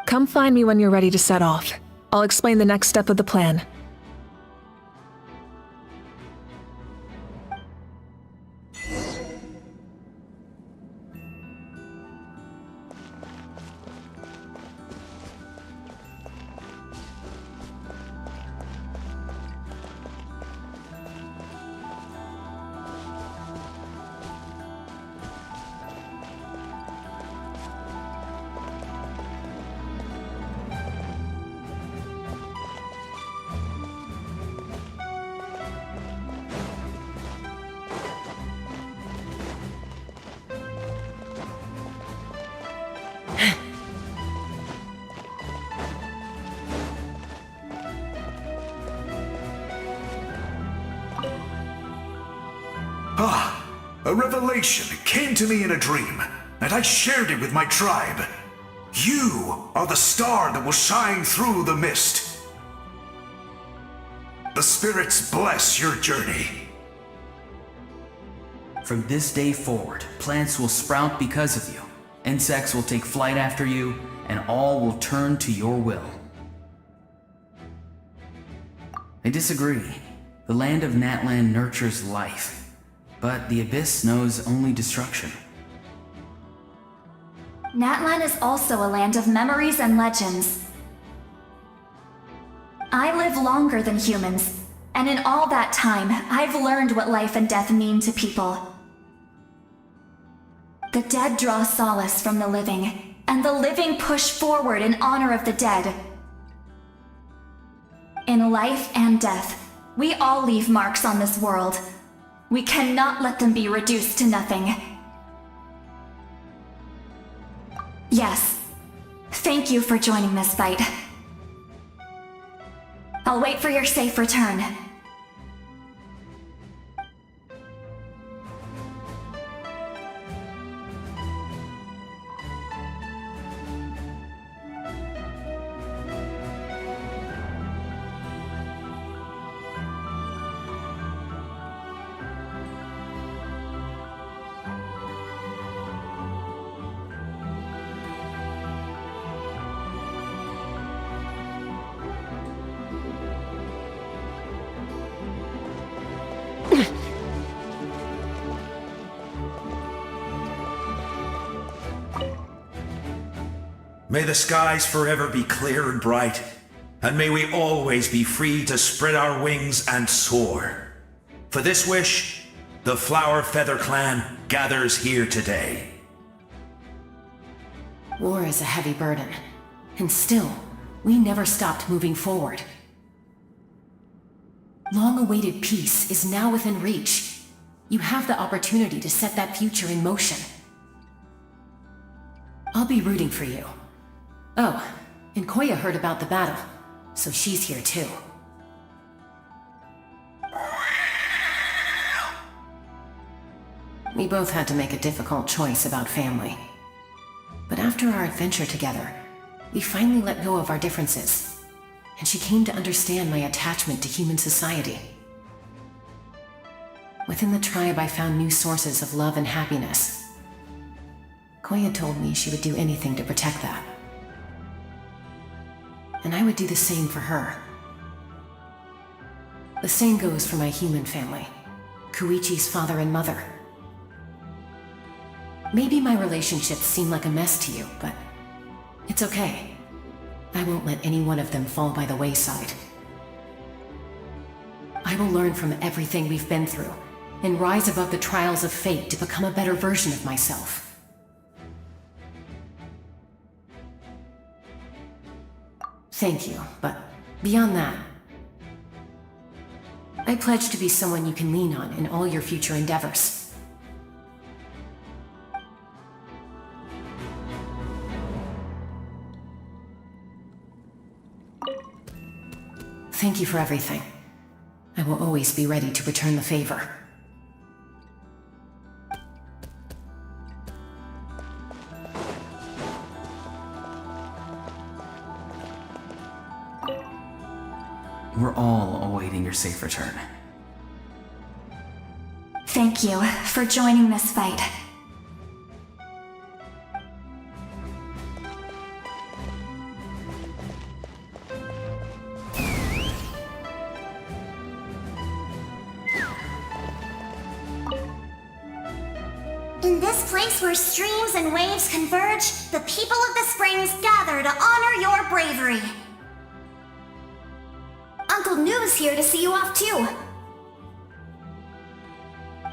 Come find me when you're ready to set off. I'll explain the next step of the plan. A revelation came to me in a dream, and I shared it with my tribe. You are the star that will shine through the mist. The spirits bless your journey. From this day forward, plants will sprout because of you, insects will take flight after you, and all will turn to your will. I disagree. The land of Natlan nurtures life. but the Abyss knows only destruction. Natlan is also a land of memories and legends. I live longer than humans, and in all that time, I've learned what life and death mean to people. The dead draw solace from the living, and the living push forward in honor of the dead. In life and death, we all leave marks on this world. We cannot let them be reduced to nothing. Yes, thank you for joining this fight. I'll wait for your safe return. May the skies forever be clear and bright, and may we always be free to spread our wings and soar. For this wish, the Flower Feather Clan gathers here today. War is a heavy burden, and still, we never stopped moving forward. Long-awaited peace is now within reach. You have the opportunity to set that future in motion. I'll be rooting for you. Oh, and Koya heard about the battle, so she's here too. We both had to make a difficult choice about family. But after our adventure together, we finally let go of our differences, and she came to understand my attachment to human society. Within the tribe, I found new sources of love and happiness. Koya told me she would do anything to protect that. And I would do the same for her. The same goes for my human family, Koichi's father and mother. Maybe my relationships seem like a mess to you, but it's okay. I won't let any one of them fall by the wayside. I will learn from everything we've been through, and rise above the trials of fate to become a better version of myself. Thank you, but beyond that, I pledge to be someone you can lean on in all your future endeavors. Thank you for everything. I will always be ready to return the favor. We're all awaiting your safe return. Thank you for joining this fight. In this place where streams and waves converge, the people of the springs gather to honor your bravery. Uncle Noo's here to see you off too.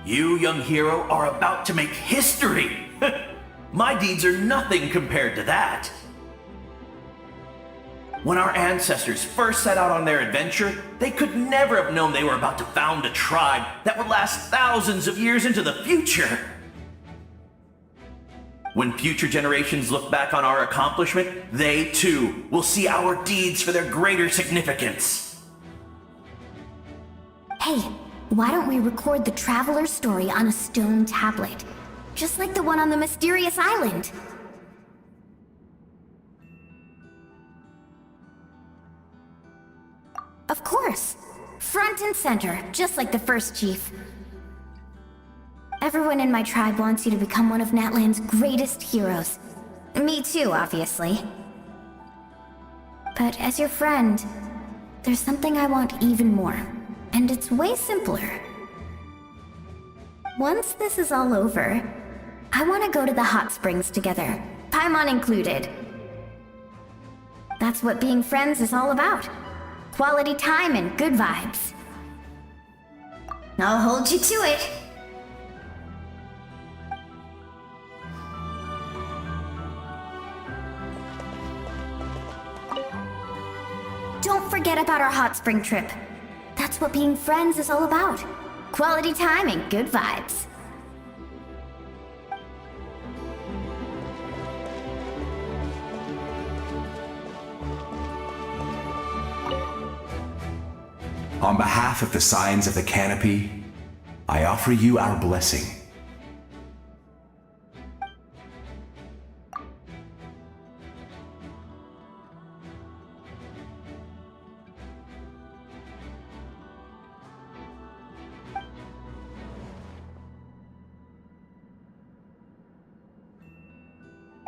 You, young hero, are about to make history! My deeds are nothing compared to that. When our ancestors first set out on their adventure, they could never have known they were about to found a tribe that would last thousands of years into the future. When future generations look back on our accomplishment, they too will see our deeds for their greater significance. Hey, why don't we record the traveler's story on a stone tablet? Just like the one on the mysterious island. Of course. Front and center, just like the first chief. Everyone in my tribe wants you to become one of Natlan's greatest heroes. Me too, obviously. But as your friend, there's something I want even more. And it's way simpler. Once this is all over, I want to go to the hot springs together, Paimon included. That's what being friends is all about. Quality time and good vibes. I'll hold you to it. Don't forget about our hot spring trip. That's what being friends is all about. Quality time and good vibes. On behalf of the Signs of the Canopy, I offer you our blessing.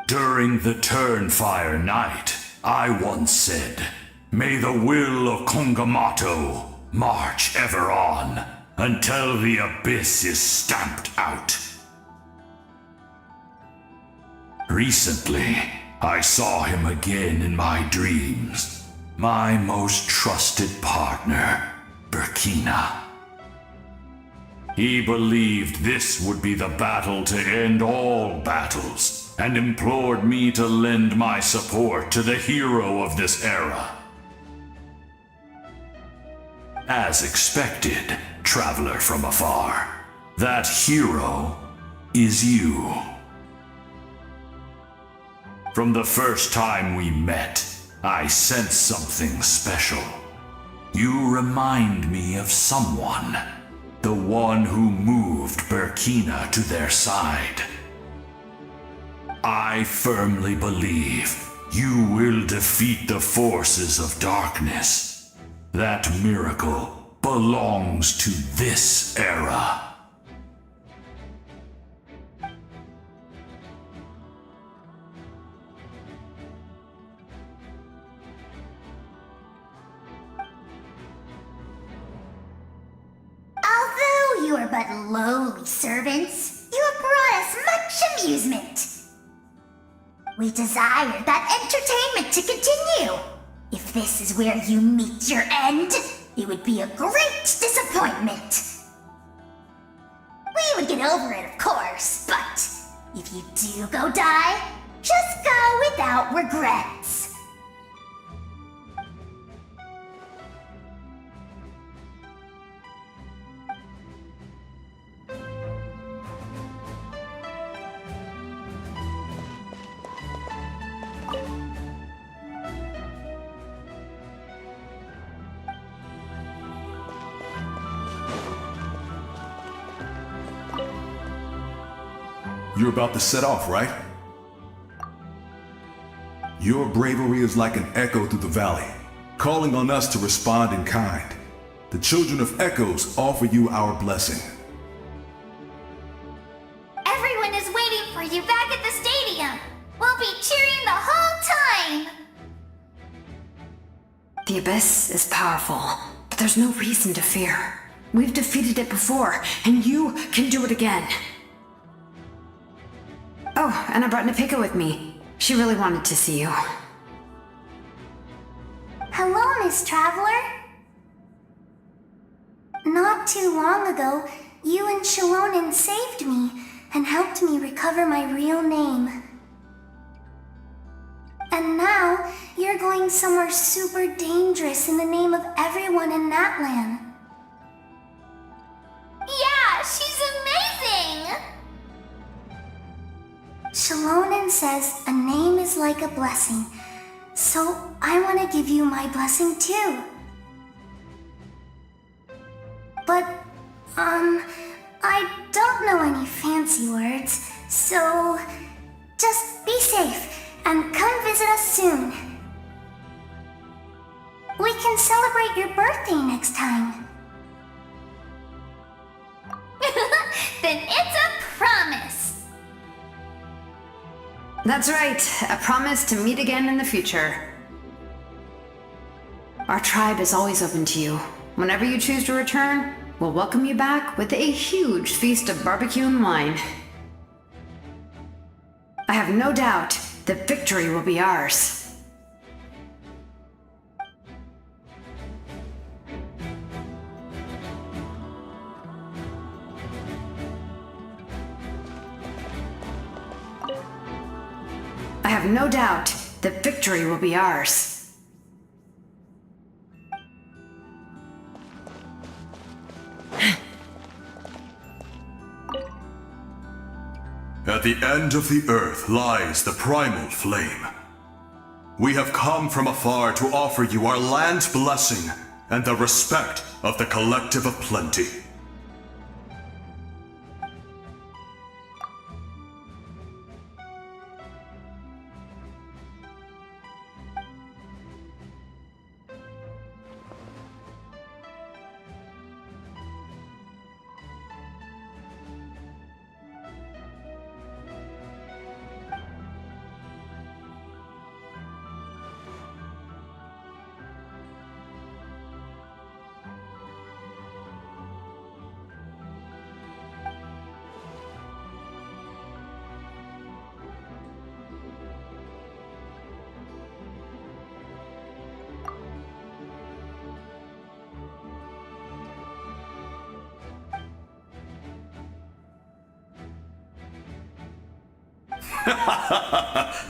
During the Turnfire Night, I once said, "May the will of Kongamato march ever on until the abyss is stamped out." Recently, I saw him again in my dreams, my most trusted partner, Burkina. He believed this would be the battle to end all battles, and implored me to lend my support to the hero of this era. As expected, traveler from afar, that hero is you. From the first time we met, I sensed something special. You remind me of someone, the one who moved Burkina to their side. I firmly believe you will defeat the forces of darkness. That miracle belongs to this era. Although you are but lowly servants, you have brought us much amusement. We desire that entertainment to continue. If this is where you meet your end, it would be a great disappointment. We would get over it, of course, but if you do go die, just go without regrets. You're about to set off, right? Your bravery is like an echo through the valley, calling on us to respond in kind. The children of Echoes offer you our blessing. Everyone is waiting for you back at the stadium. We'll be cheering the whole time. The Abyss is powerful, but there's no reason to fear. We've defeated it before, and you can do it again. Oh, and I brought Napika with me. She really wanted to see you. Hello, Miss Traveler. Not too long ago, you and Shalonen saved me and helped me recover my real name. And now, you're going somewhere super dangerous in the name of everyone in Natlan. Yeah, she's amazing! Shalonen says a name is like a blessing, so I want to give you my blessing too. But, I don't know any fancy words, so just be safe and come visit us soon. We can celebrate your birthday next time. Then it's a promise! That's right, a promise to meet again in the future. Our tribe is always open to you. Whenever you choose to return, we'll welcome you back with a huge feast of barbecue and wine. I have no doubt that victory will be ours. I have no doubt that victory will be ours. At the end of the earth lies the primal flame. We have come from afar to offer you our land's blessing and the respect of the collective of plenty.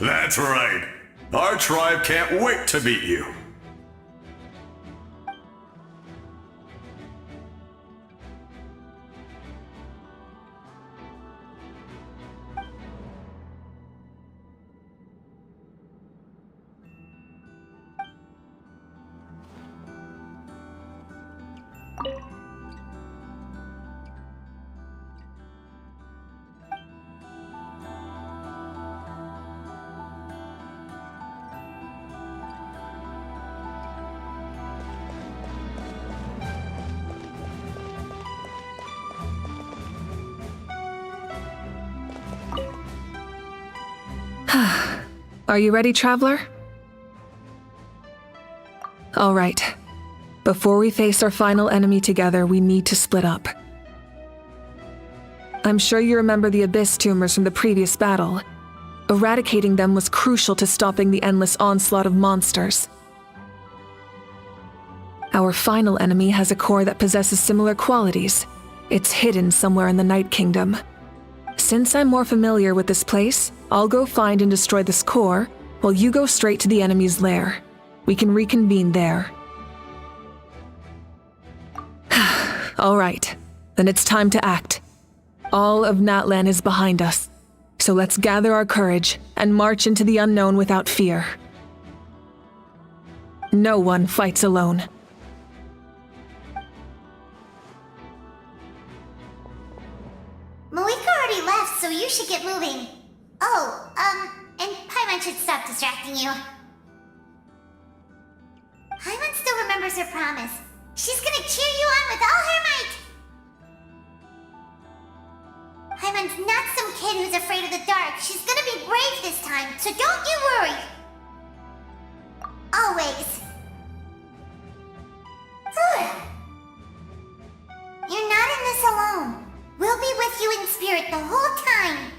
That's right. Our tribe can't wait to meet you. Are you ready, traveler? All right. Before we face our final enemy together, we need to split up. I'm sure you remember the Abyss tumors from the previous battle. Eradicating them was crucial to stopping the endless onslaught of monsters. Our final enemy has a core that possesses similar qualities. It's hidden somewhere in the Night Kingdom. Since I'm more familiar with this place, I'll go find and destroy this core, while you go straight to the enemy's lair. We can reconvene there. All right, then it's time to act. All of Natlan is behind us, so let's gather our courage and march into the unknown without fear. No one fights alone. Malika already left, so you should get moving. Oh, and Paimon should stop distracting you. Paimon still remembers her promise. She's gonna cheer you on with all her might! Paimon's not some kid who's afraid of the dark. She's gonna be brave this time, so don't you worry! Always. You're not in this alone. We'll be with you in spirit the whole time.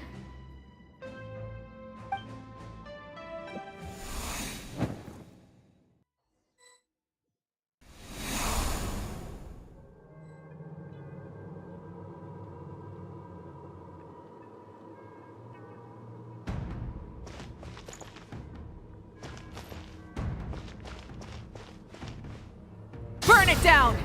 Burn it down!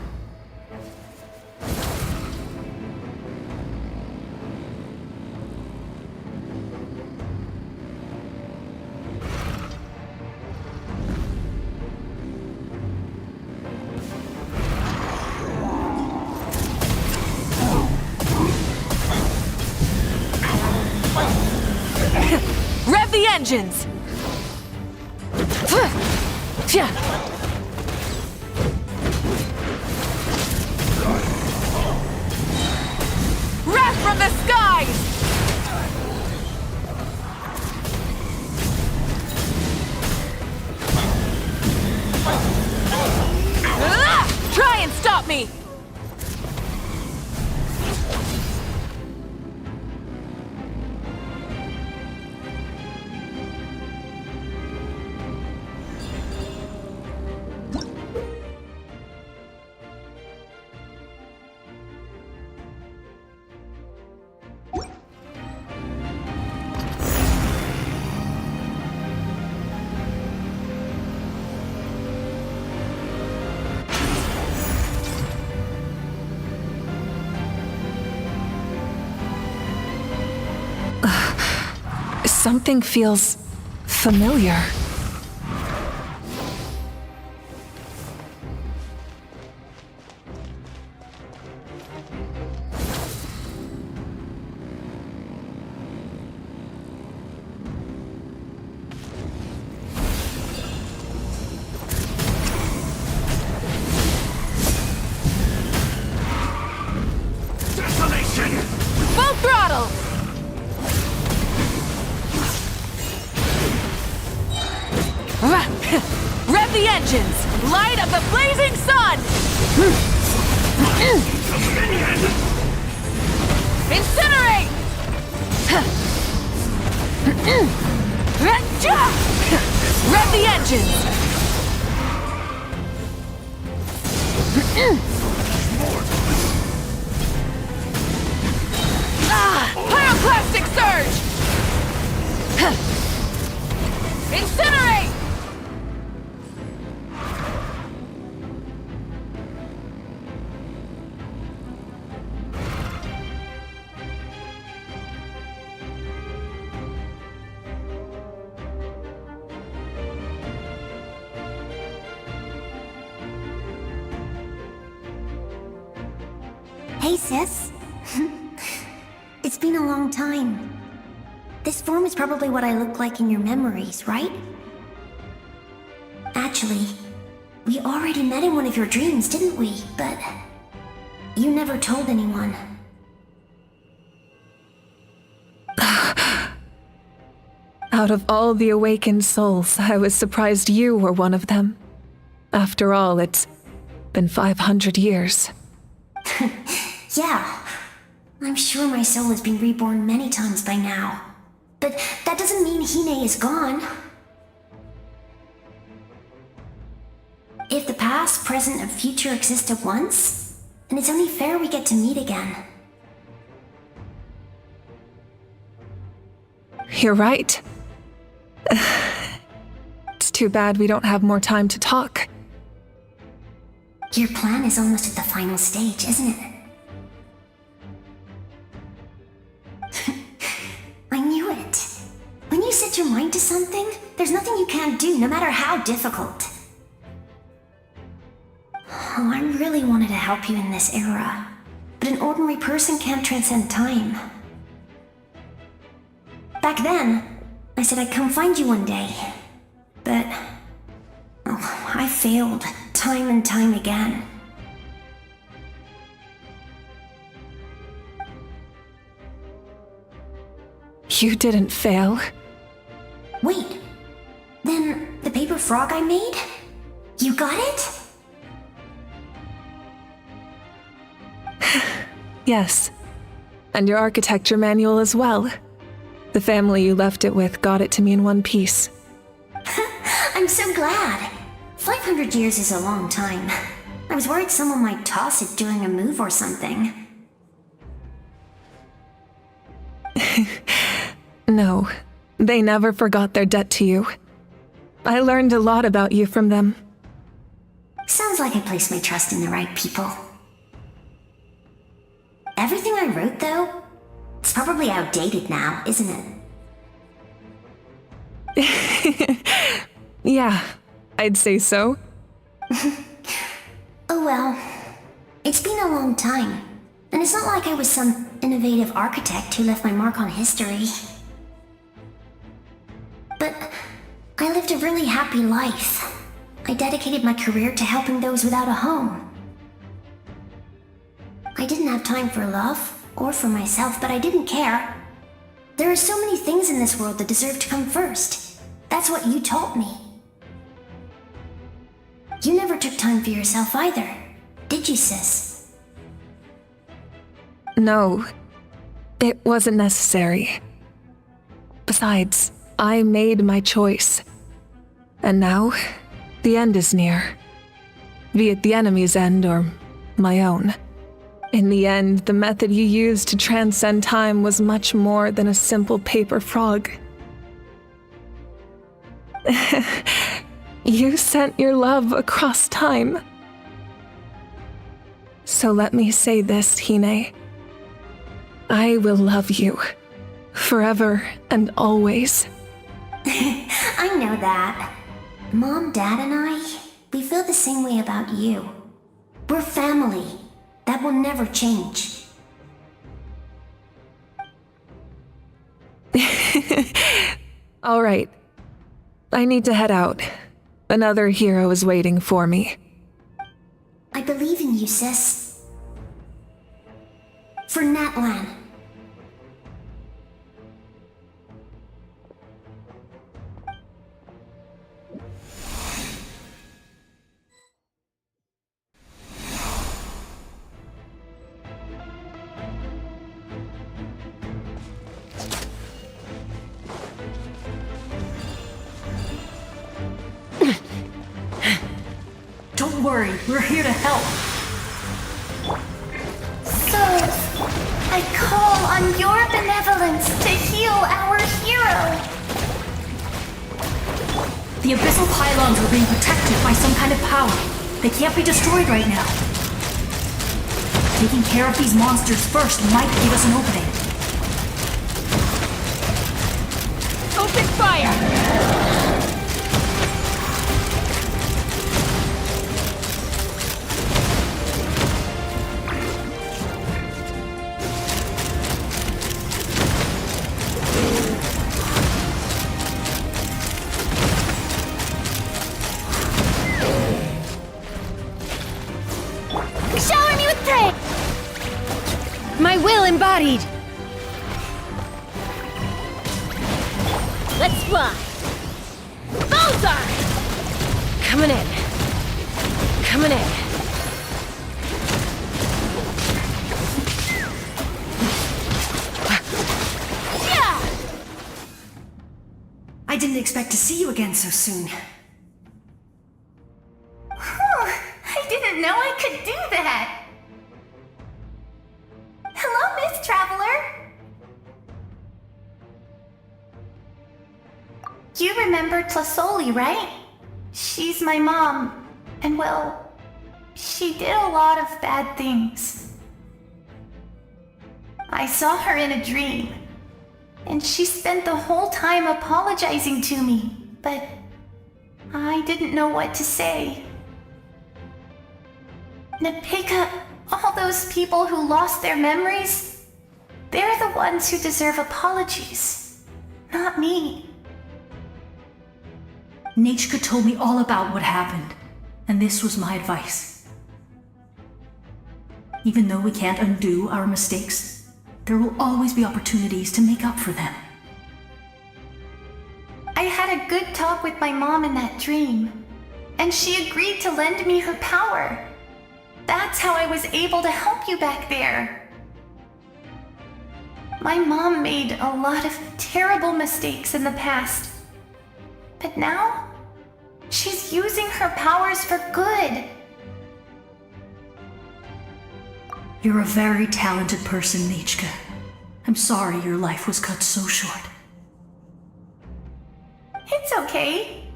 Rev the engines! Wrath from the skies! Try and stop me! Something feels familiar. Full throttle! Rev the engines! Light up the blazing sun! Incinerate! Rev the engines! Pyroclastic surge! Incinerate! Hey, sis. It's been a long time. This form is probably what I look like in your memories, right? Actually, we already met in one of your dreams, didn't we? But you never told anyone. Out of all the awakened souls, I was surprised you were one of them. After all, it's been 500 years. Yeah. I'm sure my soul has been reborn many times by now. But that doesn't mean Hine is gone. If the past, present, and future exist at once, then it's only fair we get to meet again. You're right. It's too bad we don't have more time to talk. Your plan is almost at the final stage, isn't it? I knew it. When you set your mind to something, there's nothing you can't do, no matter how difficult. Oh, I really wanted to help you in this era, but an ordinary person can't transcend time. Back then, I said I'd come find you one day, but I failed time and time again. You didn't fail. Wait, then the paper frog I made? You got it? Yes. And your architecture manual as well. The family you left it with got it to me in one piece. I'm so glad. 500 years is a long time. I was worried someone might toss it during a move or something. No, they never forgot their debt to you. I learned a lot about you from them. Sounds like I placed my trust in the right people. Everything I wrote, though, it's probably outdated now, isn't it? Yeah, I'd say so. Oh well, it's been a long time, and it's not like I was some innovative architect who left my mark on history. But I lived a really happy life. I dedicated my career to helping those without a home. I didn't have time for love, or for myself, but I didn't care. There are so many things in this world that deserve to come first. That's what you taught me. You never took time for yourself either, did you, sis? No, it wasn't necessary. Besides, I made my choice. And now, the end is near. Be it the enemy's end or my own. In the end, the method you used to transcend time was much more than a simple paper frog. You sent your love across time. So let me say this, Hine. I will love you Forever and always. I know that. Mom, Dad, and I, we feel the same way about you. We're family. That will never change. All right. I need to head out. Another hero is waiting for me. I believe in you, sis. For Natlan. Don't worry, we're here to help. So, I call on your benevolence to heal our hero. The abyssal pylons are being protected by some kind of power. They can't be destroyed right now. Taking care of these monsters first might give us an opening. Open fire! Shower me with praise! My will embodied! Let's fly! Bullseye! Coming in. Coming in. Yeah! I didn't expect to see you again so soon. I didn't know I could do that. Hello, Miss Traveler. You remember Tlasoli, right? She's my mom. And well, she did a lot of bad things. I saw her in a dream. And she spent the whole time apologizing to me. But I didn't know what to say. Napika, all those people who lost their memories, they're the ones who deserve apologies, not me. Nachka told me all about what happened, and this was my advice. Even though we can't undo our mistakes, there will always be opportunities to make up for them. I had a good talk with my mom in that dream, and she agreed to lend me her power. That's how I was able to help you back there. My mom made a lot of terrible mistakes in the past. But now, she's using her powers for good. You're a very talented person, Nachka. I'm sorry your life was cut so short. It's okay.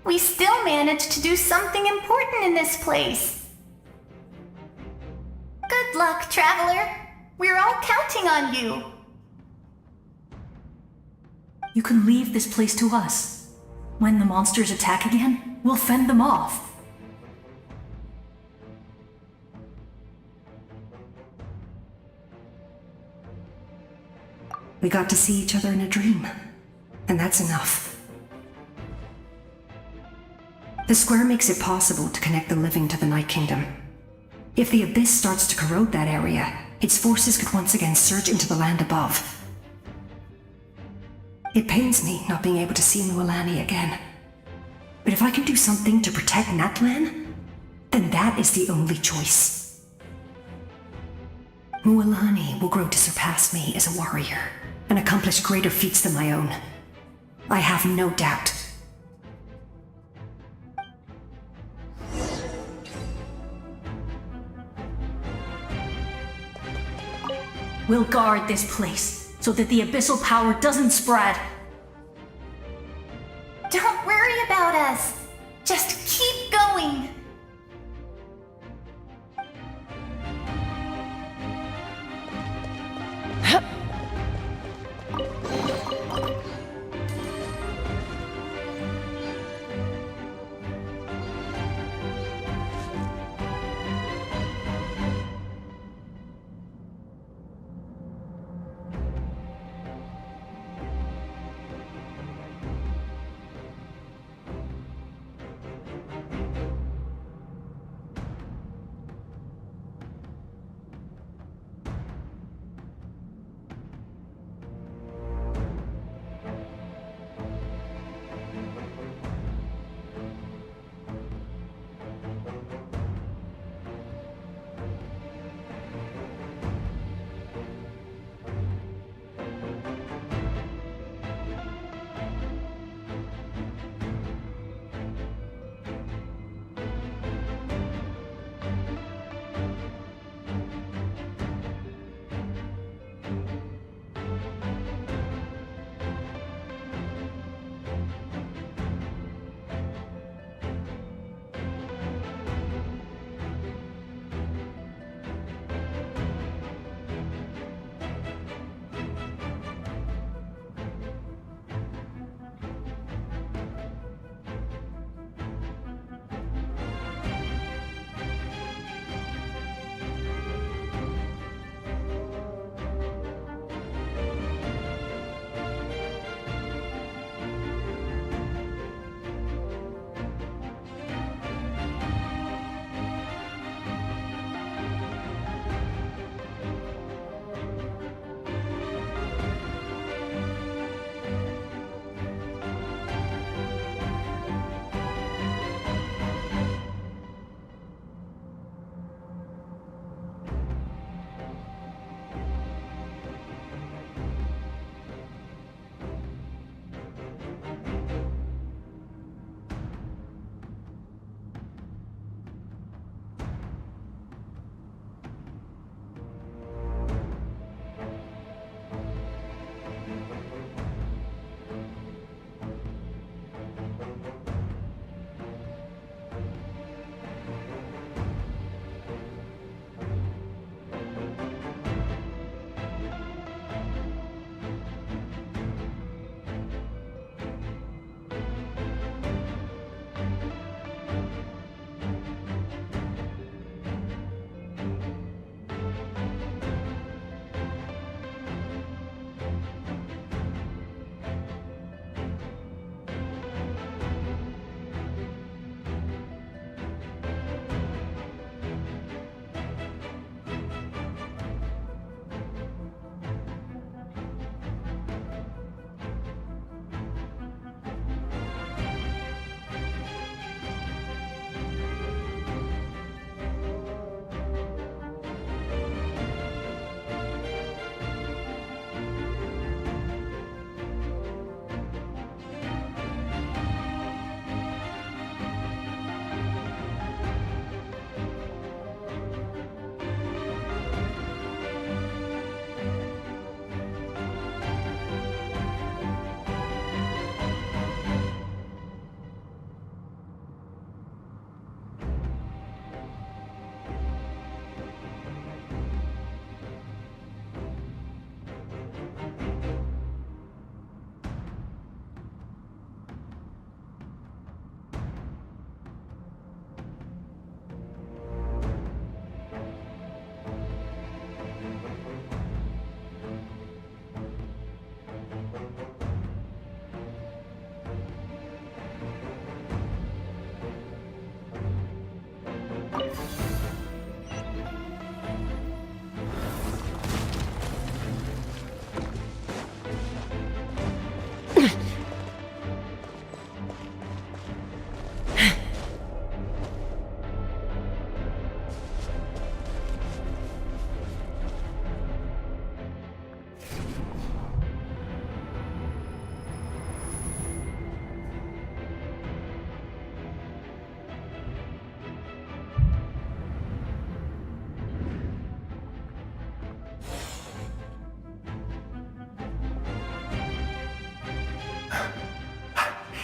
We still managed to do something important in this place. Good luck, Traveler. We're all counting on you. You can leave this place to us. When the monsters attack again, we'll fend them off. We got to see each other in a dream, and that's enough. The square makes it possible to connect the living to the Night Kingdom. If the Abyss starts to corrode that area, its forces could once again surge into the land above. It pains me not being able to see Mualani again. But if I can do something to protect Natlan, then that is the only choice. Mualani will grow to surpass me as a warrior and accomplish greater feats than my own. I have no doubt. We'll guard this place so that the abyssal power doesn't spread. Don't worry about us. Just keep going.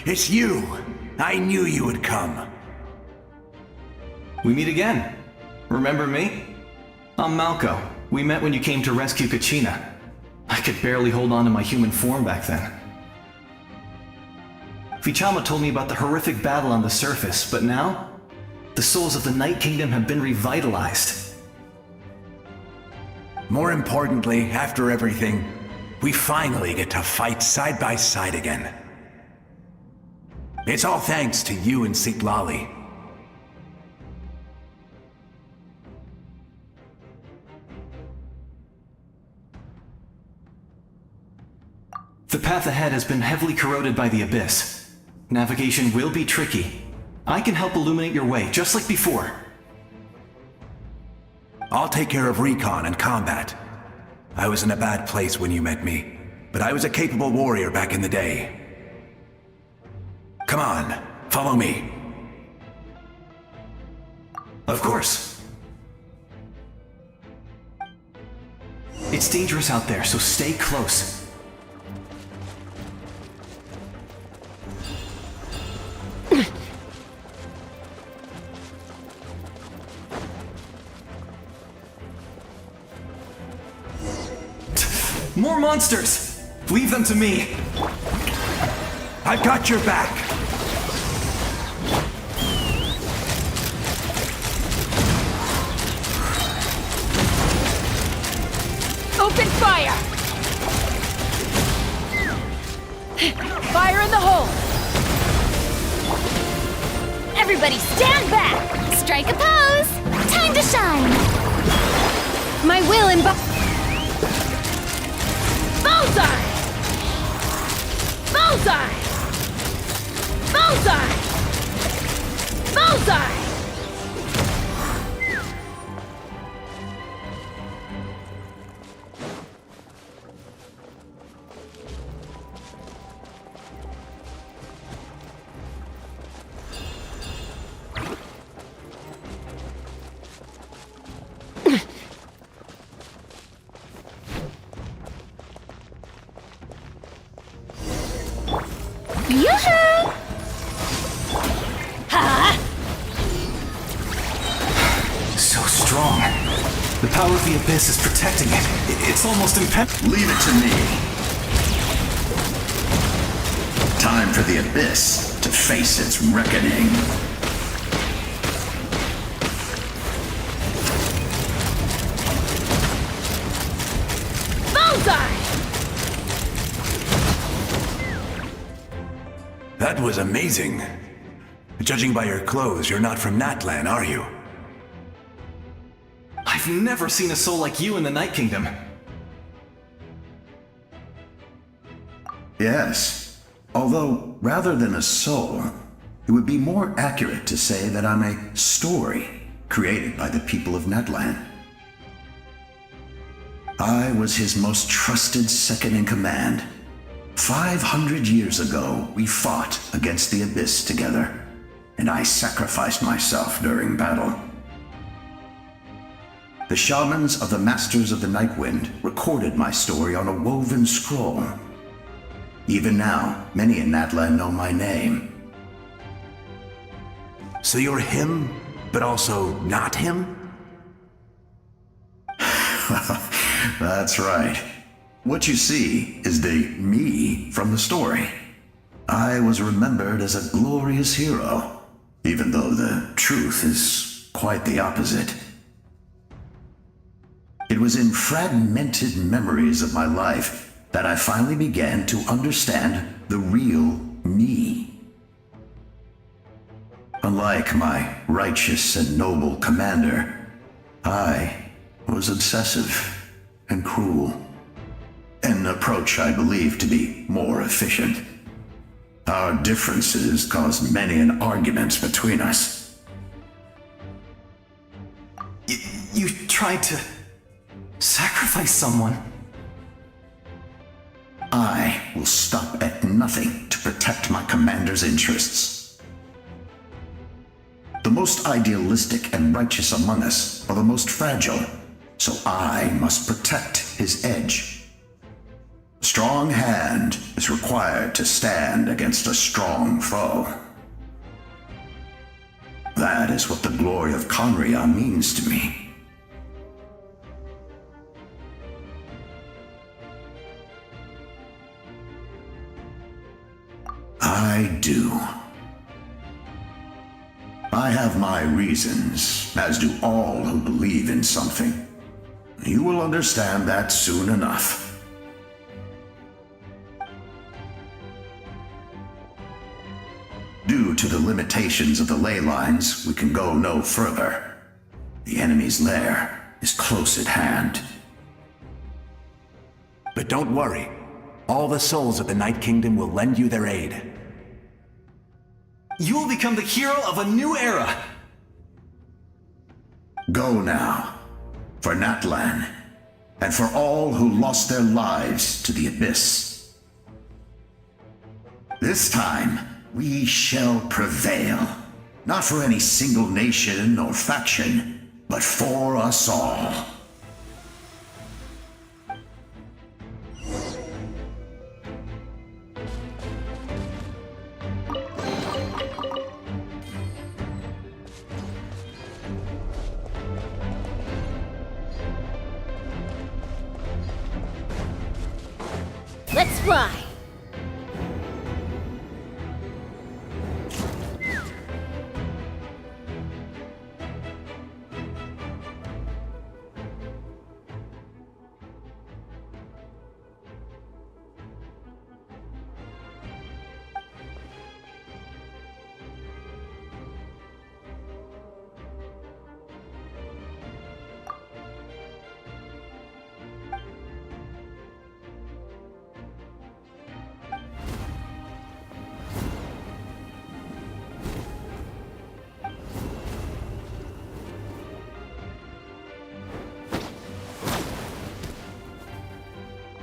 It's you! I knew you would come. We meet again. Remember me? I'm Malco. We met when you came to rescue Kachina. I could barely hold on to my human form back then. Vichama told me about the horrific battle on the surface, but now, the souls of the Night Kingdom have been revitalized. More importantly, after everything, we finally get to fight side by side again. It's all thanks to you and Sitlali. The path ahead has been heavily corroded by the Abyss. Navigation will be tricky. I can help illuminate your way, just like before. I'll take care of recon and combat. I was in a bad place when you met me, but I was a capable warrior back in the day. Come on, follow me. Of course. It's dangerous out there, so stay close. More monsters! Leave them to me! I've got your back! Open fire! Fire in the hole! Everybody stand back! Strike a pose! Time to shine! My will Bullseye! Bullseye! Bullseye! Bullseye! Yoo-hoo! Ha! So strong. The power of the Abyss is protecting it. It's almost impenetrable. Leave it to me. Time for the Abyss to face its reckoning. Bullseye! That was amazing. Judging by your clothes, you're not from Natlan, are you? I've never seen a soul like you in the Night Kingdom. Yes. Although, rather than a soul, it would be more accurate to say that I'm a story created by the people of Natlan. I was his most trusted second-in-command. 500 years ago, we fought against the Abyss together, and I sacrificed myself during battle. The shamans of the Masters of the Nightwind recorded my story on a woven scroll. Even now, many in Natlan know my name. So you're him, but also not him? That's right. What you see is the me from the story. I was remembered as a glorious hero, even though the truth is quite the opposite. It was in fragmented memories of my life that I finally began to understand the real me. Unlike my righteous and noble commander, I was obsessive and cruel. An approach I believe to be more efficient. Our differences caused many an arguments between us. You tried to sacrifice someone. I will stop at nothing to protect my commander's interests. The most idealistic and righteous among us are the most fragile, so I must protect his edge. strong hand is required to stand against a strong foe. That is what the glory of Conria means to me. I do. I have my reasons, as do all who believe in something. You will understand that soon enough. Due to the limitations of the ley lines, we can go no further. The enemy's lair is close at hand. But don't worry. All the souls of the Night Kingdom will lend you their aid. You will become the hero of a new era! Go now, for Natlan, and for all who lost their lives to the Abyss. This time, we shall prevail, not for any single nation or faction, but for us all. Let's fly!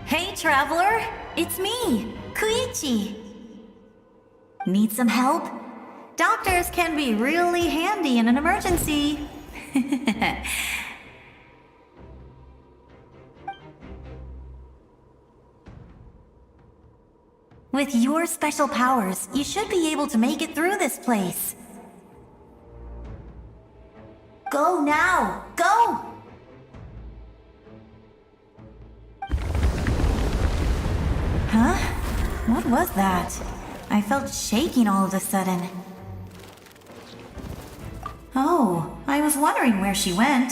Hey, traveler! It's me, Koichi. Need some help? Doctors can be really handy in an emergency. With your special powers, you should be able to make it through this place. Go now! Go! Huh? What was that? I felt shaking all of a sudden. Oh, I was wondering where she went.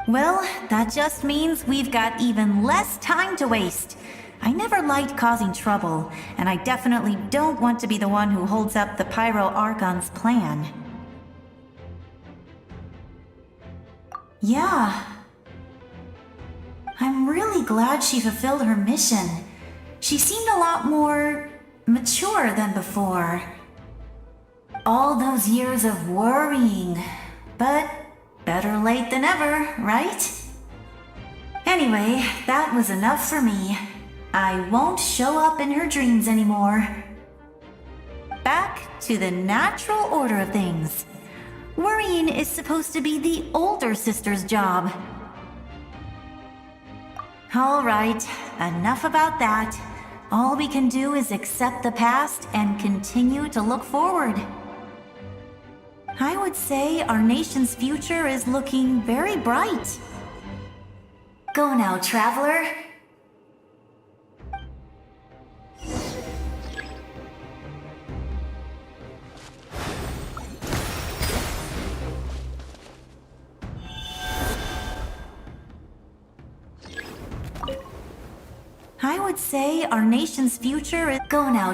Well, that just means we've got even less time to waste. I never liked causing trouble, and I definitely don't want to be the one who holds up the Pyro Archon's plan. Yeah. I'm really glad she fulfilled her mission. She seemed a lot more mature than before. All those years of worrying, but better late than ever, right? Anyway, that was enough for me. I won't show up in her dreams anymore. Back to the natural order of things. Worrying is supposed to be the older sister's job. All right, enough about that. All we can do is accept the past and continue to look forward. I would say our nation's future is looking very bright. Go now, traveler. I would say our nation's future is... Go now,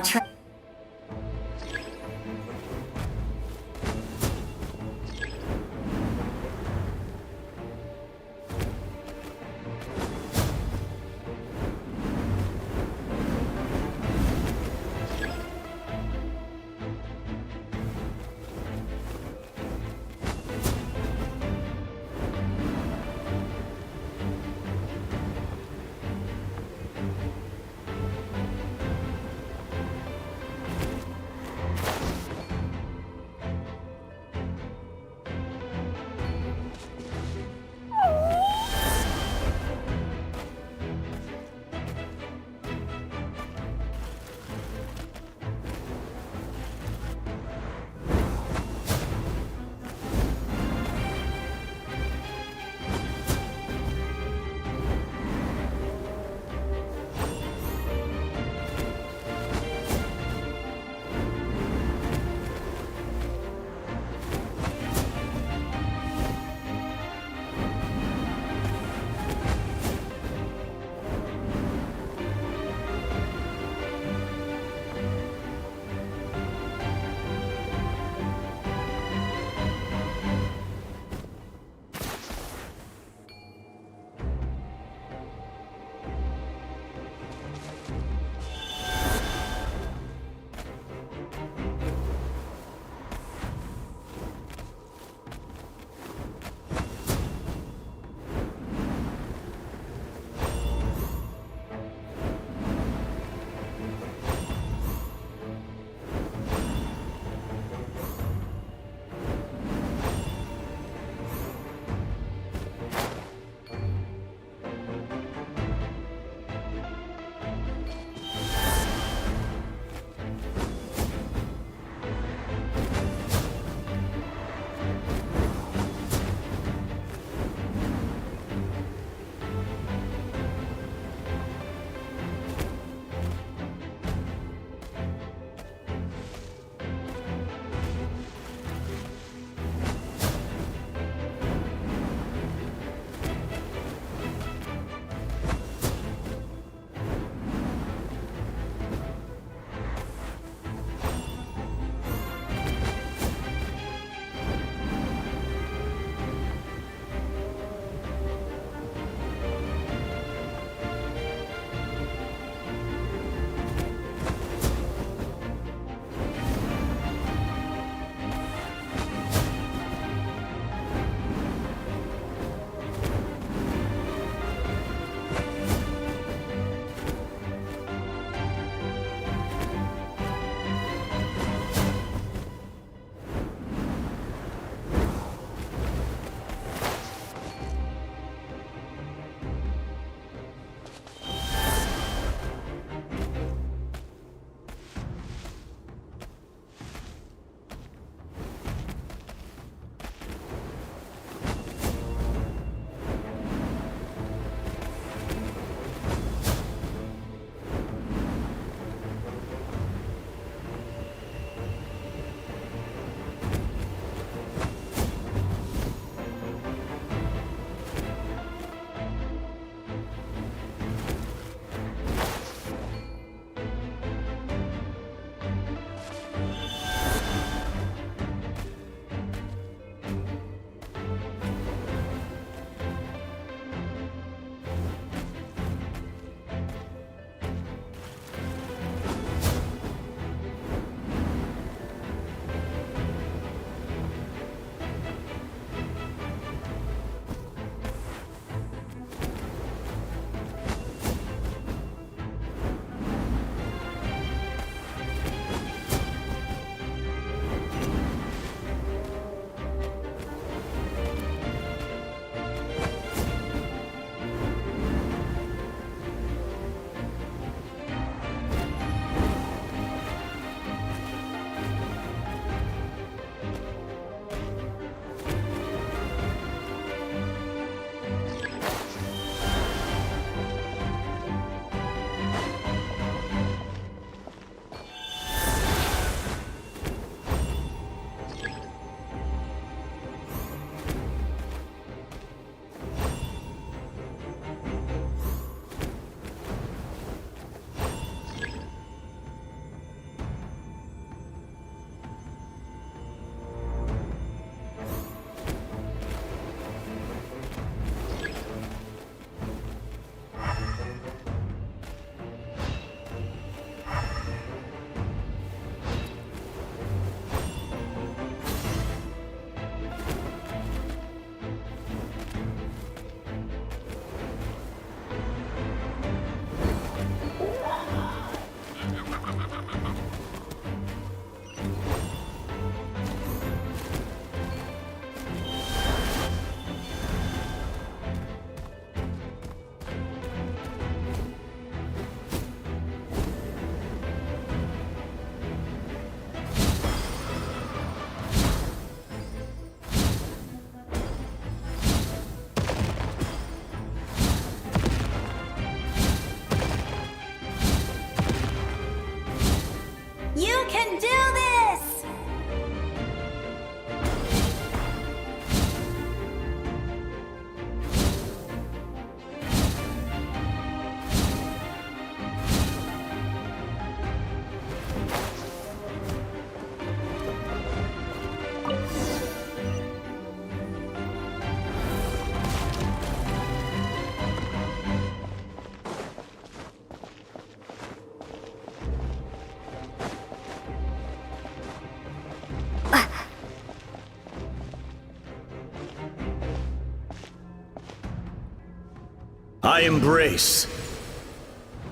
I embrace.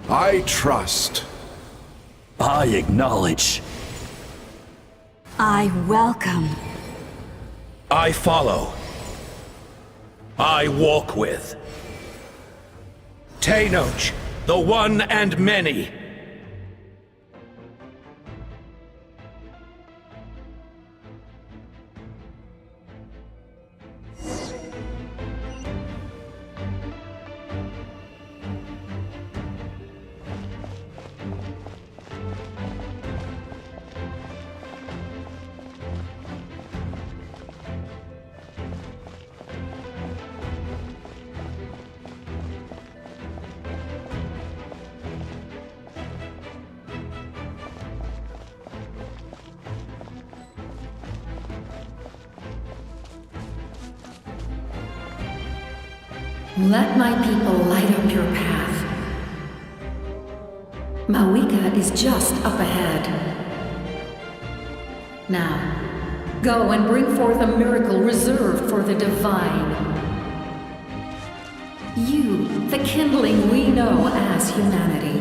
I trust. I acknowledge. I welcome. I follow. I walk with. Tenoch, the one and many. Let my people light up your path. Mawika is just up ahead. Now, go and bring forth a miracle reserved for the divine. You, the kindling we know as humanity.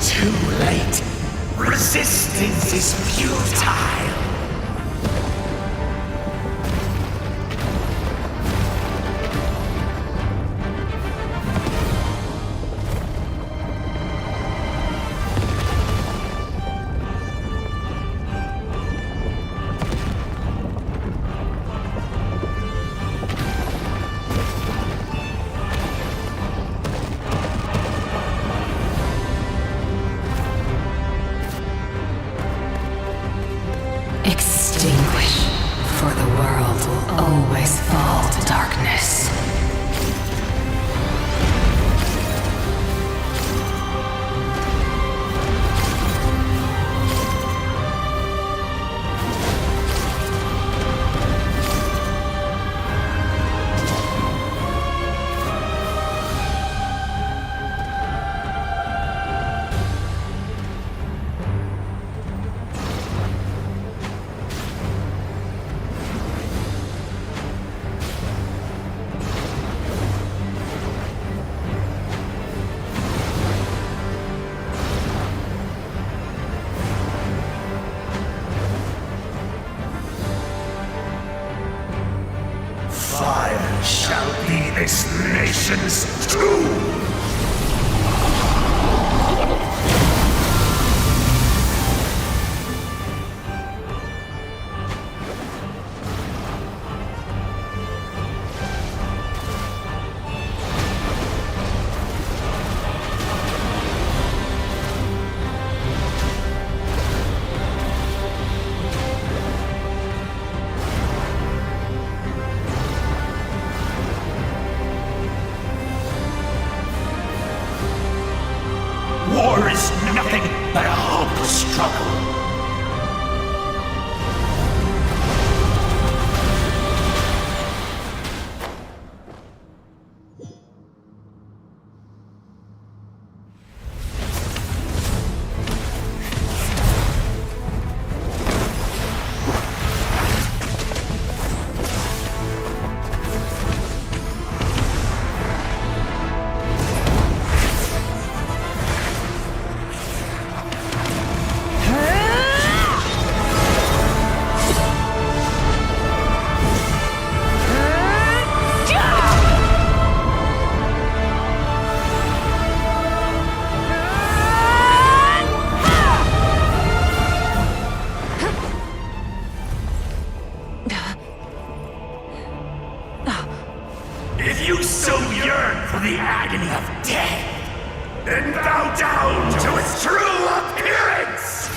Too late. Resistance is futile. Extinguish, for the world will always fall to darkness. Fire shall be this nation's tomb! War is nothing but a hopeless struggle. and bow down to its true appearance!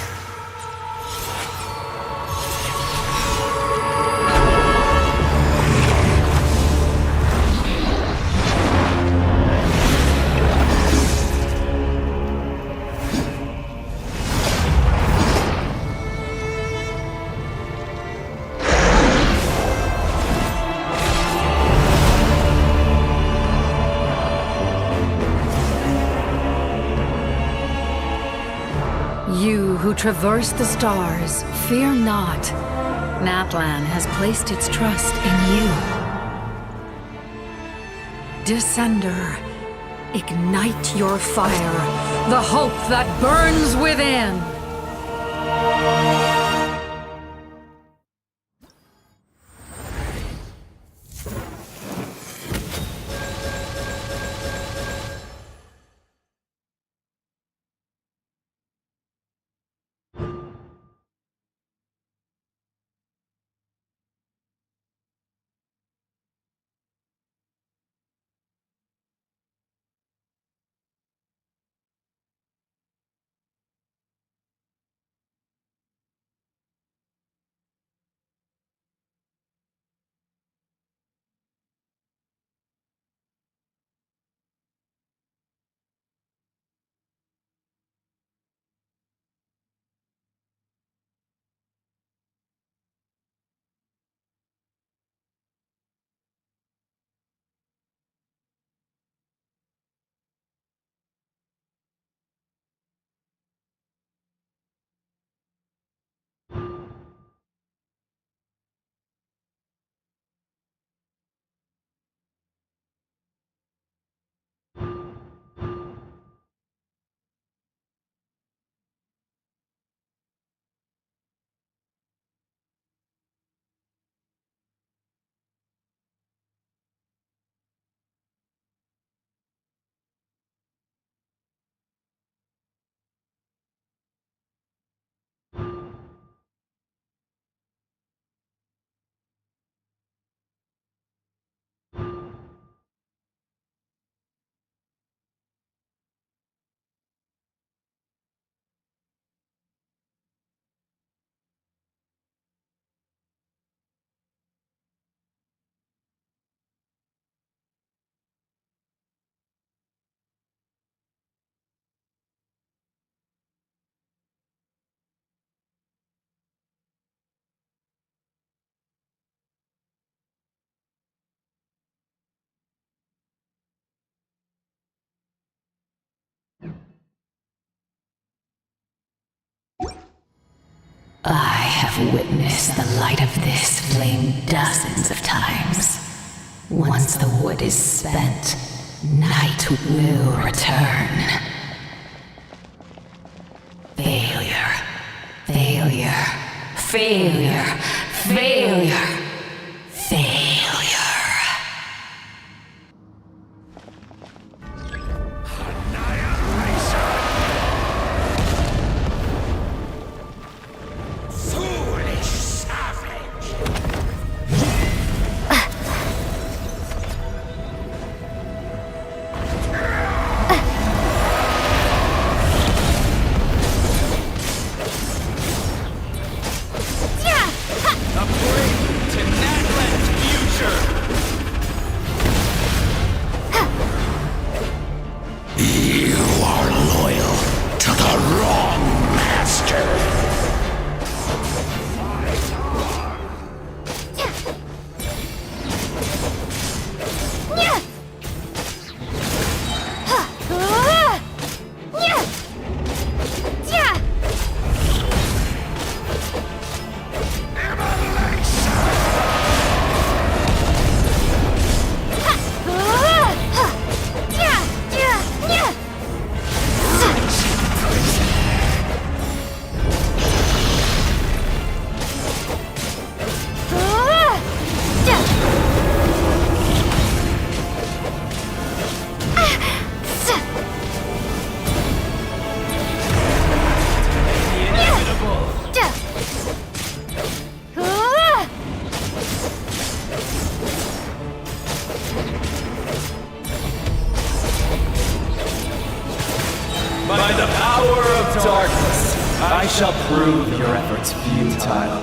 You who traverse the stars, fear not. Natlan has placed its trust in you. Descender, ignite your fire, the hope that burns within! I have witnessed the light of this flame dozens of times. Once the wood is spent, night will return. Failure. Failure. Failure. Failure. Failure. The brave By the power of darkness, I shall prove your efforts futile.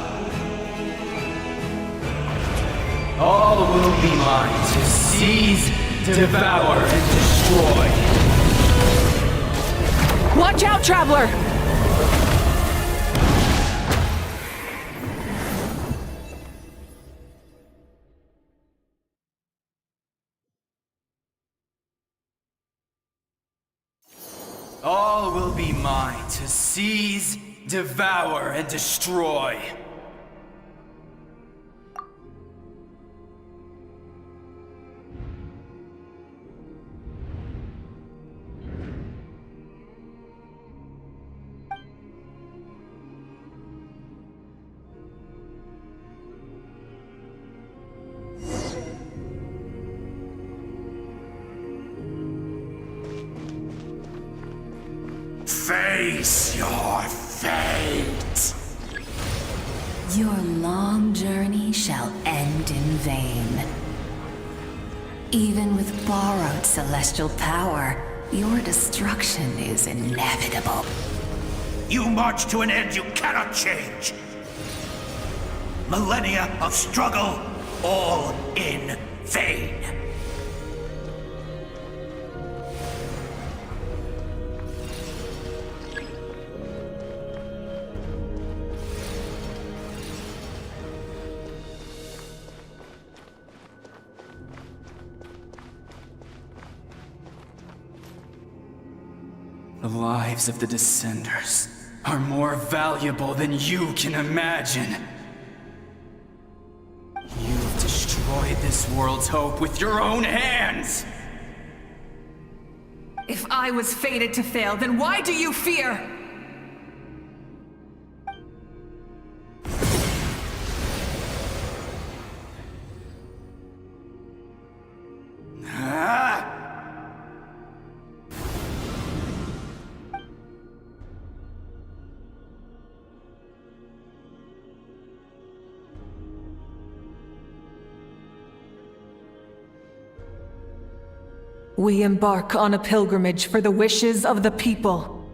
All will be mine to seize, devour, and destroy. Watch out, Traveler! All will be mine to seize, devour, and destroy. Face your fate! Your long journey shall end in vain. Even with borrowed celestial power, your destruction is inevitable. You march to an end you cannot change. Millennia of struggle, all in vain. The lives of the Descenders are more valuable than you can imagine. You've destroyed this world's hope with your own hands! If I was fated to fail, then why do you fear? We embark on a pilgrimage for the wishes of the people.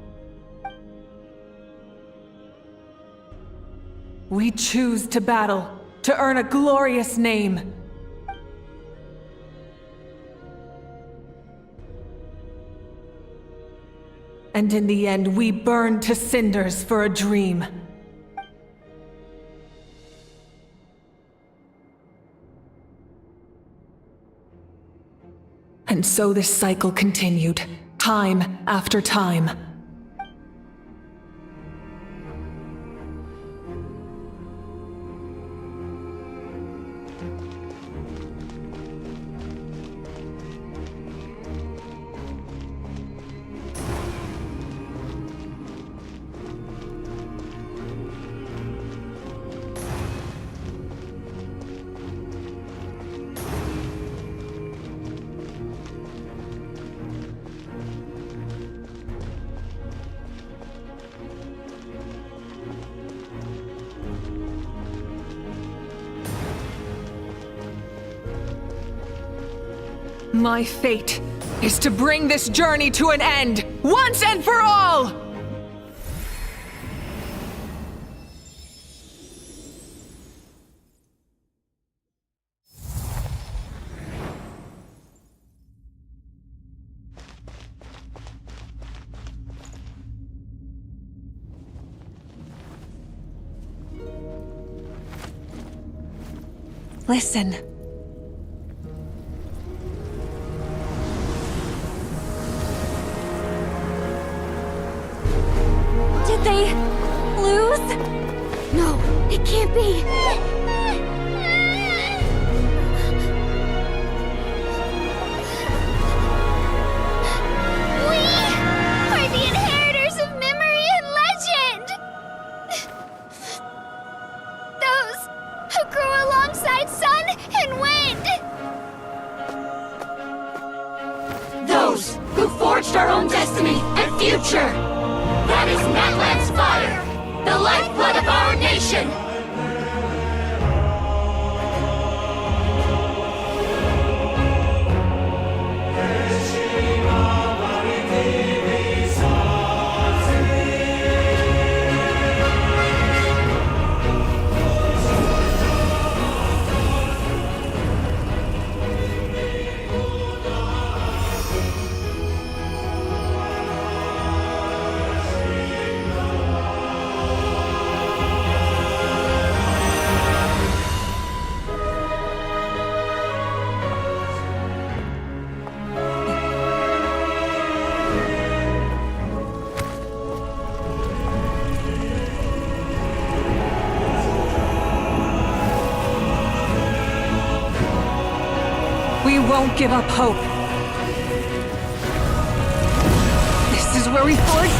We choose to battle, to earn a glorious name. And in the end, we burn to cinders for a dream. And so this cycle continued, time after time. My fate is to bring this journey to an end, once and for all! Listen. Did they lose? No, it can't be. We are the inheritors of memory and legend! Those who grew alongside sun and wind! Those who forged our own destiny and future! That is Natlan's fire, the lifeblood of our nation! won't give up hope. This is where we forge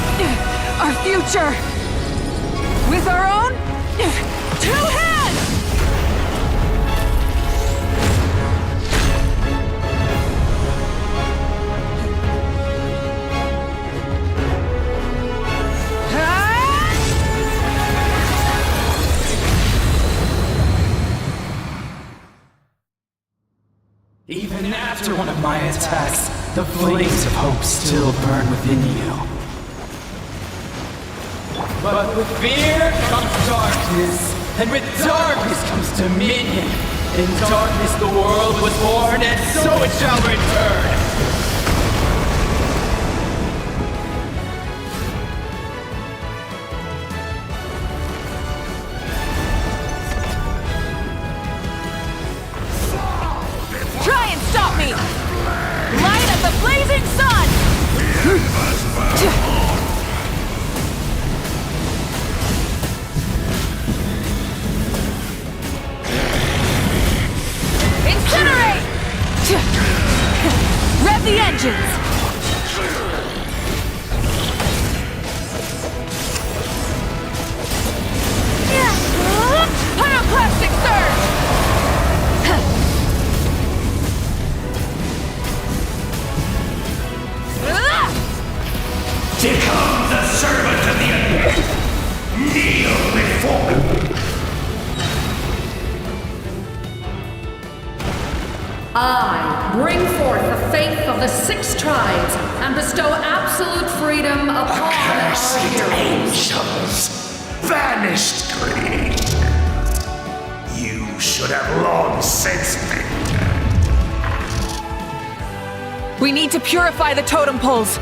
our future. With our own 2 hands! Even after one of my attacks, the flames of hope still burn within you. But with fear comes darkness, and with darkness comes dominion. In darkness the world was born, and so it shall return. Try and stop me! Light of the blazing sun! Incinerate! Rev the engines! Pyroclastic surge! Become the servant of the earth. Kneel before me. I bring forth the faith of the 6 tribes and bestow absolute freedom upon Accursed our heroes. angels, vanished greed. You should have long since been. We need to purify the totem poles.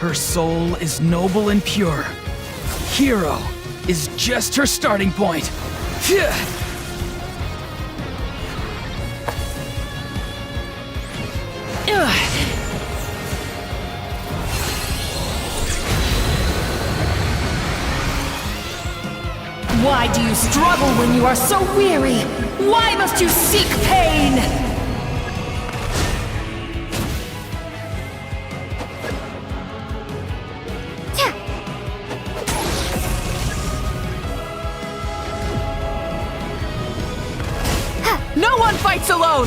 Her soul is noble and pure. Hero is just her starting point. Phew. Ugh. Why do you struggle when you are so weary? Why must you seek pain? No one fights alone!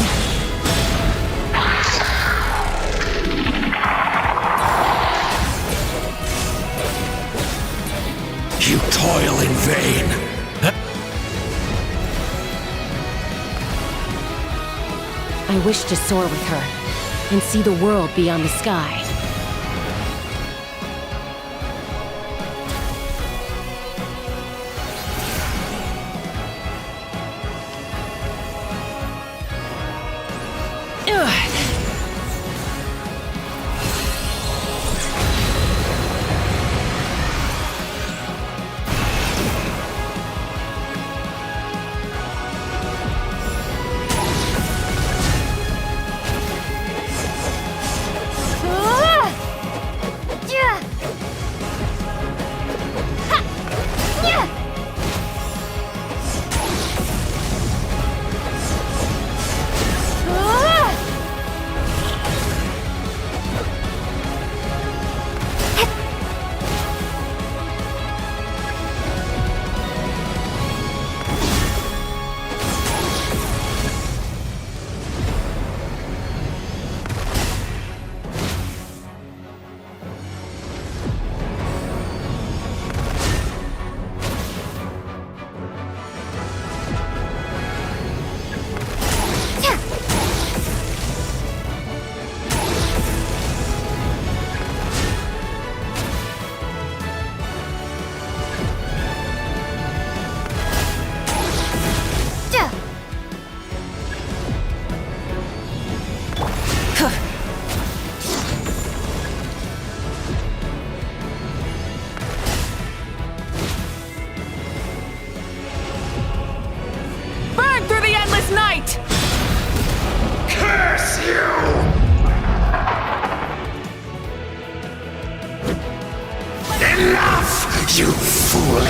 You toil in vain. I wish to soar with her and see the world beyond the sky.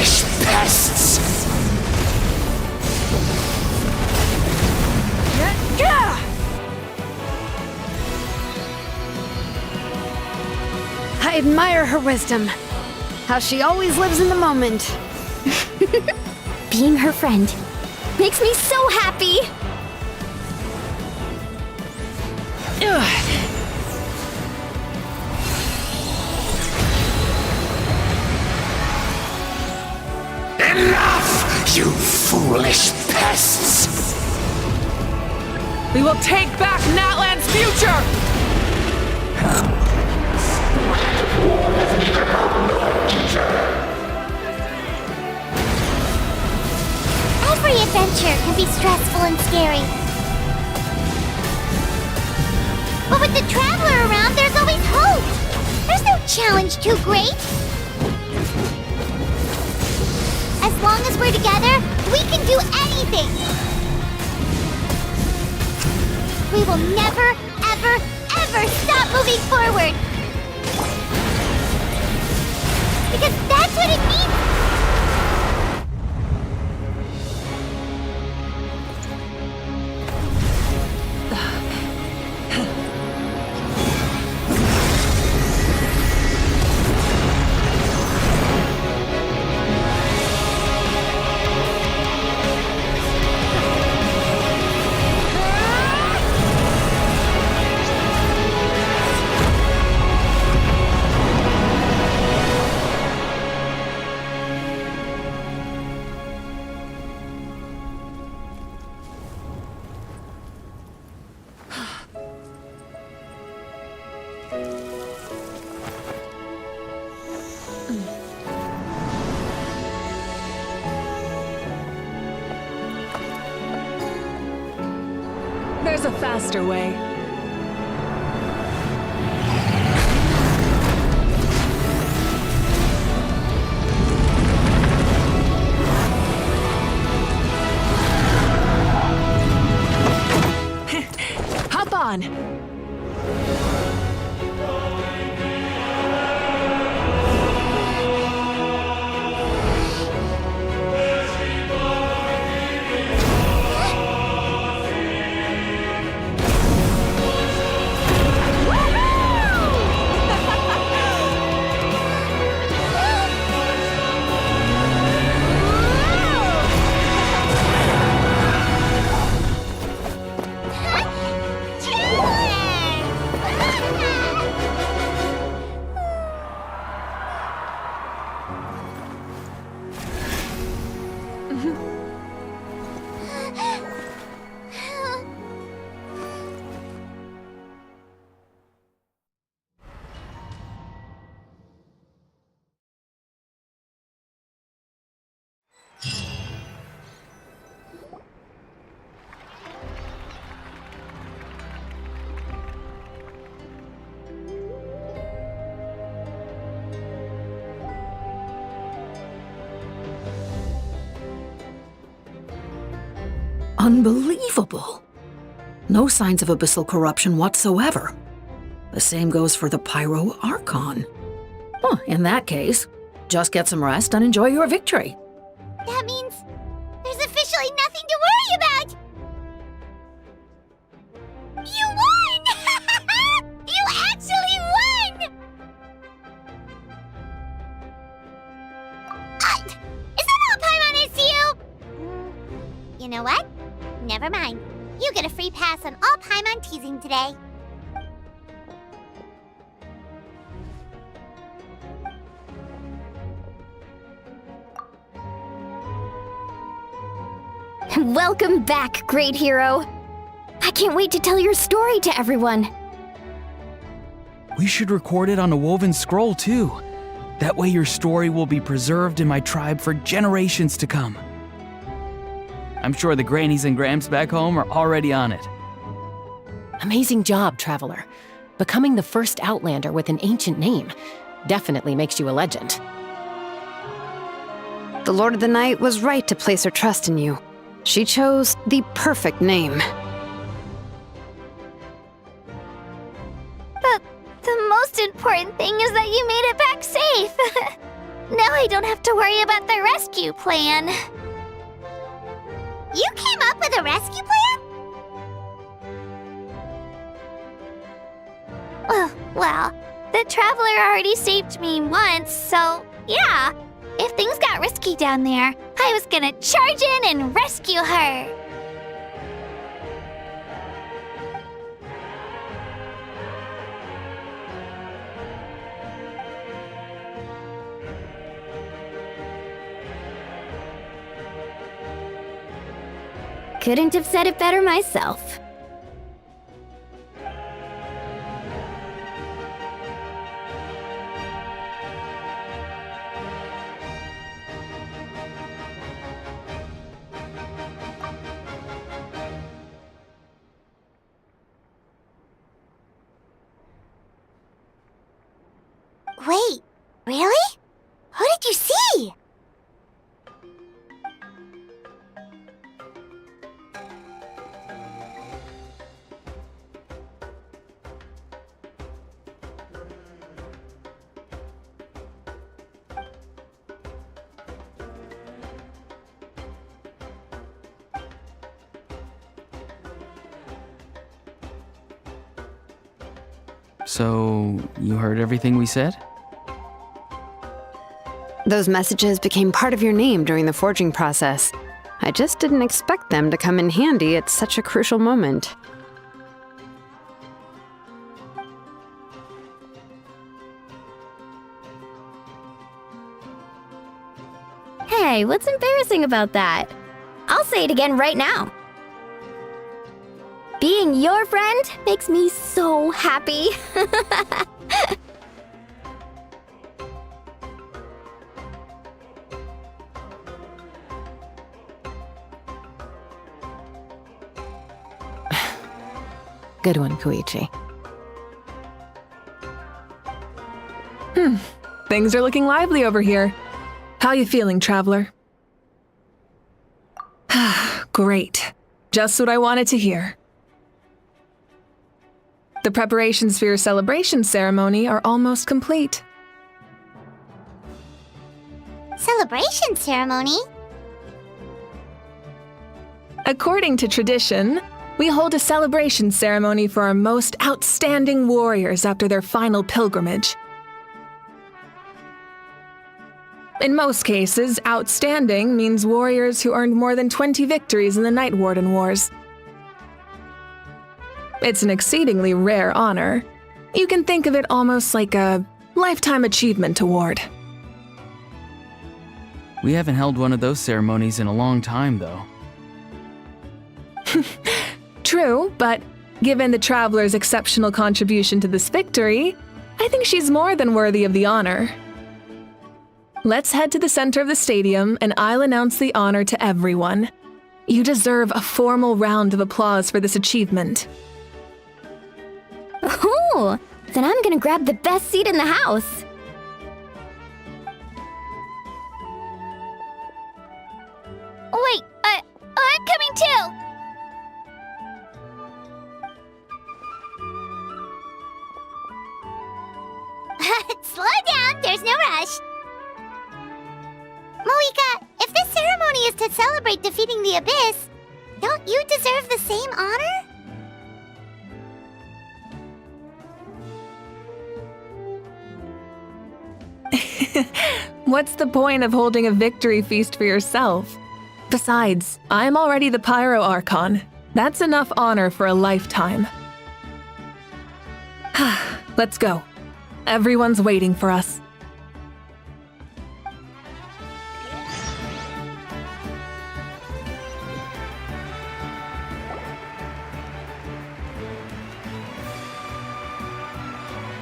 foolish pests! I admire her wisdom. How she always lives in the moment. Being her friend makes me so happy! Enough, you foolish pests! We will take back Natlan's future! Every adventure can be stressful and scary. But with the Traveler around, there's always hope! There's no challenge too great! As long as we're together, we can do anything! We will never, ever, ever stop moving forward! Because that's what it means! There's a faster way. Hop on! Unbelievable! No signs of abyssal corruption whatsoever. The same goes for the Pyro Archon. Well, in that case, just get some rest and enjoy your victory. That means there's officially nothing to worry about! You won! You actually won! Is that all Paimon is to you? You know what? Never mind. You get a free pass on all Paimon teasing today. Welcome back, great hero! I can't wait to tell your story to everyone! We should record it on a woven scroll, too. That way your story will be preserved in my tribe for generations to come. I'm sure the grannies and grams back home are already on it. Amazing job, Traveler. Becoming the first Outlander with an ancient name definitely makes you a legend. The Lord of the Night was right to place her trust in you. She chose the perfect name. But the most important thing is that you made it back safe. Now I don't have to worry about the rescue plan. You came up with a rescue plan? Well, the Traveler already saved me once, so yeah. If things got risky down there, I was gonna charge in and rescue her. Couldn't have said it better myself. Wait, really? Who did you see? So, you heard everything we said? Those messages became part of your name during the forging process. I just didn't expect them to come in handy at such a crucial moment. Hey, what's embarrassing about that? I'll say it again right now. Being your friend makes me so happy. Good one, Koichi. Things are looking lively over here. How you feeling, Traveler? Great. Just what I wanted to hear. The preparations for your celebration ceremony are almost complete. Celebration ceremony? According to tradition, we hold a celebration ceremony for our most outstanding warriors after their final pilgrimage. In most cases, outstanding means warriors who earned more than 20 victories in the Night Warden Wars. It's an exceedingly rare honor. You can think of it almost like a lifetime achievement award. We haven't held one of those ceremonies in a long time, though. True, but given the Traveler's exceptional contribution to this victory, I think she's more than worthy of the honor. Let's head to the center of the stadium and I'll announce the honor to everyone. You deserve a formal round of applause for this achievement. Ooh, then I'm gonna grab the best seat in the house. Wait, I'm coming too! Slow down, there's no rush. Moika, if this ceremony is to celebrate defeating the Abyss, don't you deserve the same honor? What's the point of holding a victory feast for yourself? Besides, I'm already the Pyro Archon. That's enough honor for a lifetime. Let's go. Everyone's waiting for us.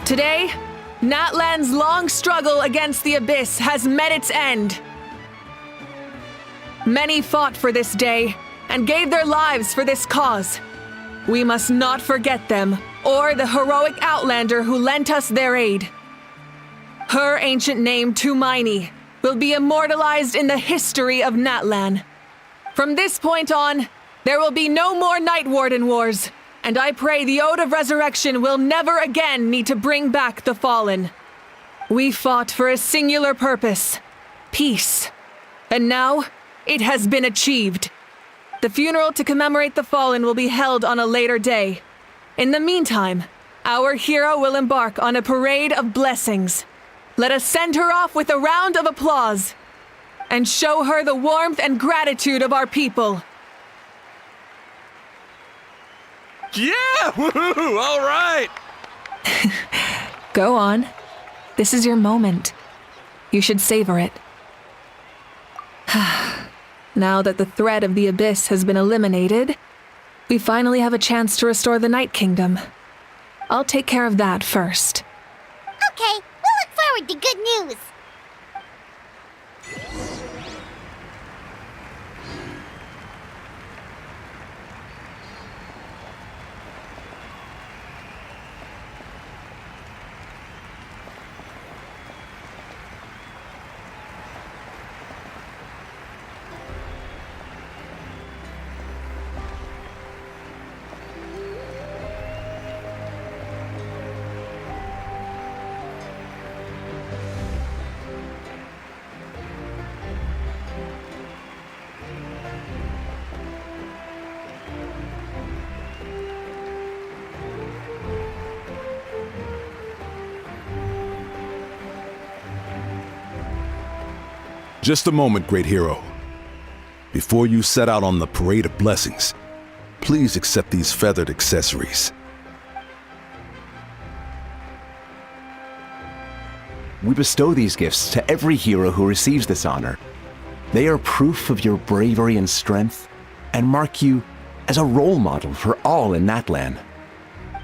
Today, Natlan's long struggle against the Abyss has met its end. Many fought for this day and gave their lives for this cause. We must not forget them or the heroic Outlander who lent us their aid. Her ancient name, Tumaini, will be immortalized in the history of Natlan. From this point on, there will be no more Night Warden Wars, and I pray the Ode of Resurrection will never again need to bring back the fallen. We fought for a singular purpose, peace. And now, it has been achieved. The funeral to commemorate the fallen will be held on a later day. In the meantime, our hero will embark on a parade of blessings. Let us send her off with a round of applause and show her the warmth and gratitude of our people. Yeah! Woohoo! All right! Go on. This is your moment. You should savor it. Now that the threat of the Abyss has been eliminated, we finally have a chance to restore the Night Kingdom. I'll take care of that first. Okay, we'll look forward to good news. Just a moment, great hero. Before you set out on the parade of blessings, please accept these feathered accessories. We bestow these gifts to every hero who receives this honor. They are proof of your bravery and strength, and mark you as a role model for all in Natlan.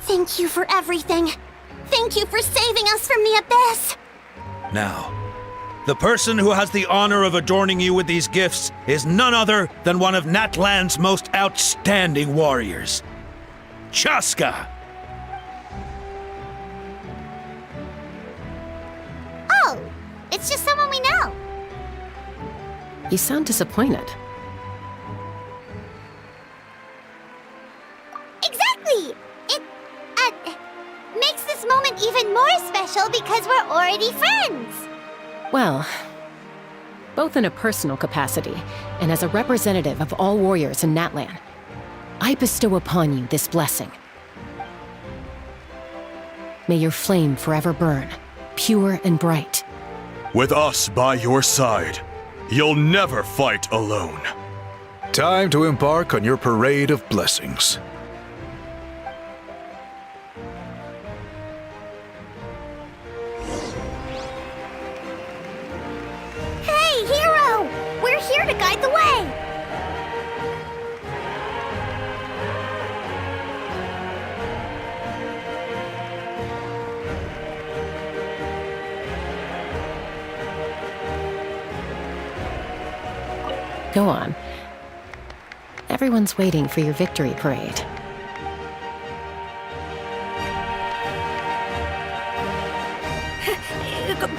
Thank you for everything. Thank you for saving us from the Abyss. Now, the person who has the honor of adorning you with these gifts is none other than one of Natlan's most outstanding warriors, Chaska. Oh, it's just someone we know. You sound disappointed. Exactly! It makes this moment even more special because we're already friends. Well, both in a personal capacity and as a representative of all warriors in Natlan, I bestow upon you this blessing. May your flame forever burn, pure and bright. With us by your side, you'll never fight alone. Time to embark on your parade of blessings. Hey, hero! We're here to guide the way! Go on. Everyone's waiting for your victory parade.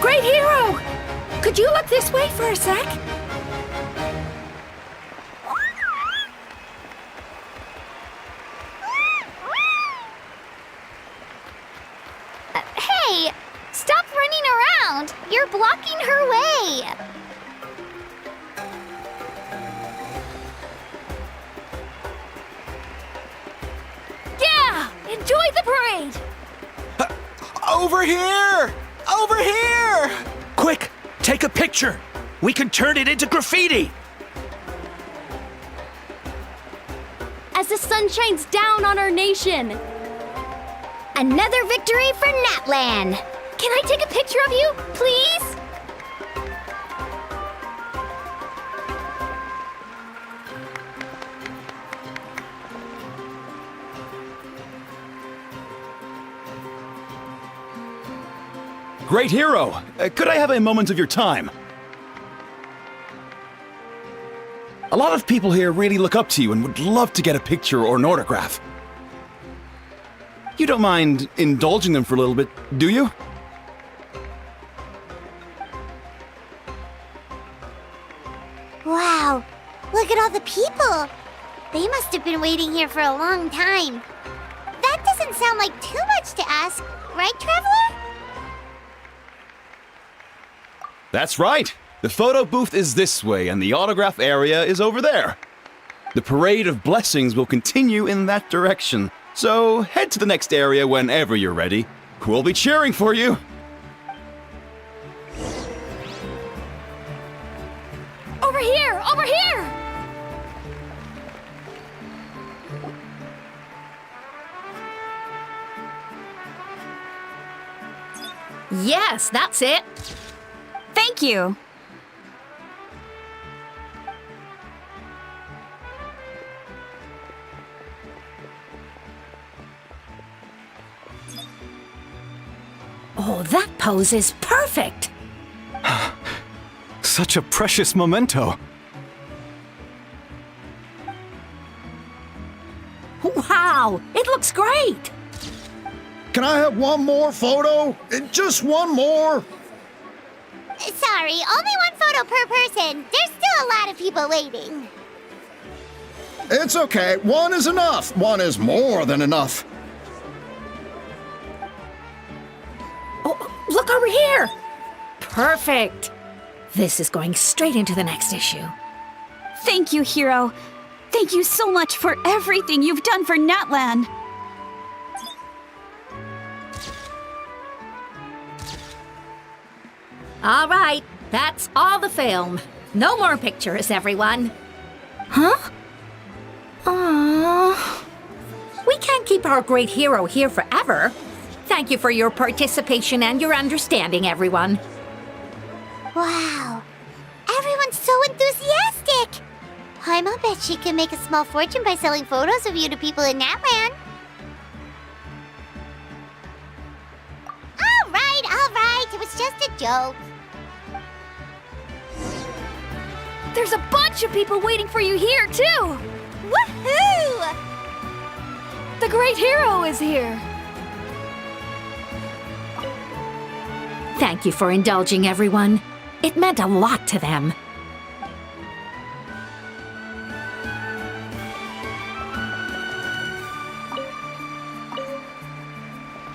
Great hero! Could you look this way for a sec? Hey! Stop running around! You're blocking her way! Yeah! Enjoy the parade! Over here! Over here! Quick, take a picture. We can turn it into graffiti. As the sun shines down on our nation. Another victory for Natlan. Can I take a picture of you, please? Great hero! Could I have a moment of your time? A lot of people here really look up to you and would love to get a picture or an autograph. You don't mind indulging them for a little bit, do you? Wow, look at all the people. They must have been waiting here for a long time. That doesn't sound like too much to ask, right, Traveler? That's right. The photo booth is this way, and the autograph area is over there. The Parade of Blessings will continue in that direction, so head to the next area whenever you're ready. We'll be cheering for you. Over here! Over here! Yes, that's it. Thank you. Oh, that pose is perfect. Such a precious memento. Wow, it looks great. Can I have one more photo? Just one more? Sorry, only one photo per person. There's still a lot of people waiting. It's okay. One is enough. One is more than enough. Oh, look over here. Perfect. This is going straight into the next issue. Thank you, Hero. Thank you so much for everything you've done for Natlan. All right, that's all the film. No more pictures, everyone. Huh? Aww. We can't keep our great hero here forever. Thank you for your participation and your understanding, everyone. Wow. Everyone's so enthusiastic. Paimon bet she can make a small fortune by selling photos of you to people in Natlan. All right. It was just a joke. There's a bunch of people waiting for you here, too! Woohoo! The great hero is here! Thank you for indulging, everyone. It meant a lot to them.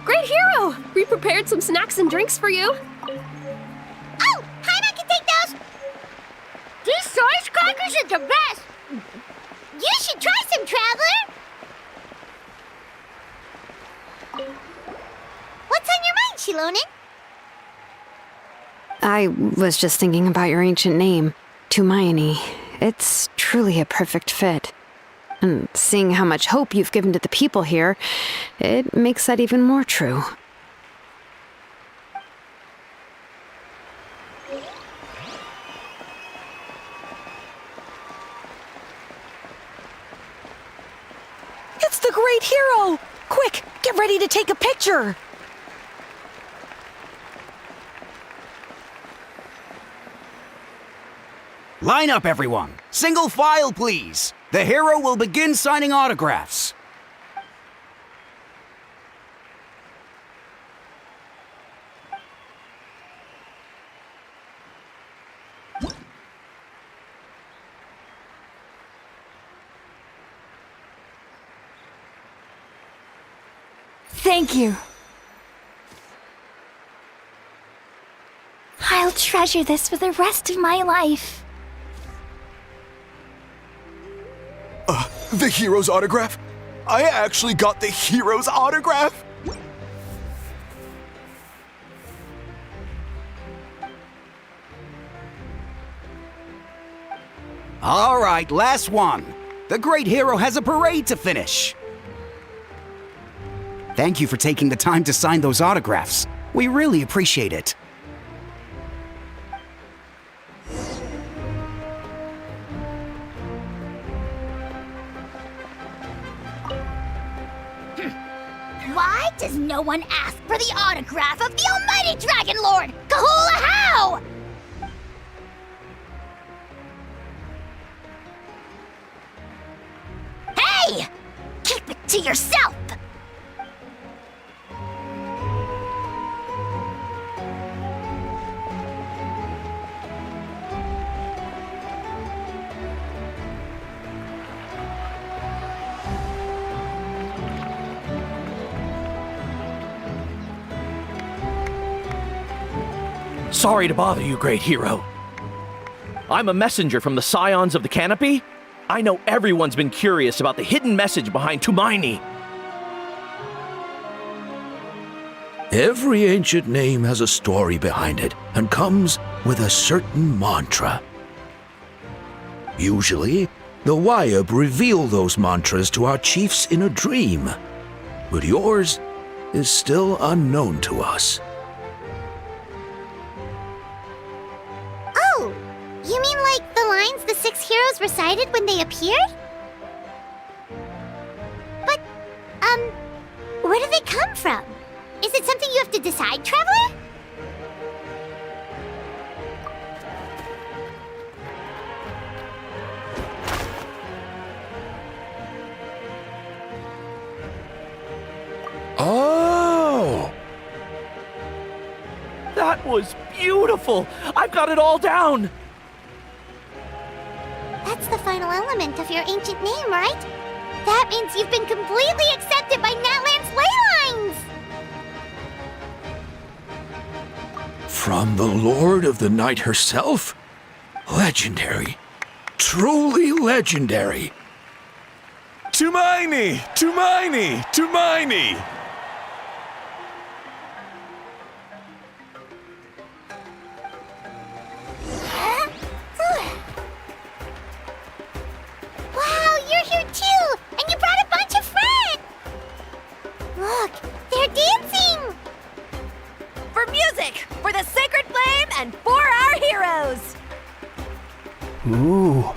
Great hero! We prepared some snacks and drinks for you. Oh, Paimon can take those! These source crackers are the best! You should try some, Traveler! What's on your mind, Shilonen? I was just thinking about your ancient name, Tumayani. It's truly a perfect fit. And seeing how much hope you've given to the people here, it makes that even more true. It's the great hero! Quick, get ready to take a picture! Line up, everyone. Single file, please. The hero will begin signing autographs. Thank you. I'll treasure this for the rest of my life. The hero's autograph? I actually got the hero's autograph? All right, last one. The great hero has a parade to finish. Thank you for taking the time to sign those autographs. We really appreciate it. Why does no one ask for the autograph of the almighty Dragon Lord, Kahula How? Hey! Keep it to yourself! Sorry to bother you, great hero. I'm a messenger from the Scions of the Canopy. I know everyone's been curious about the hidden message behind Tumaini. Every ancient name has a story behind it and comes with a certain mantra. Usually, the Wayab reveal those mantras to our chiefs in a dream, but yours is still unknown to us. Oh, you mean like the lines the 6 heroes recited when they appeared? But, where do they come from? Is it something you have to decide, Traveler? Oh! That was beautiful! I've got it all down! That's the final element of your ancient name, right? That means you've been completely accepted by Natlan's ley lines! From the Lord of the Night herself? Legendary. Truly legendary. Tumaini! Tumaini! Tumaini! Wow, you're here too! And you brought a bunch of friends! Look, they're dancing! For music, for the sacred flame, and for our heroes! Ooh.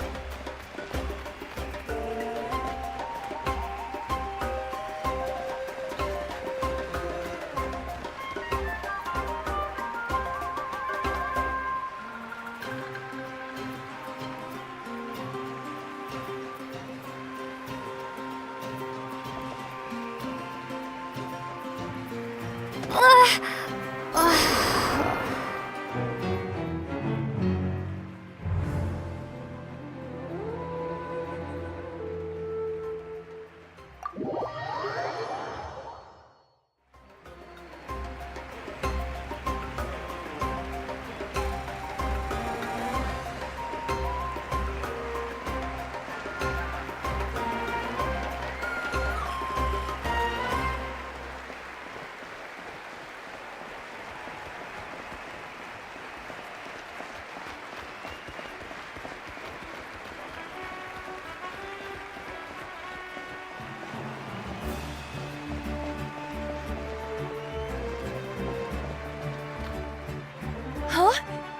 Huh?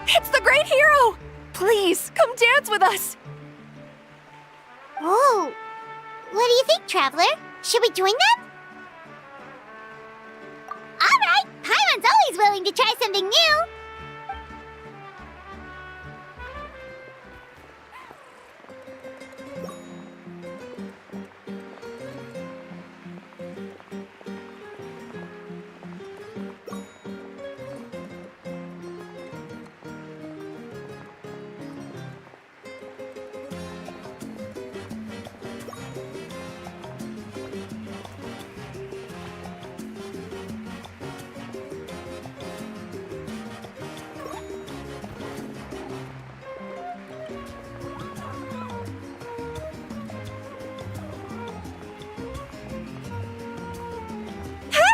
It's the great hero! Please, come dance with us! Oh, what do you think, Traveler? Should we join them? Alright, Paimon's always willing to try something new!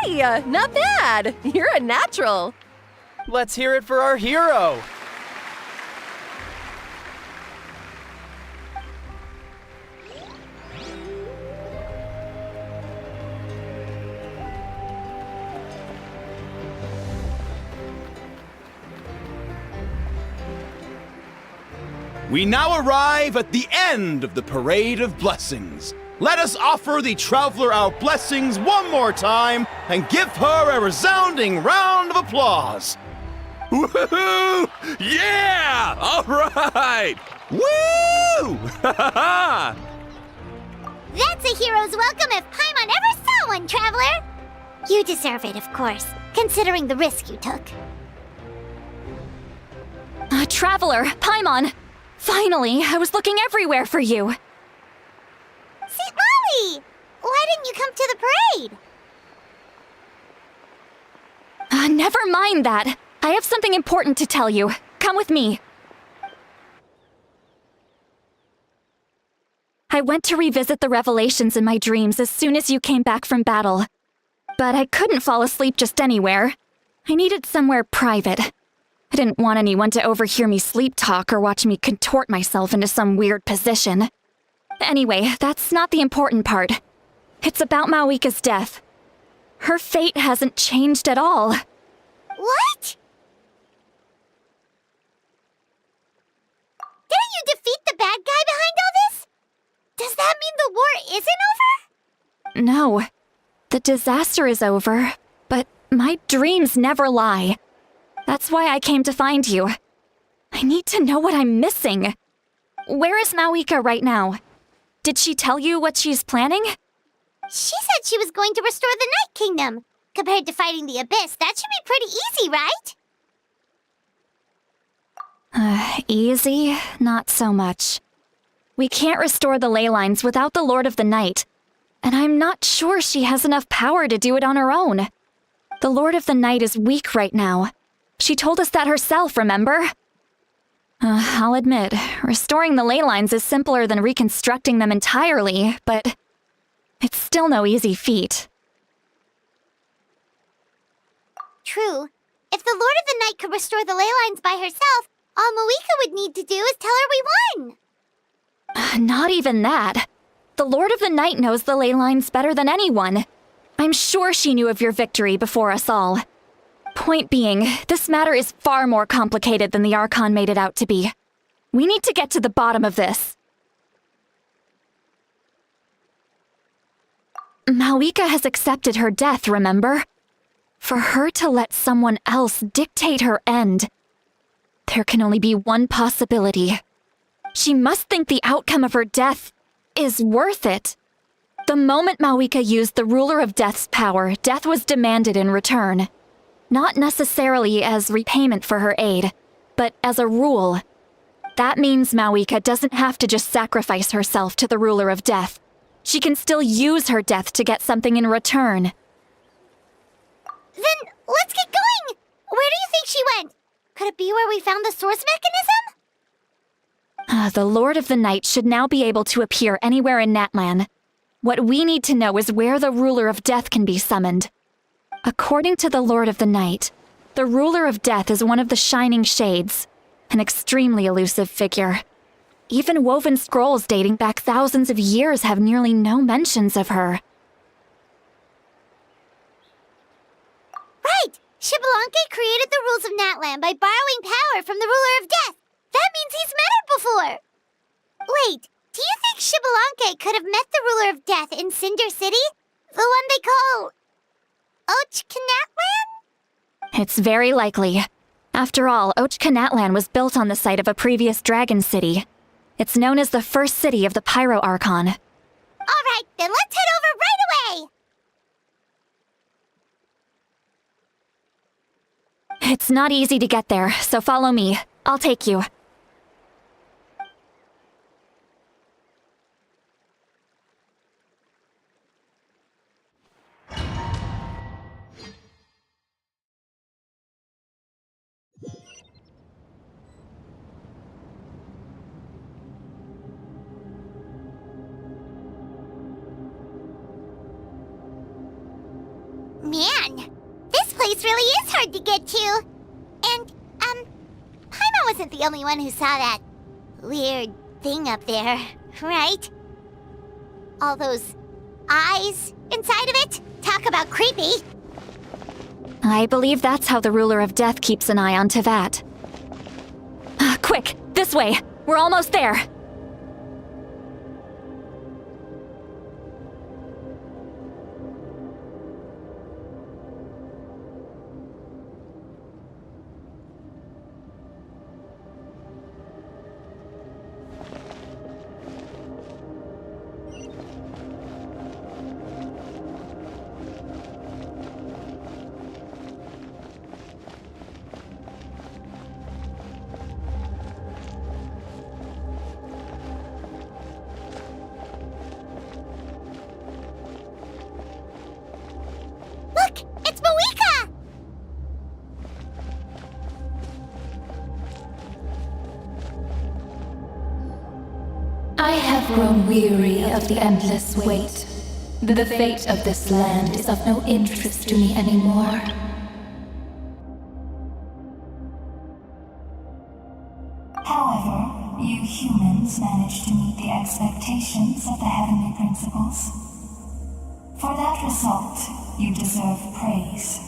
Hey, not bad! You're a natural! Let's hear it for our hero! We now arrive at the end of the Parade of Blessings. Let us offer the Traveler our blessings one more time and give her a resounding round of applause. Woohoo! Yeah! All right! Woo! That's a hero's welcome if Paimon ever saw one, Traveler! You deserve it, of course, considering the risk you took. Traveler, Paimon! Finally, I was looking everywhere for you! St. Molly! Why didn't you come to the parade? Never mind that. I have something important to tell you. Come with me. I went to revisit the revelations in my dreams as soon as you came back from battle. But I couldn't fall asleep just anywhere. I needed somewhere private. I didn't want anyone to overhear me sleep talk or watch me contort myself into some weird position. Anyway, that's not the important part. It's about Mawika's death. Her fate hasn't changed at all. What? Didn't you defeat the bad guy behind all this? Does that mean the war isn't over? No. The disaster is over, but my dreams never lie. That's why I came to find you. I need to know what I'm missing. Where is Mawika right now? Did she tell you what she's planning? She said she was going to restore the Night Kingdom. Compared to fighting the Abyss, that should be pretty easy, right? Easy? Not so much. We can't restore the ley lines without the Lord of the Night, and I'm not sure she has enough power to do it on her own. The Lord of the Night is weak right now. She told us that herself, remember? I'll admit, restoring the ley lines is simpler than reconstructing them entirely, but it's still no easy feat. True. If the Lord of the Night could restore the ley lines by herself, all Mawika would need to do is tell her we won. Not even that. The Lord of the Night knows the ley lines better than anyone. I'm sure she knew of your victory before us all. Point being, this matter is far more complicated than the Archon made it out to be. We need to get to the bottom of this. Mawika has accepted her death, remember? For her to let someone else dictate her end, there can only be one possibility. She must think the outcome of her death is worth it. The moment Mawika used the Ruler of Death's power, death was demanded in return. Not necessarily as repayment for her aid, but as a rule. That means Mawika doesn't have to just sacrifice herself to the Ruler of Death. She can still use her death to get something in return. Then let's get going! Where do you think she went? Could it be where we found the source mechanism? The Lord of the Night should now be able to appear anywhere in Natlan. What we need to know is where the Ruler of Death can be summoned. According to the Lord of the Night, the Ruler of Death is one of the Shining Shades, an extremely elusive figure. Even woven scrolls dating back thousands of years have nearly no mentions of her. Right! Xbalanque created the rules of Natlan by borrowing power from the Ruler of Death. That means he's met her before! Wait, do you think Xbalanque could have met the Ruler of Death in Cinder City? The one they call... Ochkanatlan? It's very likely. After all, Ochkanatlan was built on the site of a previous dragon city. It's known as the first city of the Pyro Archon. Alright, then let's head over right away! It's not easy to get there, so follow me. I'll take you. Man, this place really is hard to get to. And, Paimon wasn't the only one who saw that weird thing up there, right? All those eyes inside of it? Talk about creepy. I believe that's how the Ruler of Death keeps an eye on Tevat. Quick, this way! We're almost there! I have grown weary of the endless wait. The fate of this land is of no interest to me anymore. However, you humans managed to meet the expectations of the heavenly principles. For that result, you deserve praise.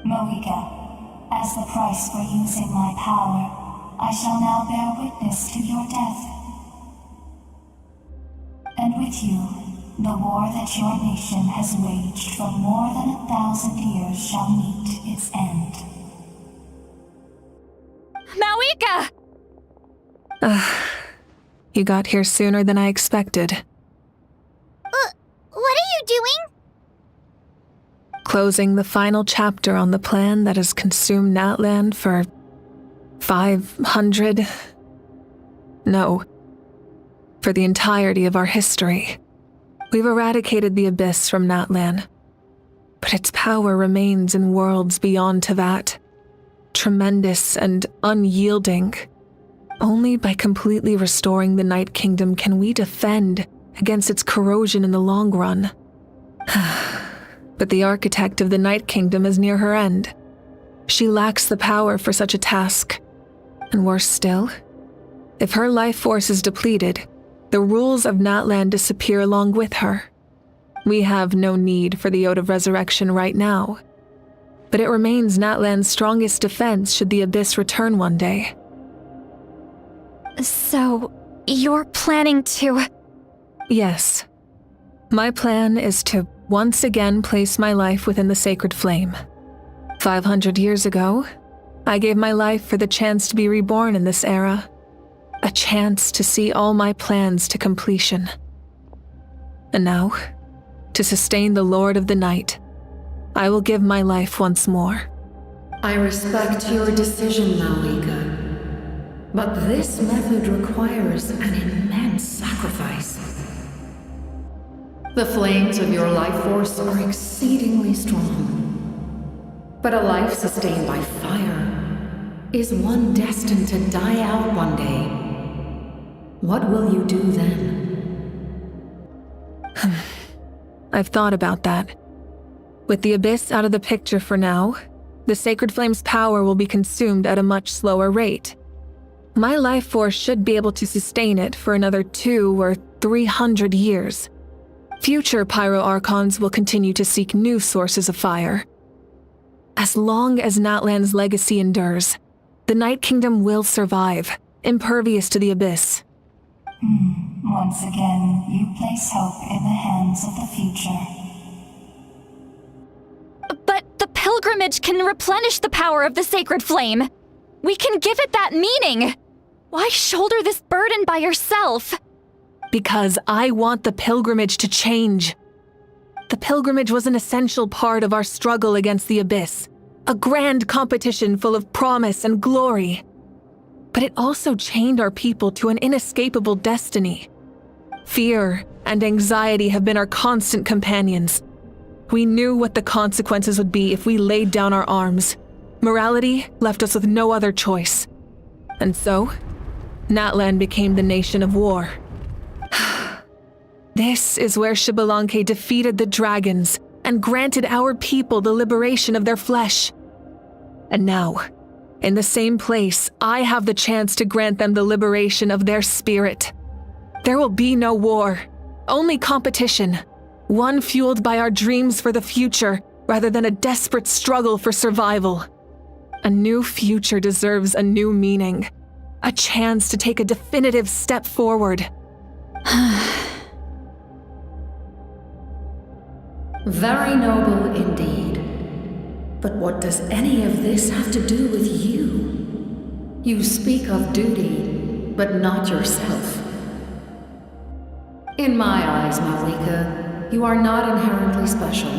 Moika, as the price for using my power, I shall now bear witness to your death. And with you, the war that your nation has waged for more than 1,000 years shall meet its end. Mawika! You got here sooner than I expected. What are you doing? Closing the final chapter on the plan that has consumed Natlan for 500... No. For the entirety of our history. We've eradicated the Abyss from Natlan. But its power remains in worlds beyond Tevat. Tremendous and unyielding. Only by completely restoring the Night Kingdom can we defend against its corrosion in the long run. But the architect of the Night Kingdom is near her end. She lacks the power for such a task. And worse still, if her life force is depleted, the rules of Natlan disappear along with her. We have no need for the Ode of Resurrection right now. But it remains Natlan's strongest defense should the Abyss return one day. So, you're planning to... Yes. My plan is to once again place my life within the sacred flame. 500 years ago, I gave my life for the chance to be reborn in this era. A chance to see all my plans to completion. And now, to sustain the Lord of the Night, I will give my life once more. I respect your decision, Mawika. But this method requires an immense sacrifice. The flames of your life force are exceedingly strong. But a life sustained by fire is one destined to die out one day. What will you do then? I've thought about that. With the Abyss out of the picture for now, the Sacred Flame's power will be consumed at a much slower rate. My life force should be able to sustain it for another 200 or 300 years. Future Pyro Archons will continue to seek new sources of fire. As long as Natlan's legacy endures, the Night Kingdom will survive, impervious to the Abyss. Once again, you place hope in the hands of the future. But the pilgrimage can replenish the power of the sacred flame. We can give it that meaning. Why shoulder this burden by yourself? Because I want the pilgrimage to change. The pilgrimage was an essential part of our struggle against the Abyss, a grand competition full of promise and glory. But it also chained our people to an inescapable destiny. Fear and anxiety have been our constant companions. We knew what the consequences would be if we laid down our arms. Morality left us with no other choice. And so, Natlan became the nation of war. This is where Xbalanque defeated the dragons and granted our people the liberation of their flesh. And now, in the same place, I have the chance to grant them the liberation of their spirit. There will be no war, only competition. One fueled by our dreams for the future, rather than a desperate struggle for survival. A new future deserves a new meaning. A chance to take a definitive step forward. Very noble indeed. But what does any of this have to do with you? You speak of duty, but not yourself. In my eyes, Mawika, you are not inherently special.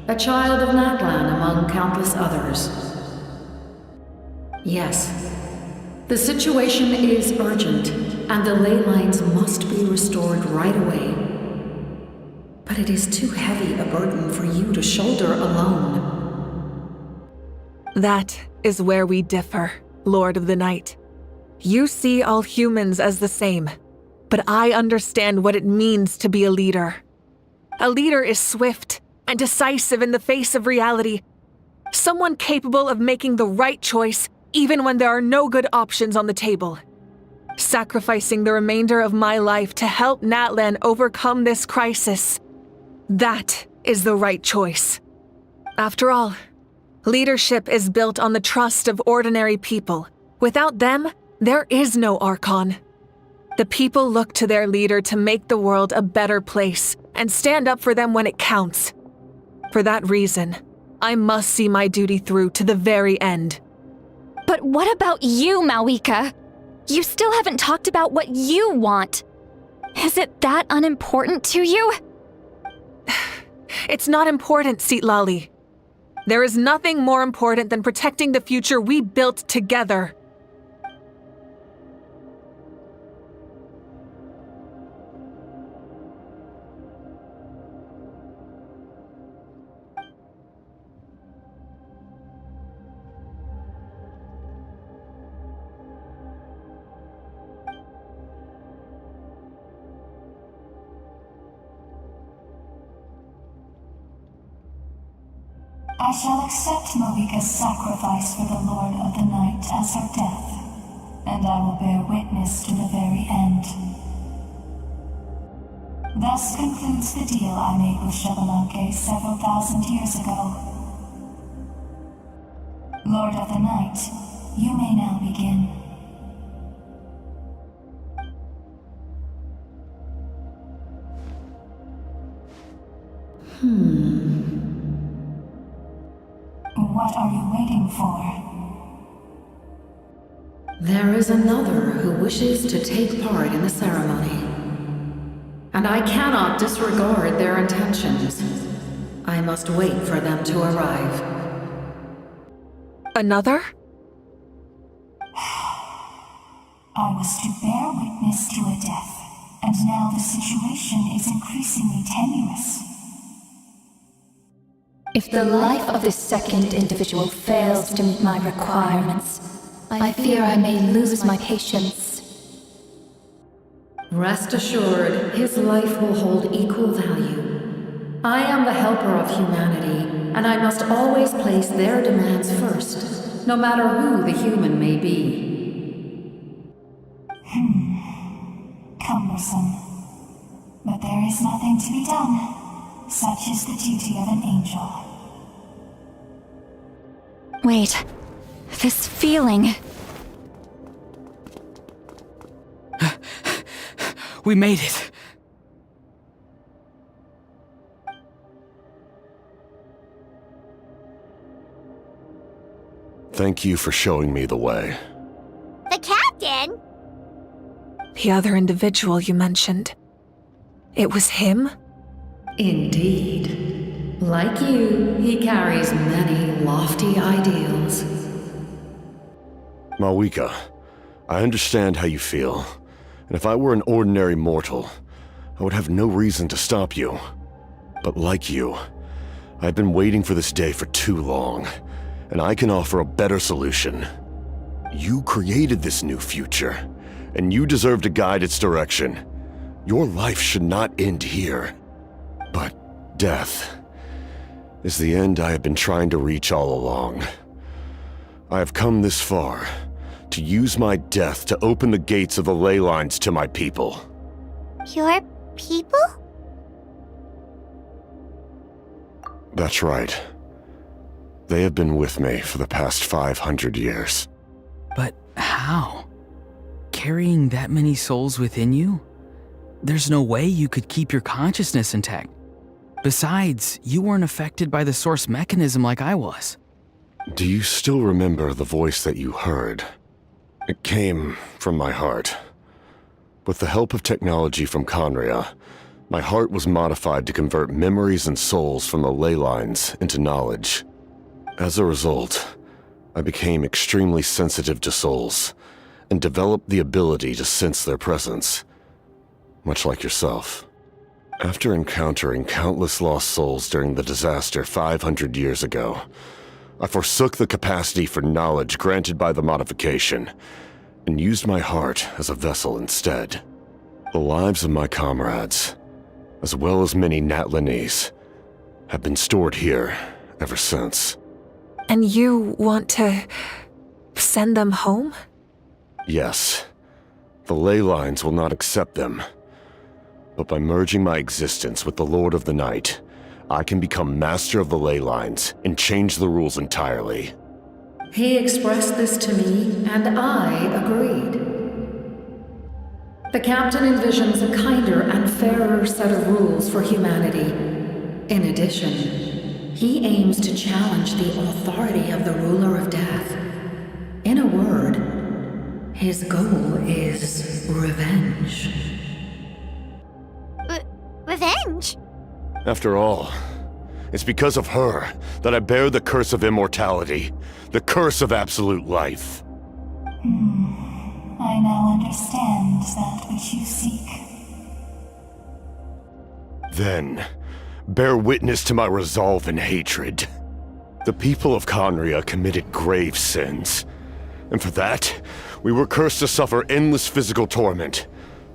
A child of Natlan among countless others. Yes, the situation is urgent, and the ley lines must be restored right away. But it is too heavy a burden for you to shoulder alone. That is where we differ, Lord of the Night. You see all humans as the same, but I understand what it means to be a leader. A leader is swift and decisive in the face of reality. Someone capable of making the right choice even when there are no good options on the table. Sacrificing the remainder of my life to help Natlan overcome this crisis. That is the right choice. After all, leadership is built on the trust of ordinary people. Without them, there is no Archon. The people look to their leader to make the world a better place and stand up for them when it counts. For that reason, I must see my duty through to the very end. But what about you, Malwika? You still haven't talked about what you want. Is it that unimportant to you? It's not important, Sitlali. There is nothing more important than protecting the future we built together. I shall accept Malika's sacrifice for the Lord of the Night as her death, and I will bear witness to the very end. Thus concludes the deal I made with Xbalanque several thousand years ago. Lord of the Night, you may now begin. What are you waiting for? There is another who wishes to take part in the ceremony. And I cannot disregard their intentions. I must wait for them to arrive. Another? I was to bear witness to a death, and now the situation is increasingly tenuous. If the life of this second individual fails to meet my requirements, I fear I may lose my patience. Rest assured, his life will hold equal value. I am the helper of humanity, and I must always place their demands first, no matter who the human may be. Cumbersome. But there is nothing to be done. Such is the duty of an angel. Wait, this feeling. We made it. Thank you for showing me the way. The captain? The other individual you mentioned. It was him? Indeed. Like you, he carries many lofty ideals. Malwika, I understand how you feel, and if I were an ordinary mortal, I would have no reason to stop you. But like you, I've been waiting for this day for too long, and I can offer a better solution. You created this new future, and you deserve to guide its direction. Your life should not end here. But death is the end I have been trying to reach all along. I have come this far to use my death to open the gates of the ley lines to my people. Your people? That's right. They have been with me for the past 500 years. But how? Carrying that many souls within you? There's no way you could keep your consciousness intact. Besides, you weren't affected by the source mechanism like I was. Do you still remember the voice that you heard? It came from my heart. With the help of technology from Conria, my heart was modified to convert memories and souls from the ley lines into knowledge. As a result, I became extremely sensitive to souls, and developed the ability to sense their presence, much like yourself. After encountering countless lost souls during the disaster 500 years ago, I forsook the capacity for knowledge granted by the modification, and used my heart as a vessel instead. The lives of my comrades, as well as many Natlanese, have been stored here ever since. And you want to send them home? Yes. The ley lines will not accept them. But by merging my existence with the Lord of the Night, I can become master of the ley lines and change the rules entirely. He expressed this to me, and I agreed. The captain envisions a kinder and fairer set of rules for humanity. In addition, he aims to challenge the authority of the ruler of death. In a word, his goal is revenge. Revenge? After all, it's because of her that I bear the curse of immortality, the curse of absolute life. I now understand that which you seek. Then, bear witness to my resolve and hatred. The people of Conria committed grave sins, and for that, we were cursed to suffer endless physical torment,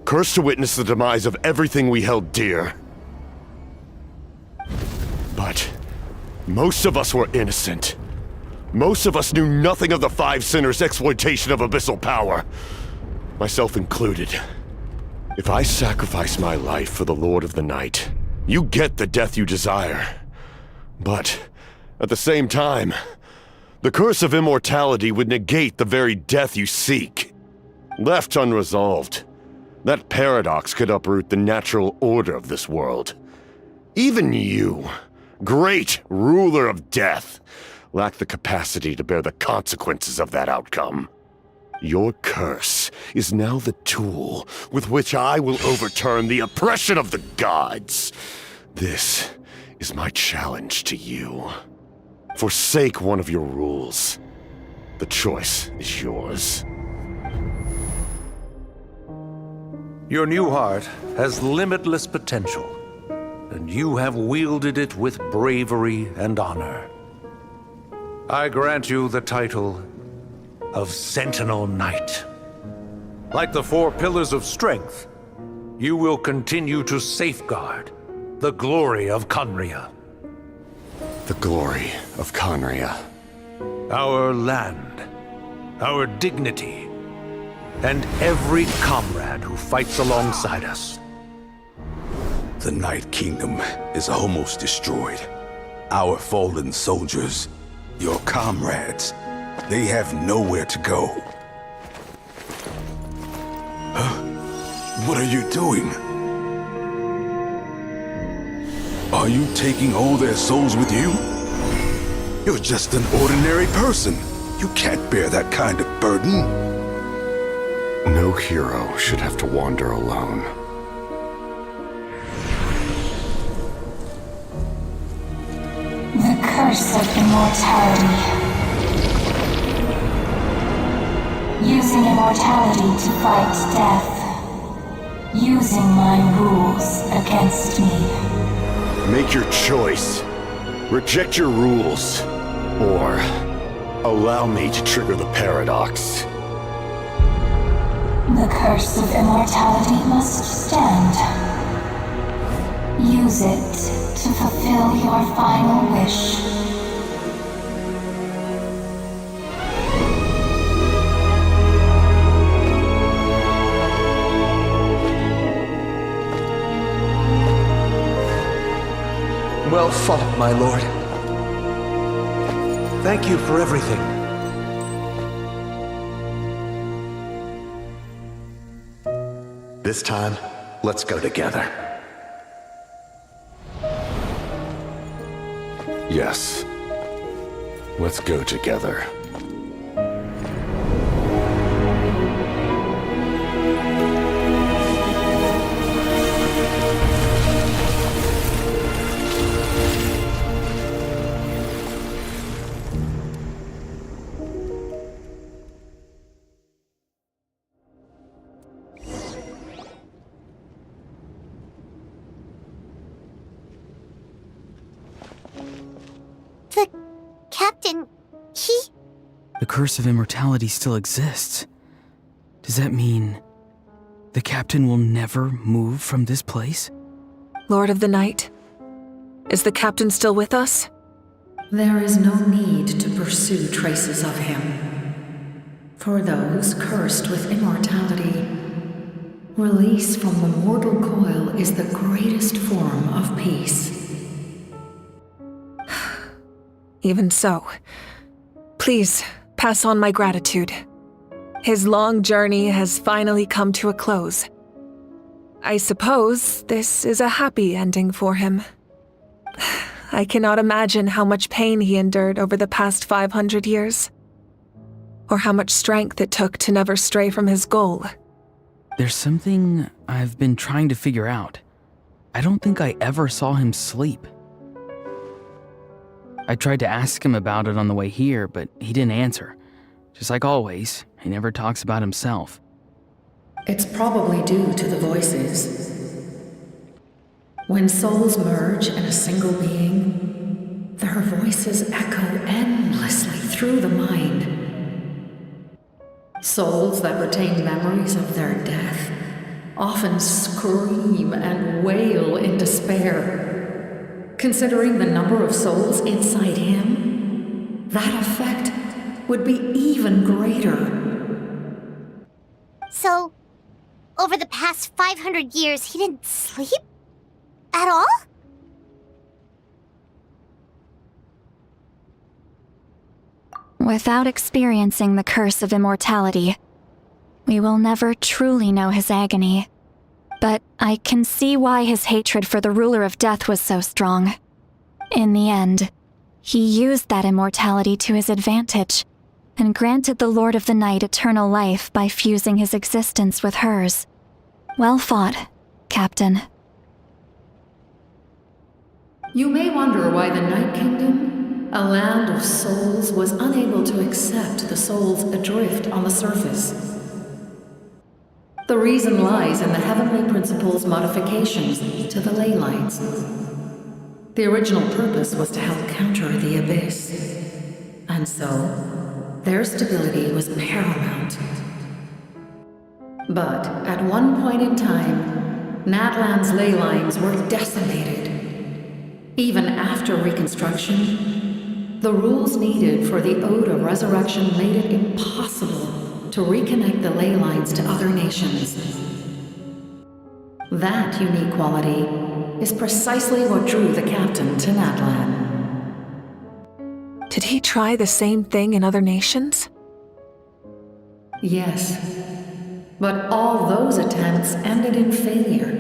cursed to witness the demise of everything we held dear. But most of us were innocent. Most of us knew nothing of the Five Sinners' exploitation of abyssal power, myself included. If I sacrifice my life for the Lord of the Night, you get the death you desire. But at the same time, the curse of immortality would negate the very death you seek. Left unresolved, that paradox could uproot the natural order of this world. Even you, great ruler of death, lack the capacity to bear the consequences of that outcome. Your curse is now the tool with which I will overturn the oppression of the gods. This is my challenge to you. Forsake one of your rules. The choice is yours. Your new heart has limitless potential, and you have wielded it with bravery and honor. I grant you the title of Sentinel Knight. Like the four pillars of strength, you will continue to safeguard the glory of Conria. The glory of Conria. Our land, our dignity, and every comrade who fights alongside us. The Night Kingdom is almost destroyed. Our fallen soldiers, your comrades, they have nowhere to go. Huh? What are you doing? Are you taking all their souls with you? You're just an ordinary person. You can't bear that kind of burden. No hero should have to wander alone. The curse of immortality. Using immortality to fight death. Using my rules against me. Make your choice. Reject your rules. Or allow me to trigger the paradox. The curse of immortality must stand. Use it to fulfill your final wish. Well fought, my lord. Thank you for everything. This time, let's go together. Yes. Let's go together. Captain, The curse of immortality still exists. Does that mean the captain will never move from this place? Lord of the Night, is the captain still with us? There is no need to pursue traces of him. For those cursed with immortality, release from the mortal coil is the greatest form of peace. Even so, please pass on my gratitude. His long journey has finally come to a close. I suppose this is a happy ending for him. I cannot imagine how much pain he endured over the past 500 years, or how much strength it took to never stray from his goal. There's something I've been trying to figure out. I don't think I ever saw him sleep. I tried to ask him about it on the way here, but he didn't answer. Just like always, he never talks about himself. It's probably due to the voices. When souls merge in a single being, their voices echo endlessly through the mind. Souls that retain memories of their death often scream and wail in despair. Considering the number of souls inside him, that effect would be even greater. So, over the past 500 years, he didn't sleep? At all? Without experiencing the curse of immortality, we will never truly know his agony. But I can see why his hatred for the ruler of death was so strong. In the end, he used that immortality to his advantage, and granted the Lord of the Night eternal life by fusing his existence with hers. Well fought, Captain. You may wonder why the Night Kingdom, a land of souls, was unable to accept the souls adrift on the surface. The reason lies in the Heavenly Principle's modifications to the ley lines. The original purpose was to help counter the Abyss, and so their stability was paramount. But at one point in time, Natlan's ley lines were decimated. Even after reconstruction, the rules needed for the Ode of Resurrection made it impossible to reconnect the ley lines to other nations. That unique quality is precisely what drew the captain to Natlan. Did he try the same thing in other nations? Yes, but all those attempts ended in failure.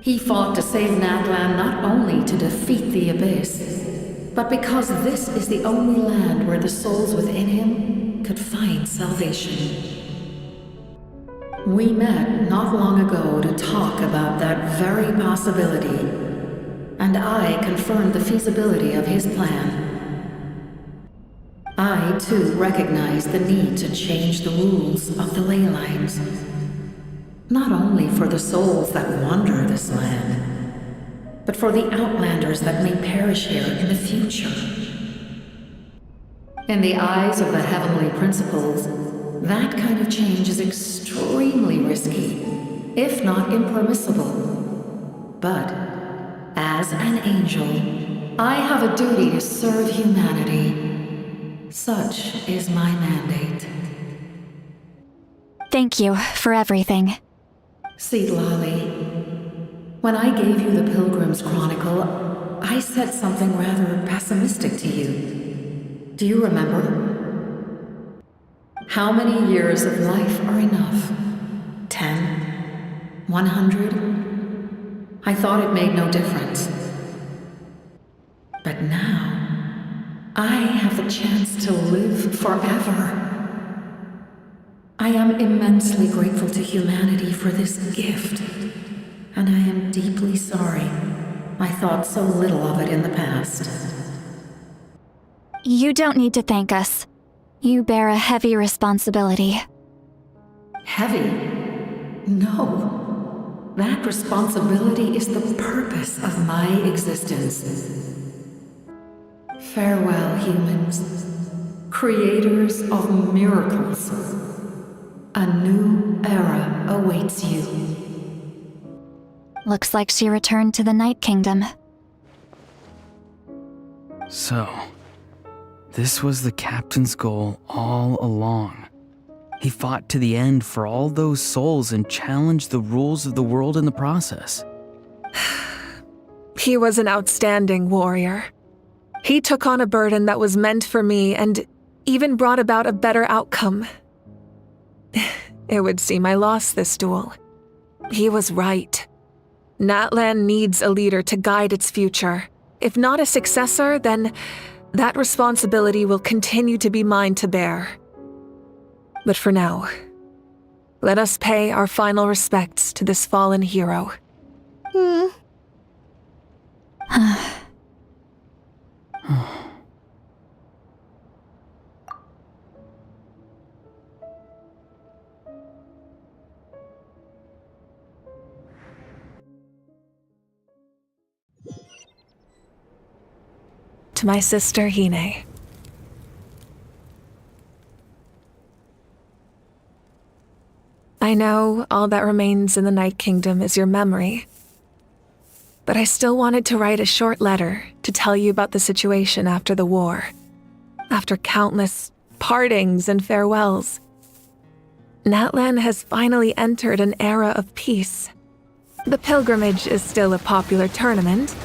He fought to save Natlan not only to defeat the Abyss, but because this is the only land where the souls within him could find salvation. We met not long ago to talk about that very possibility, and I confirmed the feasibility of his plan. I, too, recognize the need to change the rules of the ley lines, not only for the souls that wander this land, but for the outlanders that may perish here in the future. In the eyes of the Heavenly Principles, that kind of change is extremely risky, if not impermissible. But, as an angel, I have a duty to serve humanity. Such is my mandate. Thank you for everything. Lali, when I gave you the Pilgrim's Chronicle, I said something rather pessimistic to you. Do you remember? How many years of life are enough? 10? 100? I thought it made no difference. But now, I have the chance to live forever. I am immensely grateful to humanity for this gift, and I am deeply sorry I thought so little of it in the past. You don't need to thank us. You bear a heavy responsibility. Heavy? No. That responsibility is the purpose of my existence. Farewell, humans. Creators of miracles. A new era awaits you. Looks like she returned to the Night Kingdom. So, this was the captain's goal all along. He fought to the end for all those souls and challenged the rules of the world in the process. He was an outstanding warrior. He took on a burden that was meant for me and even brought about a better outcome. It would seem I lost this duel. He was right. Natlan needs a leader to guide its future. If not a successor, then that responsibility will continue to be mine to bear. But for now, let us pay our final respects to this fallen hero. To my sister, Hine. I know all that remains in the Night Kingdom is your memory, but I still wanted to write a short letter to tell you about the situation after the war. After countless partings and farewells, Natlan has finally entered an era of peace. The pilgrimage is still a popular tournament,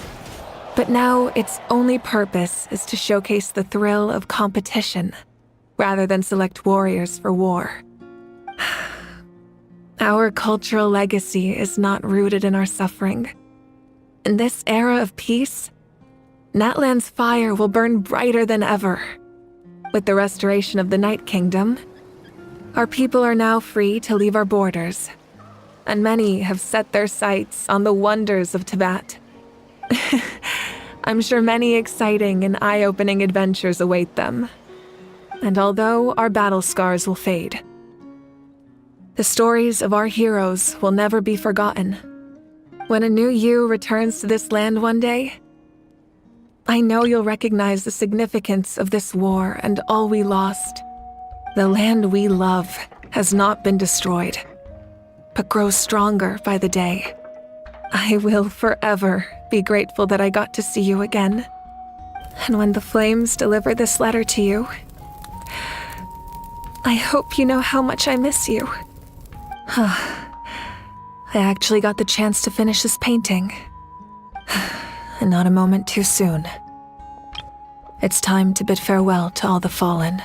but now its only purpose is to showcase the thrill of competition, rather than select warriors for war. Our cultural legacy is not rooted in our suffering. In this era of peace, Natlan's fire will burn brighter than ever. With the restoration of the Night Kingdom, our people are now free to leave our borders, and many have set their sights on the wonders of Tibet. I'm sure many exciting and eye-opening adventures await them. And although our battle scars will fade, the stories of our heroes will never be forgotten. When a new you returns to this land one day, I know you'll recognize the significance of this war and all we lost. The land we love has not been destroyed, but grows stronger by the day. I will forever be grateful that I got to see you again. And when the flames deliver this letter to you, I hope you know how much I miss you. I actually got the chance to finish this painting. And not a moment too soon. It's time to bid farewell to all the fallen.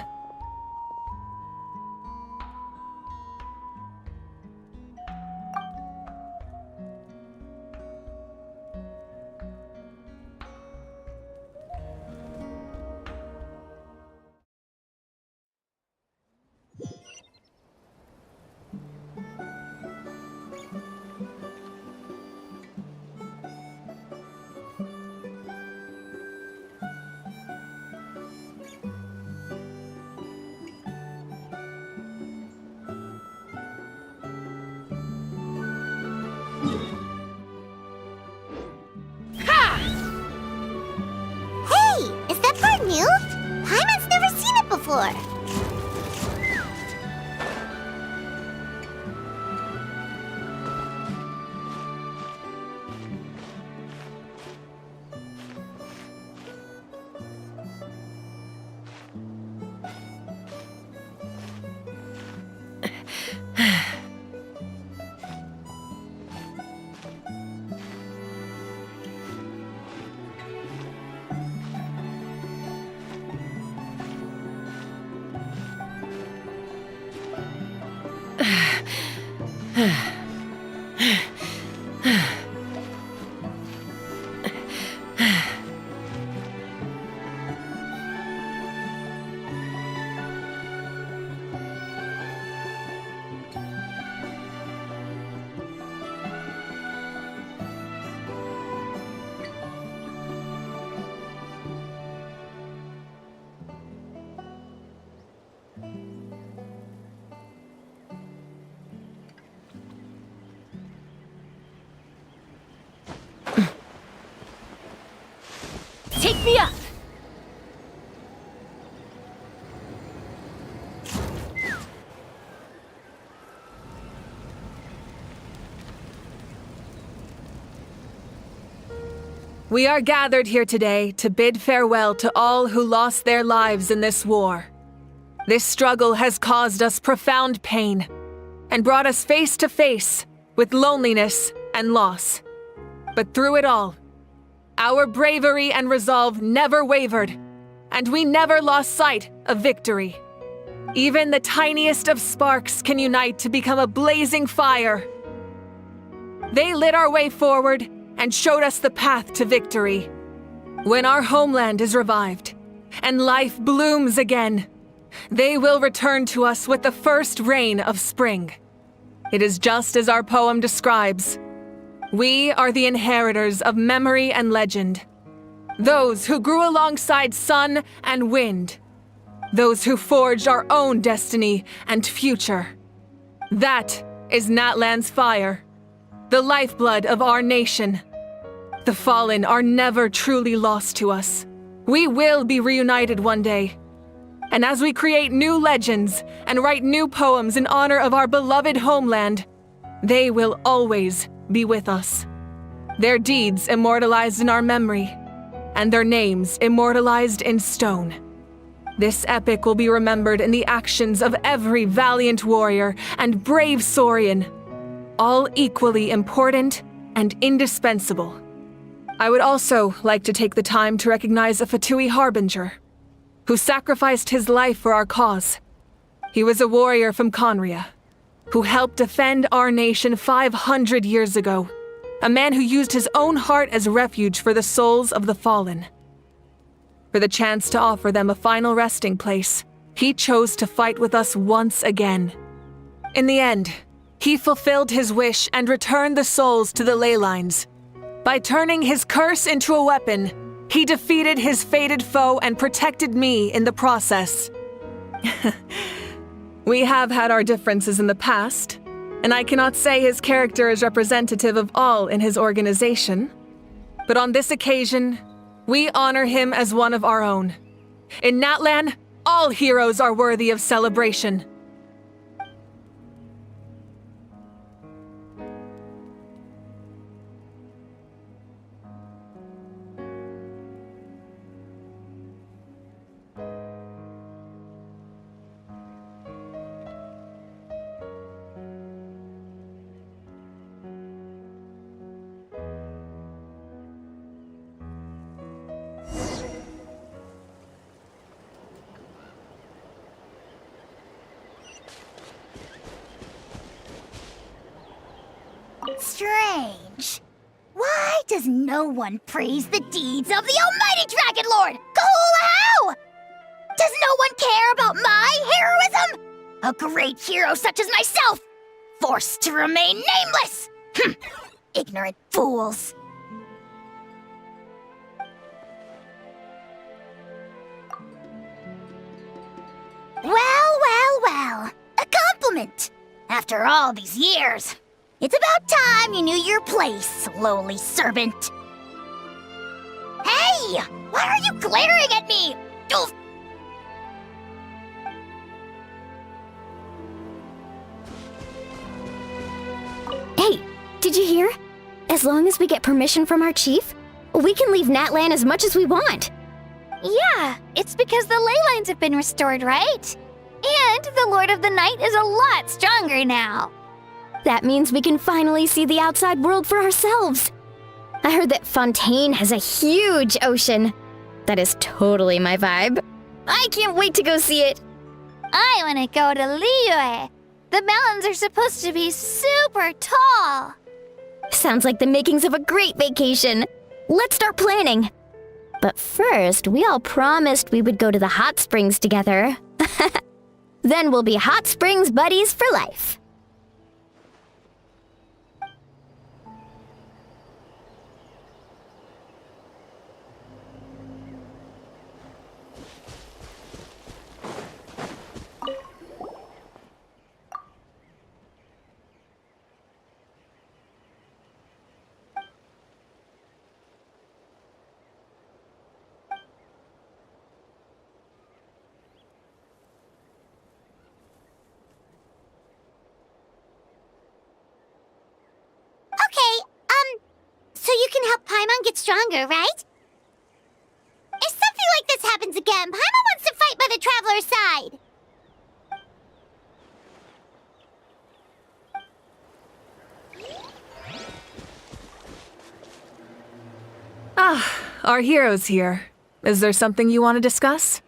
Hey, is that part new? Paimon's never seen it before. Take me up! We are gathered here today to bid farewell to all who lost their lives in this war. This struggle has caused us profound pain and brought us face to face with loneliness and loss. But through it all, our bravery and resolve never wavered, and we never lost sight of victory. Even the tiniest of sparks can unite to become a blazing fire. They lit our way forward and showed us the path to victory. When our homeland is revived and life blooms again, they will return to us with the first rain of spring. It is just as our poem describes. We are the inheritors of memory and legend. Those who grew alongside sun and wind. Those who forged our own destiny and future. That is Natlan's fire, the lifeblood of our nation. The fallen are never truly lost to us. We will be reunited one day. And as we create new legends and write new poems in honor of our beloved homeland, they will always be with us. Their deeds immortalized in our memory, and their names immortalized in stone. This epic will be remembered in the actions of every valiant warrior and brave Saurian, all equally important and indispensable. I would also like to take the time to recognize a Fatui Harbinger, who sacrificed his life for our cause. He was a warrior from Conria, who helped defend our nation 500 years ago, a man who used his own heart as refuge for the souls of the fallen. For the chance to offer them a final resting place, he chose to fight with us once again. In the end, he fulfilled his wish and returned the souls to the ley lines. By turning his curse into a weapon, he defeated his fated foe and protected me in the process. We have had our differences in the past, and I cannot say his character is representative of all in his organization. But on this occasion, we honor him as one of our own. In Natlan, all heroes are worthy of celebration. Strange. Why does no one praise the deeds of the almighty Dragon Lord, Kahulahau? Does no one care about my heroism? A great hero such as myself, forced to remain nameless! Ignorant fools. Well. A compliment. After all these years. It's about time you knew your place, lowly servant. Hey! Why are you glaring at me? Oof. Hey, did you hear? As long as we get permission from our chief, we can leave Natlan as much as we want. Yeah, it's because the ley lines have been restored, right? And the Lord of the Night is a lot stronger now. That means we can finally see the outside world for ourselves. I heard that Fontaine has a huge ocean. That is totally my vibe. I can't wait to go see it. I want to go to Liyue. The mountains are supposed to be super tall. Sounds like the makings of a great vacation. Let's start planning. But first, we all promised we would go to the hot springs together. Then we'll be hot springs buddies for life. Paimon gets stronger, right? If something like this happens again, Paimon wants to fight by the Traveler's side. Our hero's here. Is there something you want to discuss?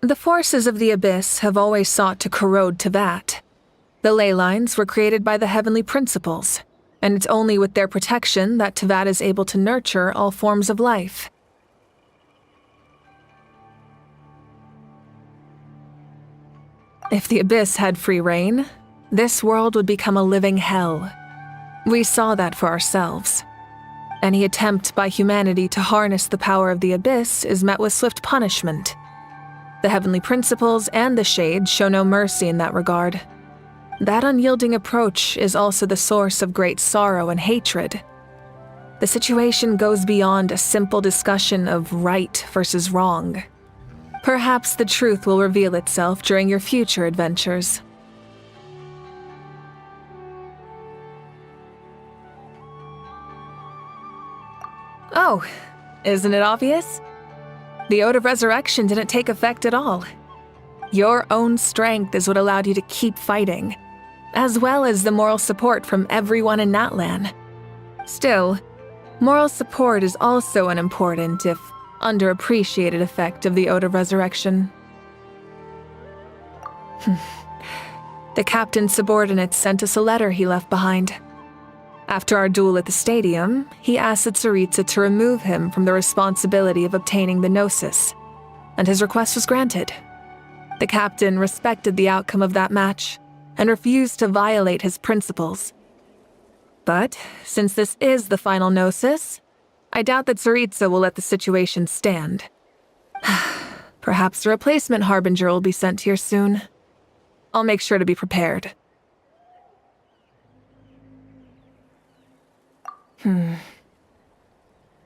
The forces of the Abyss have always sought to corrode Teyvat. The ley lines were created by the heavenly principles, and it's only with their protection that Teyvat is able to nurture all forms of life. If the Abyss had free reign, this world would become a living hell. We saw that for ourselves. Any attempt by humanity to harness the power of the Abyss is met with swift punishment. The heavenly principles and the Shade show no mercy in that regard. That unyielding approach is also the source of great sorrow and hatred. The situation goes beyond a simple discussion of right versus wrong. Perhaps the truth will reveal itself during your future adventures. Oh, isn't it obvious? The Ode of Resurrection didn't take effect at all. Your own strength is what allowed you to keep fighting, as well as the moral support from everyone in Natlan. Still, moral support is also an important, if underappreciated, effect of the Ode of Resurrection. The captain's subordinates sent us a letter he left behind. After our duel at the stadium, he asked Tsaritsa to remove him from the responsibility of obtaining the Gnosis, and his request was granted. The captain respected the outcome of that match and refused to violate his principles. But since this is the final Gnosis, I doubt that Tsaritsa will let the situation stand. Perhaps a replacement Harbinger will be sent here soon. I'll make sure to be prepared.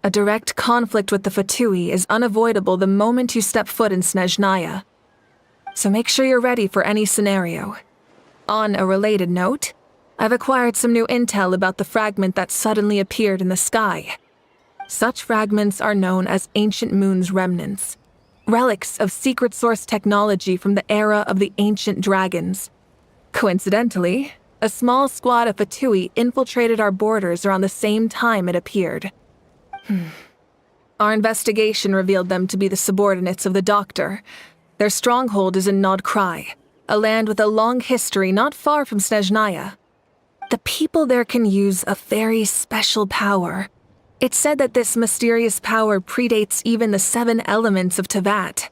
A direct conflict with the Fatui is unavoidable the moment you step foot in Snezhnaya. So make sure you're ready for any scenario. On a related note, I've acquired some new intel about the fragment that suddenly appeared in the sky. Such fragments are known as Ancient Moon's remnants, relics of secret source technology from the era of the ancient dragons. Coincidentally, a small squad of Fatui infiltrated our borders around the same time it appeared. Our investigation revealed them to be the subordinates of the Doctor. Their stronghold is in Nod Krai, a land with a long history not far from Snezhnaya. The people there can use a very special power. It's said that this mysterious power predates even the 7 elements of Teyvat.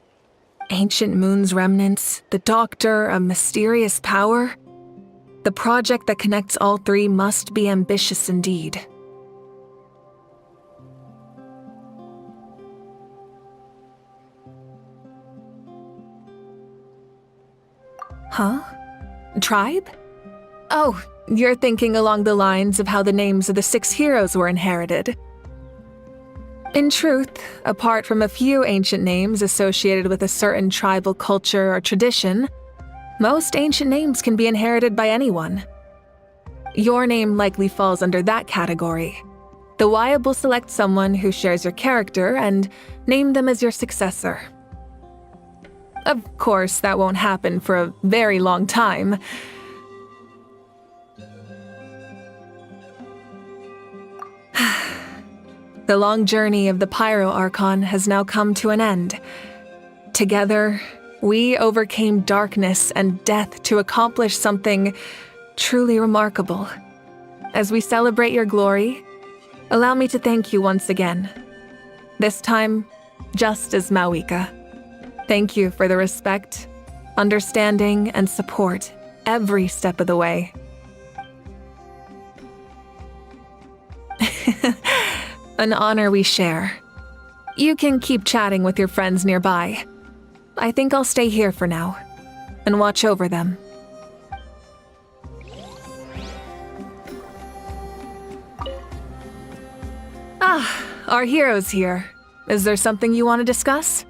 Ancient Moon's remnants, the Doctor, a mysterious power. The project that connects all 3 must be ambitious indeed. Huh? Tribe? Oh, you're thinking along the lines of how the names of the 6 heroes were inherited. In truth, apart from a few ancient names associated with a certain tribal culture or tradition, most ancient names can be inherited by anyone. Your name likely falls under that category. The Wyab will select someone who shares your character and name them as your successor. Of course, that won't happen for a very long time. The long journey of the Pyro Archon has now come to an end. Together, we overcame darkness and death to accomplish something truly remarkable. As we celebrate your glory, allow me to thank you once again. This time, just as Mawika. Thank you for the respect, understanding, and support every step of the way. An honor we share. You can keep chatting with your friends nearby. I think I'll stay here for now and watch over them. Our hero's here. Is there something you want to discuss?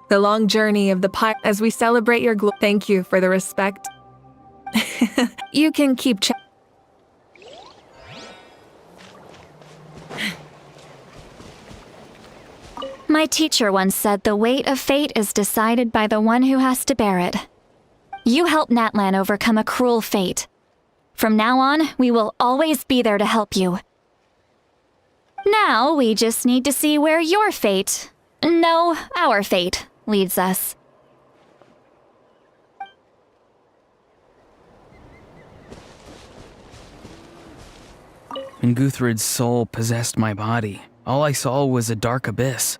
The long journey of the as we celebrate your thank you for the respect. You can keep My teacher once said the weight of fate is decided by the one who has to bear it. You helped Natlan overcome a cruel fate. From now on, we will always be there to help you. Now, we just need to see where your fate, no, our fate, leads us. When Guthred's soul possessed my body, all I saw was a dark abyss.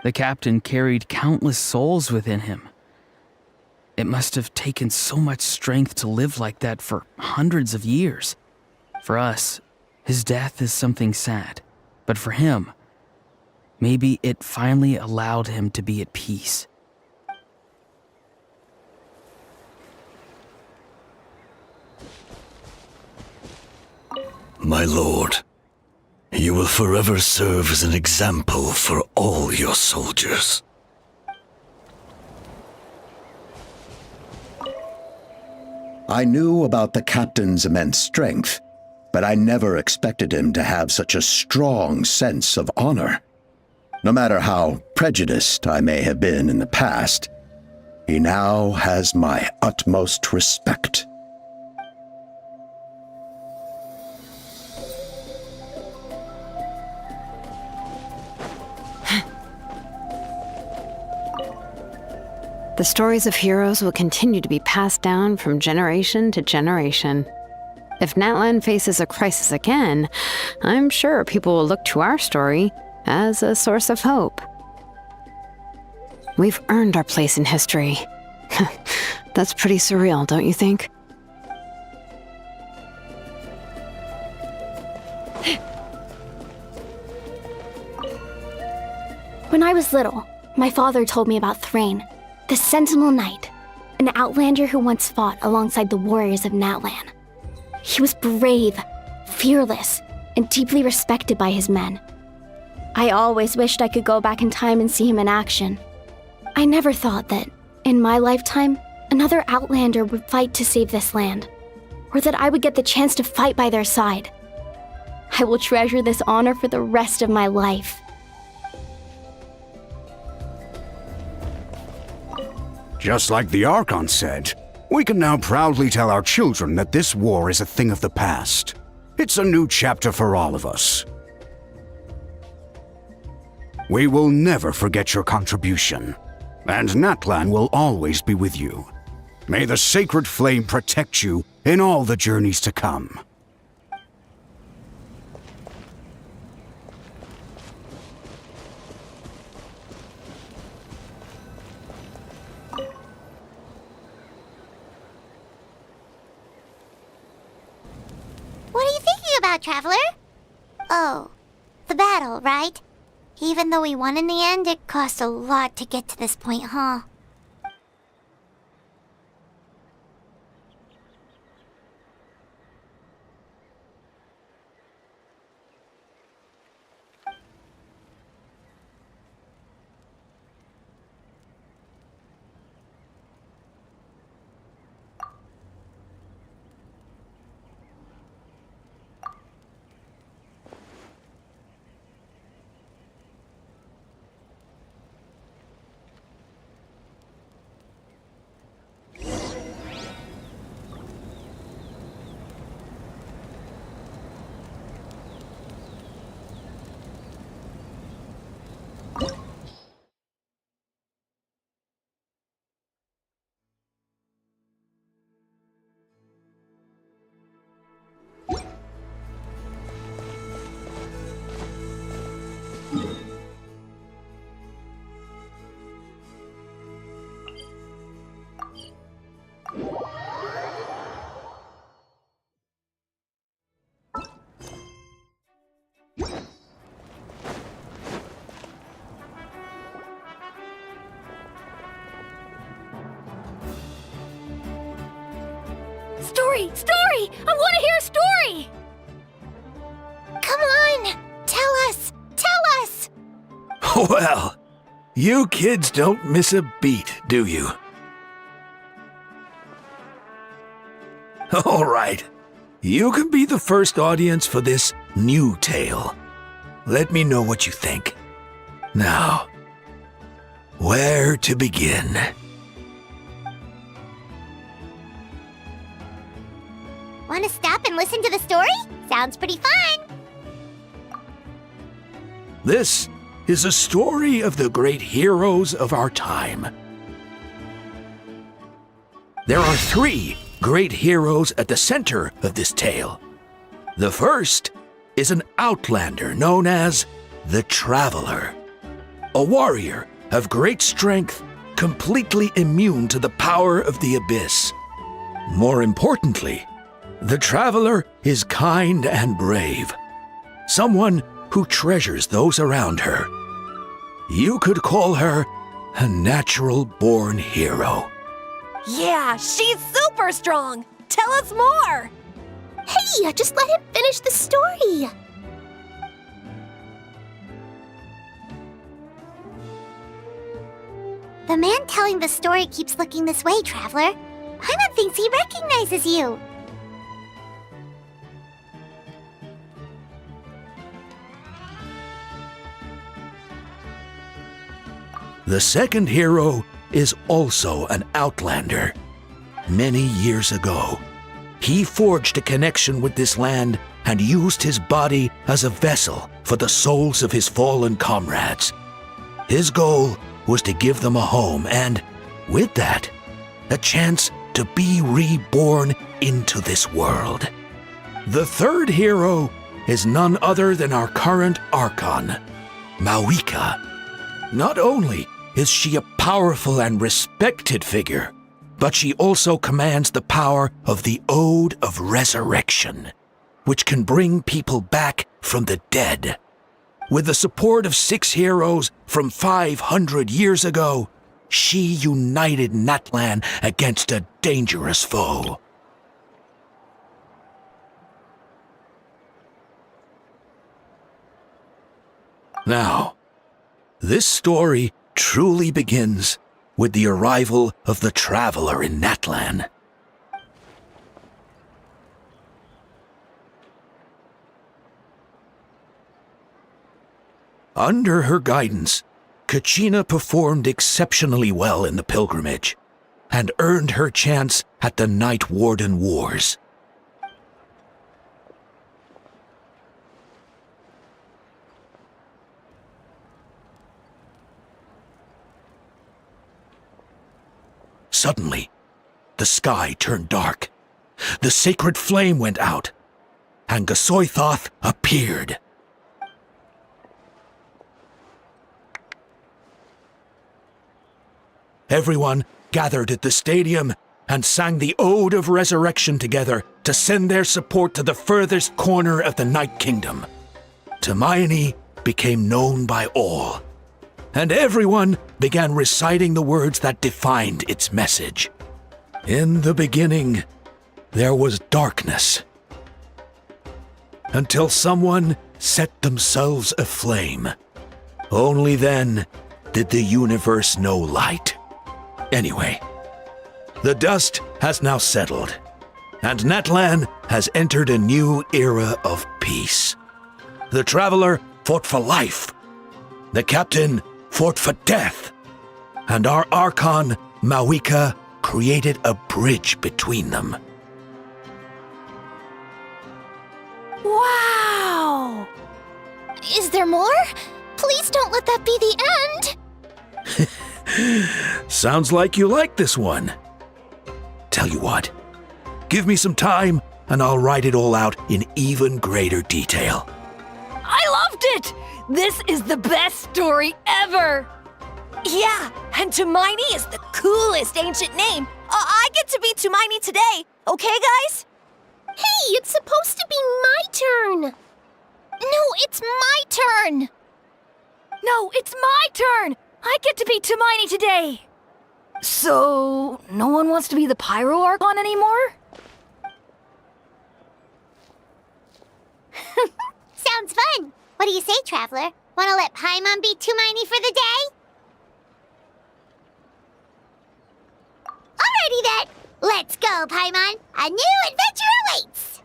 The captain carried countless souls within him. It must have taken so much strength to live like that for hundreds of years. For us, his death is something sad. But for him, maybe it finally allowed him to be at peace. My lord, you will forever serve as an example for all your soldiers. I knew about the captain's immense strength, but I never expected him to have such a strong sense of honor. No matter how prejudiced I may have been in the past, he now has my utmost respect. The stories of heroes will continue to be passed down from generation to generation. If Natlan faces a crisis again, I'm sure people will look to our story as a source of hope. We've earned our place in history. That's pretty surreal, don't you think? When I was little, my father told me about Thrain, the Sentinel Knight, an outlander who once fought alongside the warriors of Natlan. He was brave, fearless, and deeply respected by his men. I always wished I could go back in time and see him in action. I never thought that, in my lifetime, another outlander would fight to save this land, or that I would get the chance to fight by their side. I will treasure this honor for the rest of my life. Just like the Archon said, we can now proudly tell our children that this war is a thing of the past. It's a new chapter for all of us. We will never forget your contribution, and Natlan will always be with you. May the sacred flame protect you in all the journeys to come. What are you thinking about, Traveler? Oh, the battle, right? Even though we won in the end, it cost a lot to get to this point, huh? Story! I want to hear a story! Come on! Tell us! Tell us! Well, You kids don't miss a beat, do you? All right. You can be the first audience for this new tale. Let me know what you think. Now, where to begin? Want to stop and listen to the story? Sounds pretty fun. This is a story of the great heroes of our time. There are 3 great heroes at the center of this tale. The first is an outlander known as the Traveler, a warrior of great strength, completely immune to the power of the abyss. More importantly, the Traveler is kind and brave, someone who treasures those around her. You could call her a natural-born hero. Yeah, she's super strong! Tell us more! Hey, just let him finish the story. The man telling the story keeps looking this way, Traveler. Paimon thinks he recognizes you. The second hero is also an outlander. Many years ago, he forged a connection with this land and used his body as a vessel for the souls of his fallen comrades. His goal was to give them a home and, with that, a chance to be reborn into this world. The third hero is none other than our current archon, Mawika. Not only is she a powerful and respected figure, but she also commands the power of the Ode of Resurrection, which can bring people back from the dead. With the support of 6 heroes from 500 years ago, she united Natlan against a dangerous foe. Now, this story truly begins with the arrival of the Traveler in Natlan. Under her guidance, Kachina performed exceptionally well in the pilgrimage and earned her chance at the Night Warden Wars. Suddenly, the sky turned dark. The sacred flame went out, and Gasoithoth appeared. Everyone gathered at the stadium and sang the Ode of Resurrection together to send their support to the furthest corner of the Night Kingdom. Hermione became known by all, and everyone began reciting the words that defined its message. In the beginning, there was darkness, until someone set themselves aflame. Only then did the universe know light. Anyway, the dust has now settled, and Natlan has entered a new era of peace. The Traveler fought for life, the Captain fought for death, and our Archon, Mawika, created a bridge between them. Wow! Is there more? Please don't let that be the end! Sounds like you like this one. Tell you what, give me some time and I'll write it all out in even greater detail. I loved it! This is the best story ever! Yeah, and Hermione is the coolest ancient name. I get to be Hermione today, okay, guys? Hey, it's supposed to be my turn. No, it's my turn! No, it's my turn! I get to be Hermione today! So, no one wants to be the Pyro Archon anymore? Sounds fun. What do you say, Traveler? Want to let Paimon be Hermione for the day? Alrighty then! Let's go, Paimon! A new adventure awaits!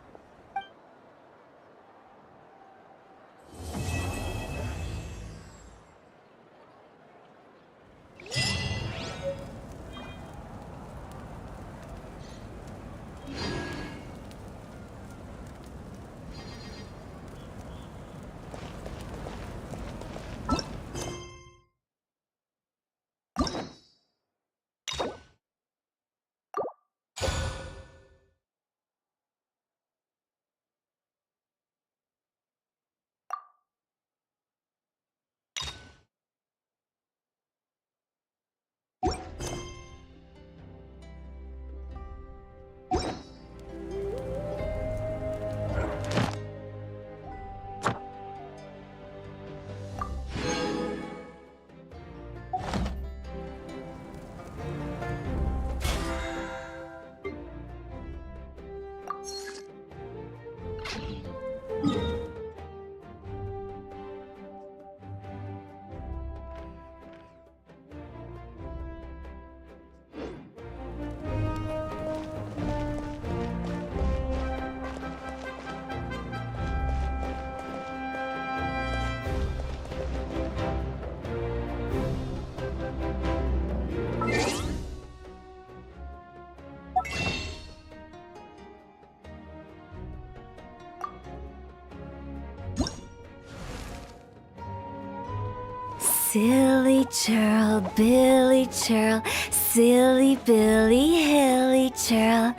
Silly churl, Billy churl, silly Billy, hilly churl.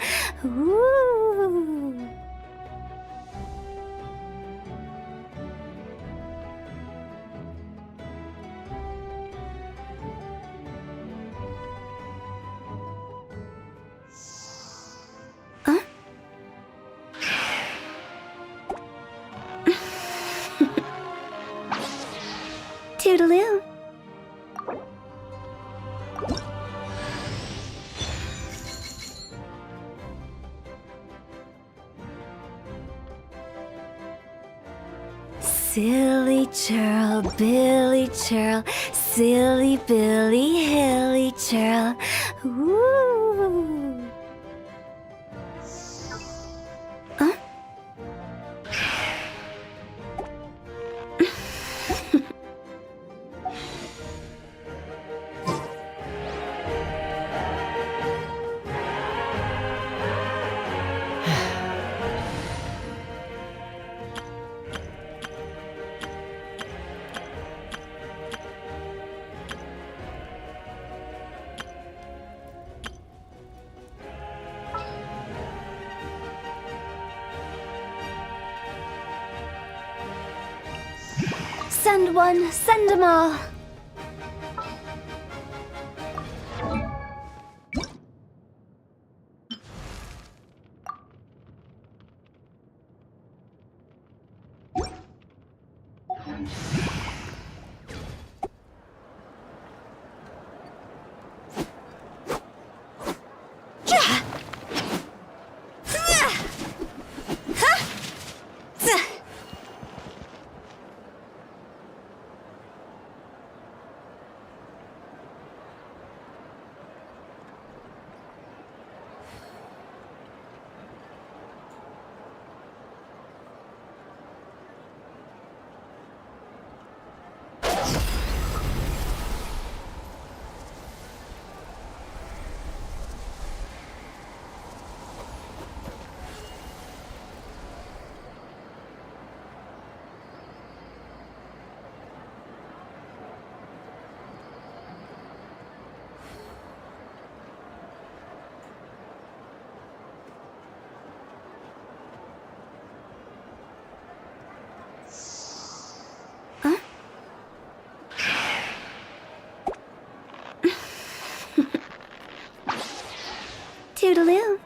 Ooh. Huh? Toodaloo. Silly churl, Billy churl, silly Billy, hilly churl. Ooh. Huh? Send one, send 'em all. Toodaloo.